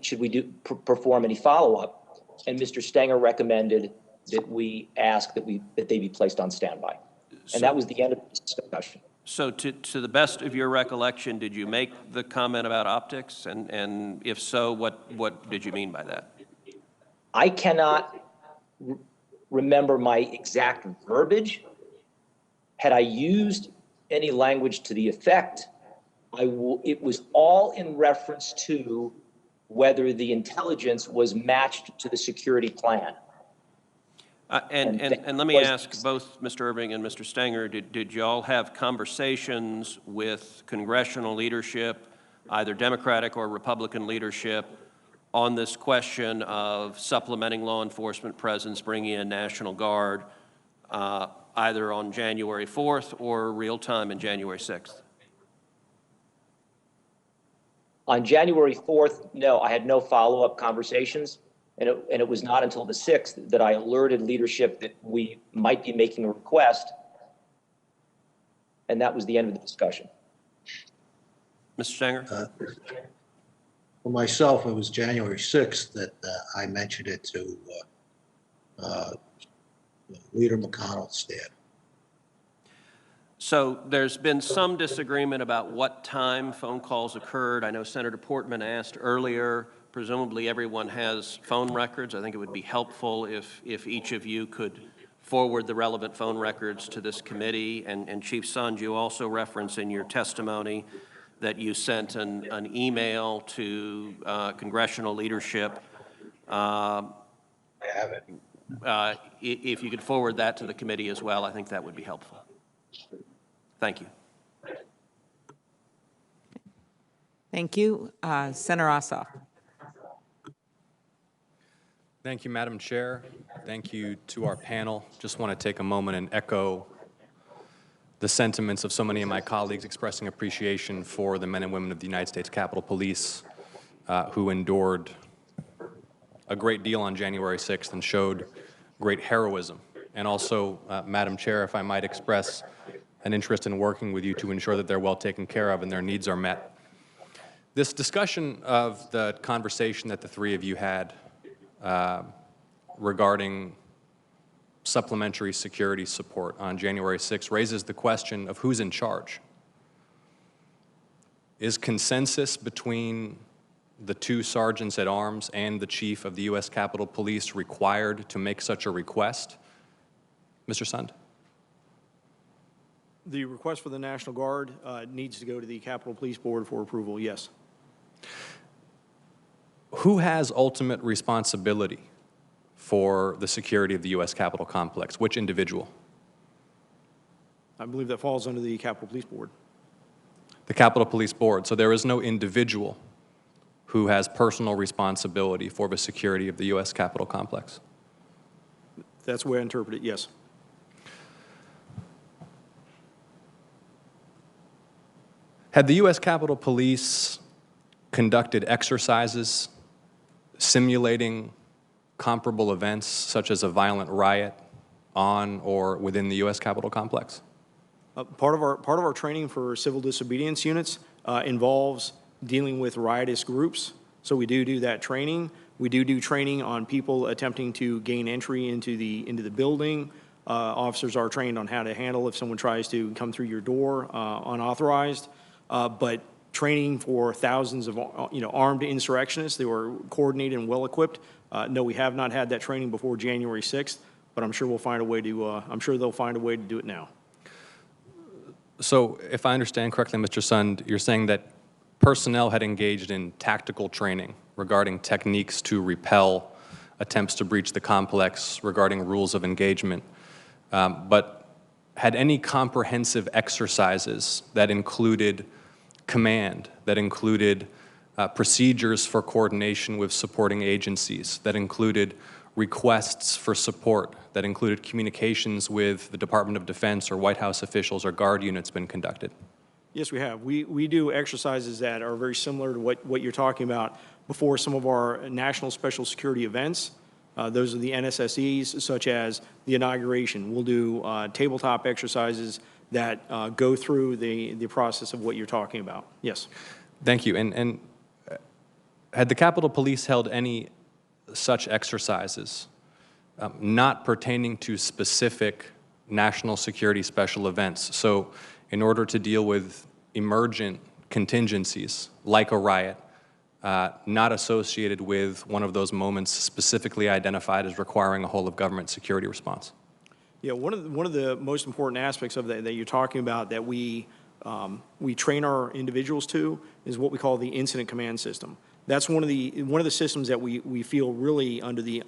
should we perform any follow-up? And Mr. Stenger recommended that we ask that they be placed on standby. And that was the end of the discussion. So to the best of your recollection, did you make the comment about optics? And if so, what did you mean by that? I cannot remember my exact verbiage. Had I used any language to the effect, it was all in reference to whether the intelligence was matched to the security plan. And let me ask both Mr. Irving and Mr. Stenger, did you all have conversations with congressional leadership, either Democratic or Republican leadership, on this question of supplementing law enforcement presence, bringing in National Guard, either on January 4th or real time in January 6th? On January 4th, no, I had no follow-up conversations. And it was not until the 6th that I alerted leadership that we might be making a request. And that was the end of the discussion. Mr. Stenger? For myself, it was January 6th that I mentioned it to Leader McConnell's staff. So there's been some disagreement about what time phone calls occurred. I know Senator Portman asked earlier. Presumably everyone has phone records. I think it would be helpful if each of you could forward the relevant phone records to this committee. And Chief Sund, you also reference in your testimony that you sent an email to congressional leadership. I have it. If you could forward that to the committee as well, I think that would be helpful. Thank you. Thank you. Senator Ossoff. Thank you, Madam Chair. Thank you to our panel. Just want to take a moment and echo the sentiments of so many of my colleagues expressing appreciation for the men and women of the United States Capitol Police who endured a great deal on January 6th and showed great heroism. And also, Madam Chair, if I might express an interest in working with you to ensure that they're well taken care of and their needs are met. This discussion of the conversation that the three of you had regarding supplementary security support on January 6th raises the question of who's in charge. Is consensus between the two sergeants at arms and the chief of the U.S. Capitol Police required to make such a request? Mr. Sund? The request for the National Guard needs to go to the Capitol Police Board for approval, yes. Who has ultimate responsibility for the security of the U.S. Capitol complex? Which individual? I believe that falls under the Capitol Police Board. The Capitol Police Board. So there is no individual who has personal responsibility for the security of the U.S. Capitol complex. That's the way I interpret it, yes. Had the U.S. Capitol Police conducted exercises simulating comparable events such as a violent riot on or within the U.S. Capitol complex? Part of our training for civil disobedience units involves dealing with riotous groups. So we do that training. We do training on people attempting to gain entry into the building. Officers are trained on how to handle if someone tries to come through your door unauthorized. But training for thousands of armed insurrectionists that were coordinated and well equipped. No, we have not had that training before January 6th, but I'm sure we'll find a way to. I'm sure they'll find a way to do it now. So, if I understand correctly, Mr. Sund, you're saying that personnel had engaged in tactical training regarding techniques to repel attempts to breach the complex, regarding rules of engagement, but had any comprehensive exercises that included command, that included procedures for coordination with supporting agencies, that included requests for support, that included communications with the Department of Defense or White House officials or Guard units been conducted? Yes, we have. We do exercises that are very similar to what you're talking about before some of our national special security events. Those are the NSSEs, such as the inauguration. We'll do tabletop exercises that go through the process of what you're talking about. Yes. Thank you. And had the Capitol Police held any such exercises not pertaining to specific national security special events? So in order to deal with emergent contingencies like a riot, not associated with one of those moments specifically identified as requiring a whole of government security response? Yeah, one of the most important aspects of that you're talking about that we train our individuals to is what we call the incident command system. That's one of the systems that we feel really under the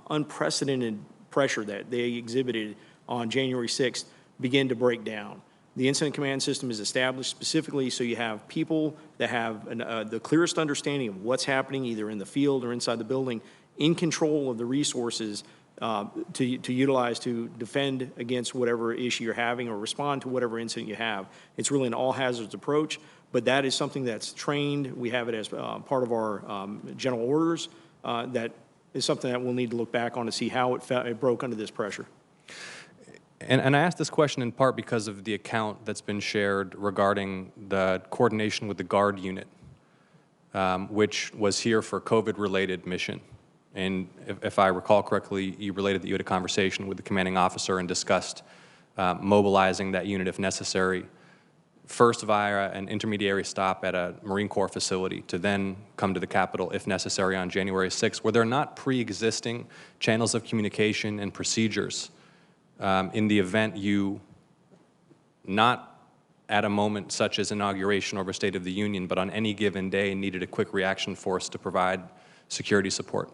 unprecedented pressure that they exhibited on January 6th begin to break down. The incident command system is established specifically so you have people that have the clearest understanding of what's happening either in the field or inside the building, in control of the resources to utilize to defend against whatever issue you're having or respond to whatever incident you have. It's really an all hazards approach, but that is something that's trained. We have it as part of our general orders. That is something that we'll need to look back on to see how it broke under this pressure. And I asked this question in part because of the account that's been shared regarding the coordination with the Guard unit, which was here for COVID-related mission. And if I recall correctly, you related that you had a conversation with the commanding officer and discussed mobilizing that unit if necessary, first via an intermediary stop at a Marine Corps facility to then come to the Capitol if necessary on January 6th. Were there not pre-existing channels of communication and procedures in the event you, not at a moment such as inauguration or a State of the Union, but on any given day needed a quick reaction force to provide security support?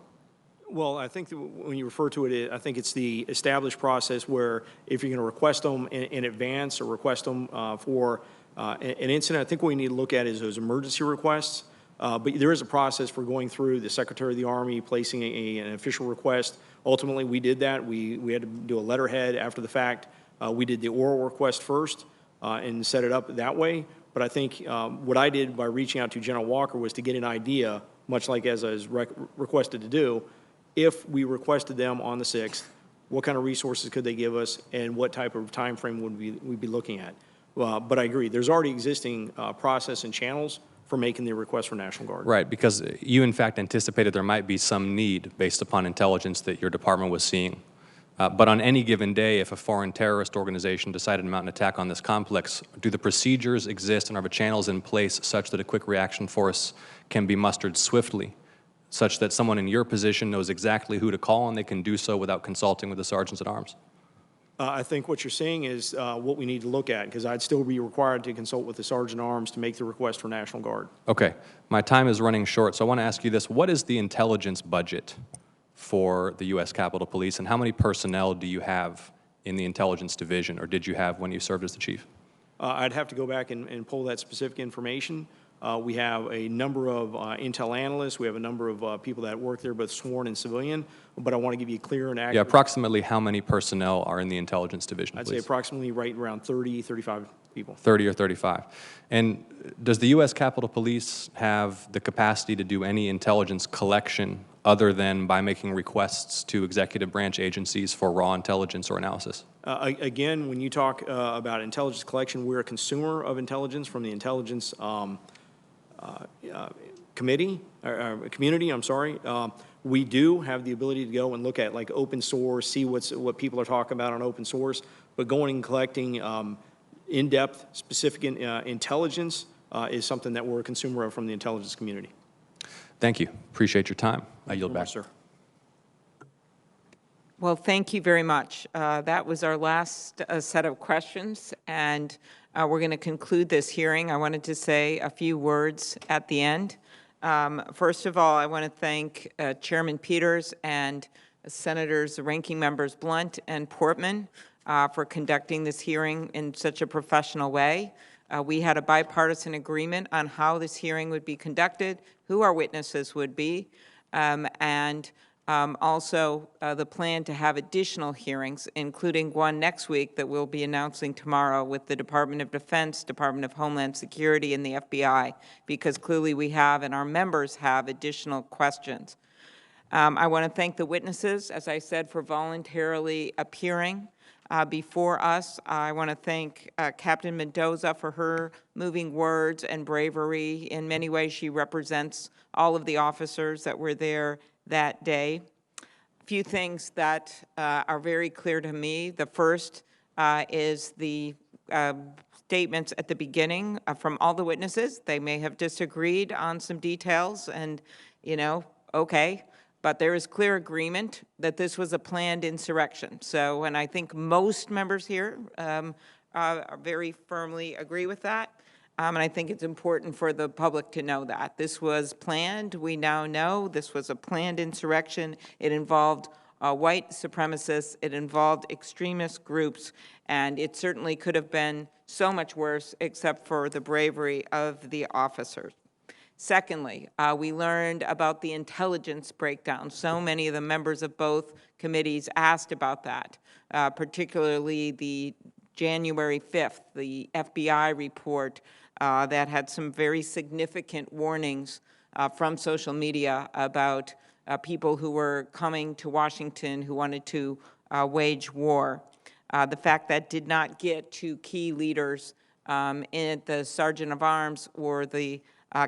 Well, I think that when you refer to it, I think it's the established process where if you're going to request them in advance or request them for an incident, I think what we need to look at is those emergency requests. But there is a process for going through the Secretary of the Army, placing an official request. Ultimately, we did that. We had to do a letterhead after the fact. We did the oral request first and set it up that way. But I think what I did by reaching out to General Walker was to get an idea, much like as I was requested to do, if we requested them on the 6th, what kind of resources could they give us and what type of time frame would we be looking at. But I agree, there's already existing process and channels for making the request for National Guard. Right, because you in fact anticipated there might be some need based upon intelligence that your department was seeing. But on any given day, if a foreign terrorist organization decided to mount an attack on this complex, do the procedures exist and are the channels in place such that a quick reaction force can be mustered swiftly, such that someone in your position knows exactly who to call and they can do so without consulting with the sergeants at arms? I think what you're saying is what we need to look at, because I'd still be required to consult with the Sergeant at Arms to make the request for National Guard. Okay, my time is running short, so I want to ask you this. What is the intelligence budget for the U.S. Capitol Police, and how many personnel do you have in the intelligence division, or did you have when you served as the chief? I'd have to go back and pull that specific information. We have a number of intel analysts. We have a number of people that work there, both sworn and civilian. But I want to give you clear and accurate. Yeah, approximately how many personnel are in the intelligence division, I'd please? say approximately right around 30, 35 people. 30 or 35. And does the U.S. Capitol Police have the capacity to do any intelligence collection other than by making requests to executive branch agencies for raw intelligence or analysis? Again, when you talk about intelligence collection, we're a consumer of intelligence from the intelligence community. We do have the ability to go and look at like open source, see what people are talking about on open source, but going and collecting in-depth, specific intelligence is something that we're a consumer of from the intelligence community. Thank you. Appreciate your time. I yield back. Sir. Well, thank you very much. That was our last set of questions, and we're going to conclude this hearing. I wanted to say a few words at the end. First of all, I want to thank Chairman Peters and Senators, Ranking Members Blunt and Portman for conducting this hearing in such a professional way. We had a bipartisan agreement on how this hearing would be conducted, who our witnesses would be, and also the plan to have additional hearings, including one next week that we'll be announcing tomorrow with the Department of Defense, Department of Homeland Security, and the FBI, because clearly we have and our members have additional questions. I want to thank the witnesses, as I said, for voluntarily appearing before us. I want to thank Captain Mendoza for her moving words and bravery. In many ways, she represents all of the officers that were there that day. A few things that are very clear to me. The first is the statements at the beginning from all the witnesses. They may have disagreed on some details, and, you know, okay. But there is clear agreement that this was a planned insurrection. So, and I think most members here very firmly agree with that. And I think it's important for the public to know that. This was planned. We now know this was a planned insurrection. It involved white supremacists. It involved extremist groups. And it certainly could have been so much worse except for the bravery of the officers. Secondly, we learned about the intelligence breakdown. So many of the members of both committees asked about that, particularly the January 5th, the F.B.I. report that had some very significant warnings from social media about people who were coming to Washington who wanted to wage war. The fact that did not get to key leaders in the Sergeant of Arms or the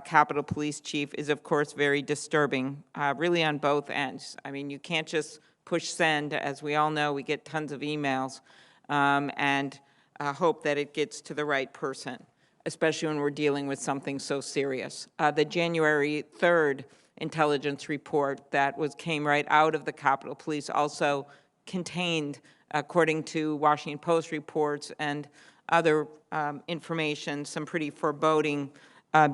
Capitol Police Chief is, of course, very disturbing, really on both ends. I mean, you can't just push send. As we all know, we get tons of emails and hope that it gets to the right person, especially when we're dealing with something so serious. The January 3rd intelligence report that came right out of the Capitol Police also contained, according to Washington Post reports and other information, some pretty foreboding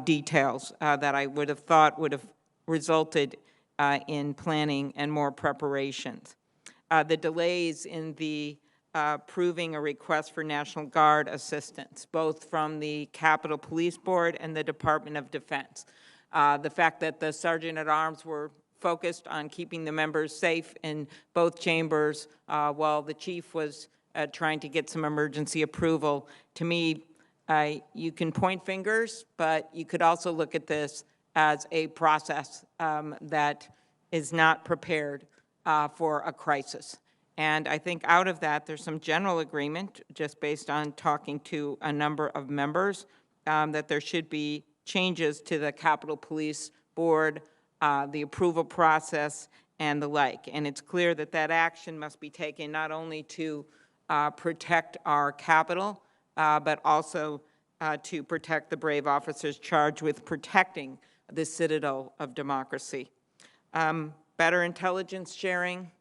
details that I would have thought would have resulted in planning and more preparations. The delays in the approving a request for National Guard assistance, both from the Capitol Police Board and the Department of Defense. The fact that the Sergeant at Arms were focused on keeping the members safe in both chambers while the chief was trying to get some emergency approval, to me, you can point fingers, but you could also look at this as a process that is not prepared for a crisis. And I think out of that, there's some general agreement, just based on talking to a number of members, that there should be changes to the Capitol Police Board, the approval process, and the like. And it's clear that that action must be taken not only to protect our Capitol, but also to protect the brave officers charged with protecting the citadel of democracy. Better intelligence sharing,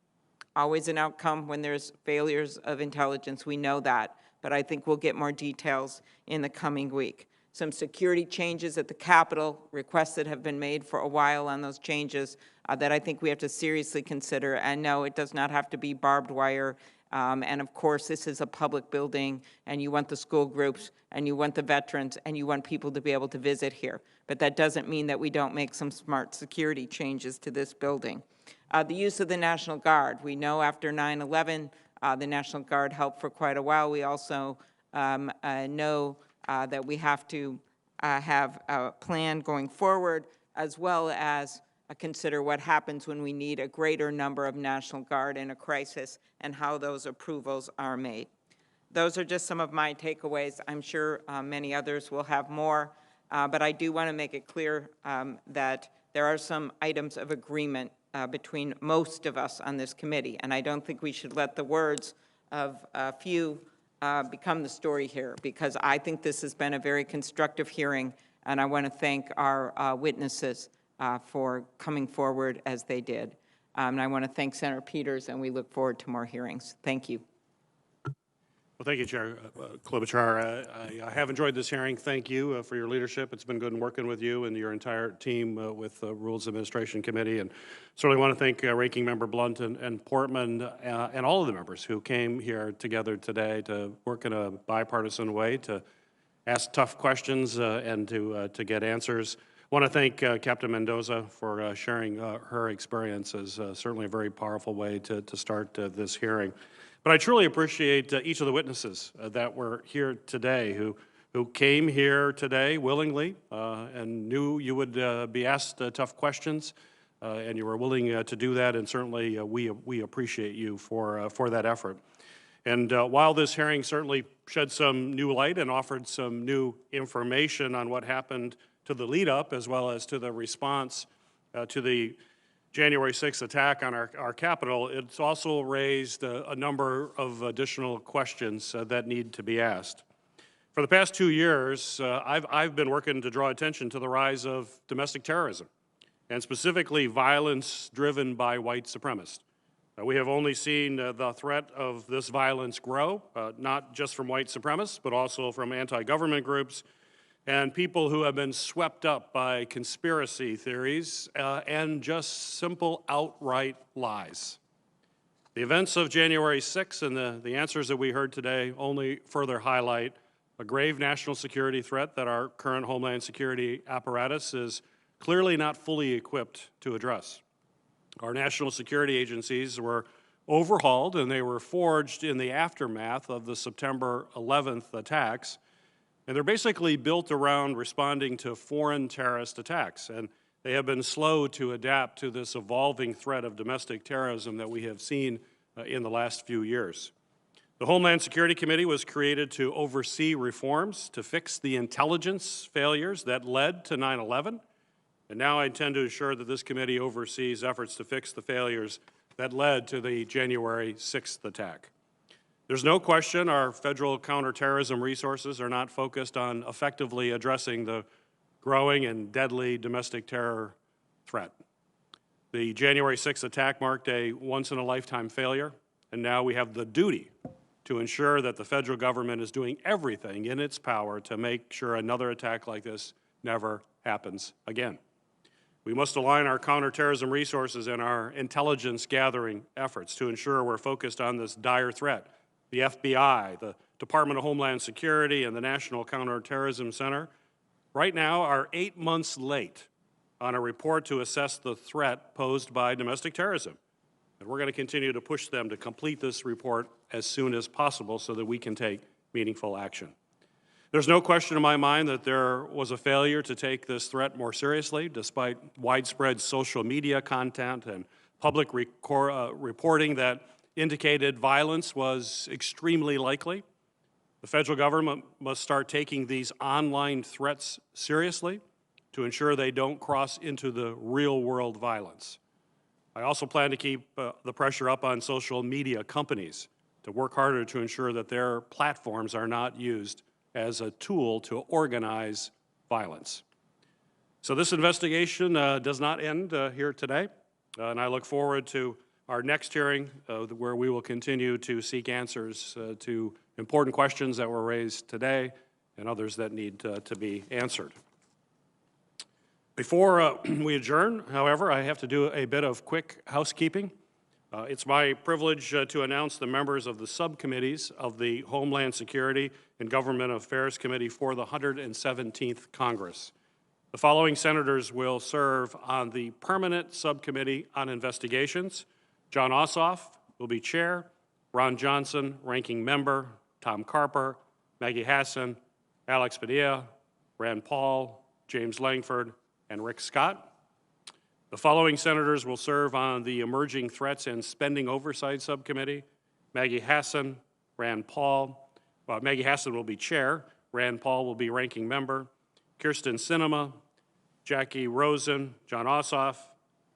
always an outcome when there's failures of intelligence. We know that, but I think we'll get more details in the coming week. some security changes at the Capitol, requests that have been made for a while on those changes that I think we have to seriously consider. And no, it does not have to be barbed wire. And of course, this is a public building, and you want the school groups, and you want the veterans, and you want people to be able to visit here. But that doesn't mean that we don't make some smart security changes to this building. The use of the National Guard. We know after 9/11, the National Guard helped for quite a while. We also know that we have to have a plan going forward, as well as consider what happens when we need a greater number of National Guard in a crisis and how those approvals are made. Those are just some of my takeaways. I'm sure many others will have more, but I do want to make it clear that there are some items of agreement between most of us on this committee, and I don't think we should let the words of a few become the story here, because I think this has been a very constructive hearing, and I want to thank our witnesses for coming forward as they did. And I want to thank Senator Peters, and we look forward to more hearings. Thank you. Well, thank you, Chair Klobuchar. I have enjoyed this hearing. Thank you for your leadership. It's been good working with you and your entire team with the Rules Administration Committee. And certainly want to thank Ranking Member Blunt and Portman and all of the members who came here together today to work in a bipartisan way to ask tough questions and to get answers. I want to thank Captain Mendoza for sharing her experiences. Certainly a very powerful way to start this hearing. But I truly appreciate each of the witnesses that were here today, who came here today willingly and knew you would be asked tough questions, and you were willing to do that. And certainly we appreciate you for that effort. And while this hearing certainly shed some new light and offered some new information on what happened to the lead up, as well as to the response to the January 6th attack on our Capitol, it's also raised a number of additional questions that need to be asked. For the past 2 years, I've been working to draw attention to the rise of domestic terrorism, and specifically violence driven by white supremacists. We have only seen the threat of this violence grow, not just from white supremacists, but also from anti-government groups and people who have been swept up by conspiracy theories and just simple outright lies. The events of January 6th and the answers that we heard today only further highlight a grave national security threat that our current Homeland Security apparatus is clearly not fully equipped to address. Our national security agencies were overhauled, and they were forged in the aftermath of the September 11th attacks. And they're basically built around responding to foreign terrorist attacks. And they have been slow to adapt to this evolving threat of domestic terrorism that we have seen in the last few years. The Homeland Security Committee was created to oversee reforms to fix the intelligence failures that led to 9/11. And now I intend to ensure that this committee oversees efforts to fix the failures that led to the January 6th attack. There's no question our federal counterterrorism resources are not focused on effectively addressing the growing and deadly domestic terror threat. The January 6th attack marked a once-in-a-lifetime failure, and now we have the duty to ensure that the federal government is doing everything in its power to make sure another attack like this never happens again. We must align our counterterrorism resources and our intelligence gathering efforts to ensure we're focused on this dire threat. The F.B.I., the Department of Homeland Security, and the National Counterterrorism Center right now are 8 months late on a report to assess the threat posed by domestic terrorism. And we're going to continue to push them to complete this report as soon as possible so that we can take meaningful action. There's no question in my mind that there was a failure to take this threat more seriously, despite widespread social media content and public reporting that indicated violence was extremely likely. The federal government must start taking these online threats seriously to ensure they don't cross into the real-world violence. I also plan to keep the pressure up on social media companies to work harder to ensure that their platforms are not used as a tool to organize violence. So this investigation does not end here today, and I look forward to our next hearing where we will continue to seek answers to important questions that were raised today and others that need to be answered. Before we adjourn, however, I have to do a bit of quick housekeeping. It's my privilege to announce the members of the subcommittees of the Homeland Security and Government Affairs Committee for the 117th Congress. The following senators will serve on the Permanent Subcommittee on Investigations. John Ossoff will be chair, Ron Johnson, ranking member, Tom Carper, Maggie Hassan, Alex Padilla, Rand Paul, James Langford, and Rick Scott. The following senators will serve on the Emerging Threats and Spending Oversight Subcommittee. Maggie Hassan, Rand Paul. Maggie Hassan will be chair. Rand Paul will be ranking member. Kirsten Sinema, Jackie Rosen, John Ossoff,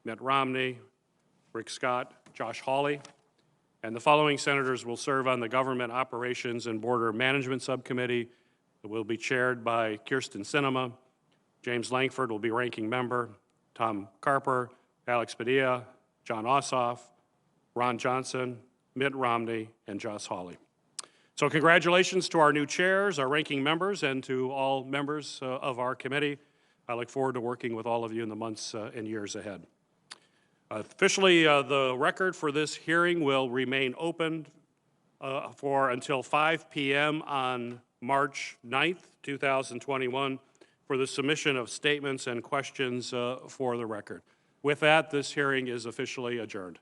Mitt Romney, Rick Scott, Josh Hawley. And the following senators will serve on the Government Operations and Border Management Subcommittee. It will be chaired by Kirsten Sinema. James Langford will be ranking member. Tom Carper, Alex Padilla, John Ossoff, Ron Johnson, Mitt Romney, and Josh Hawley. So congratulations to our new chairs, our ranking members, and to all members of our committee. I look forward to working with all of you in the months and years ahead. Officially, the record for this hearing will remain open for until 5 p.m. on March 9th, 2021, for the submission of statements and questions for the record. With that, this hearing is officially adjourned.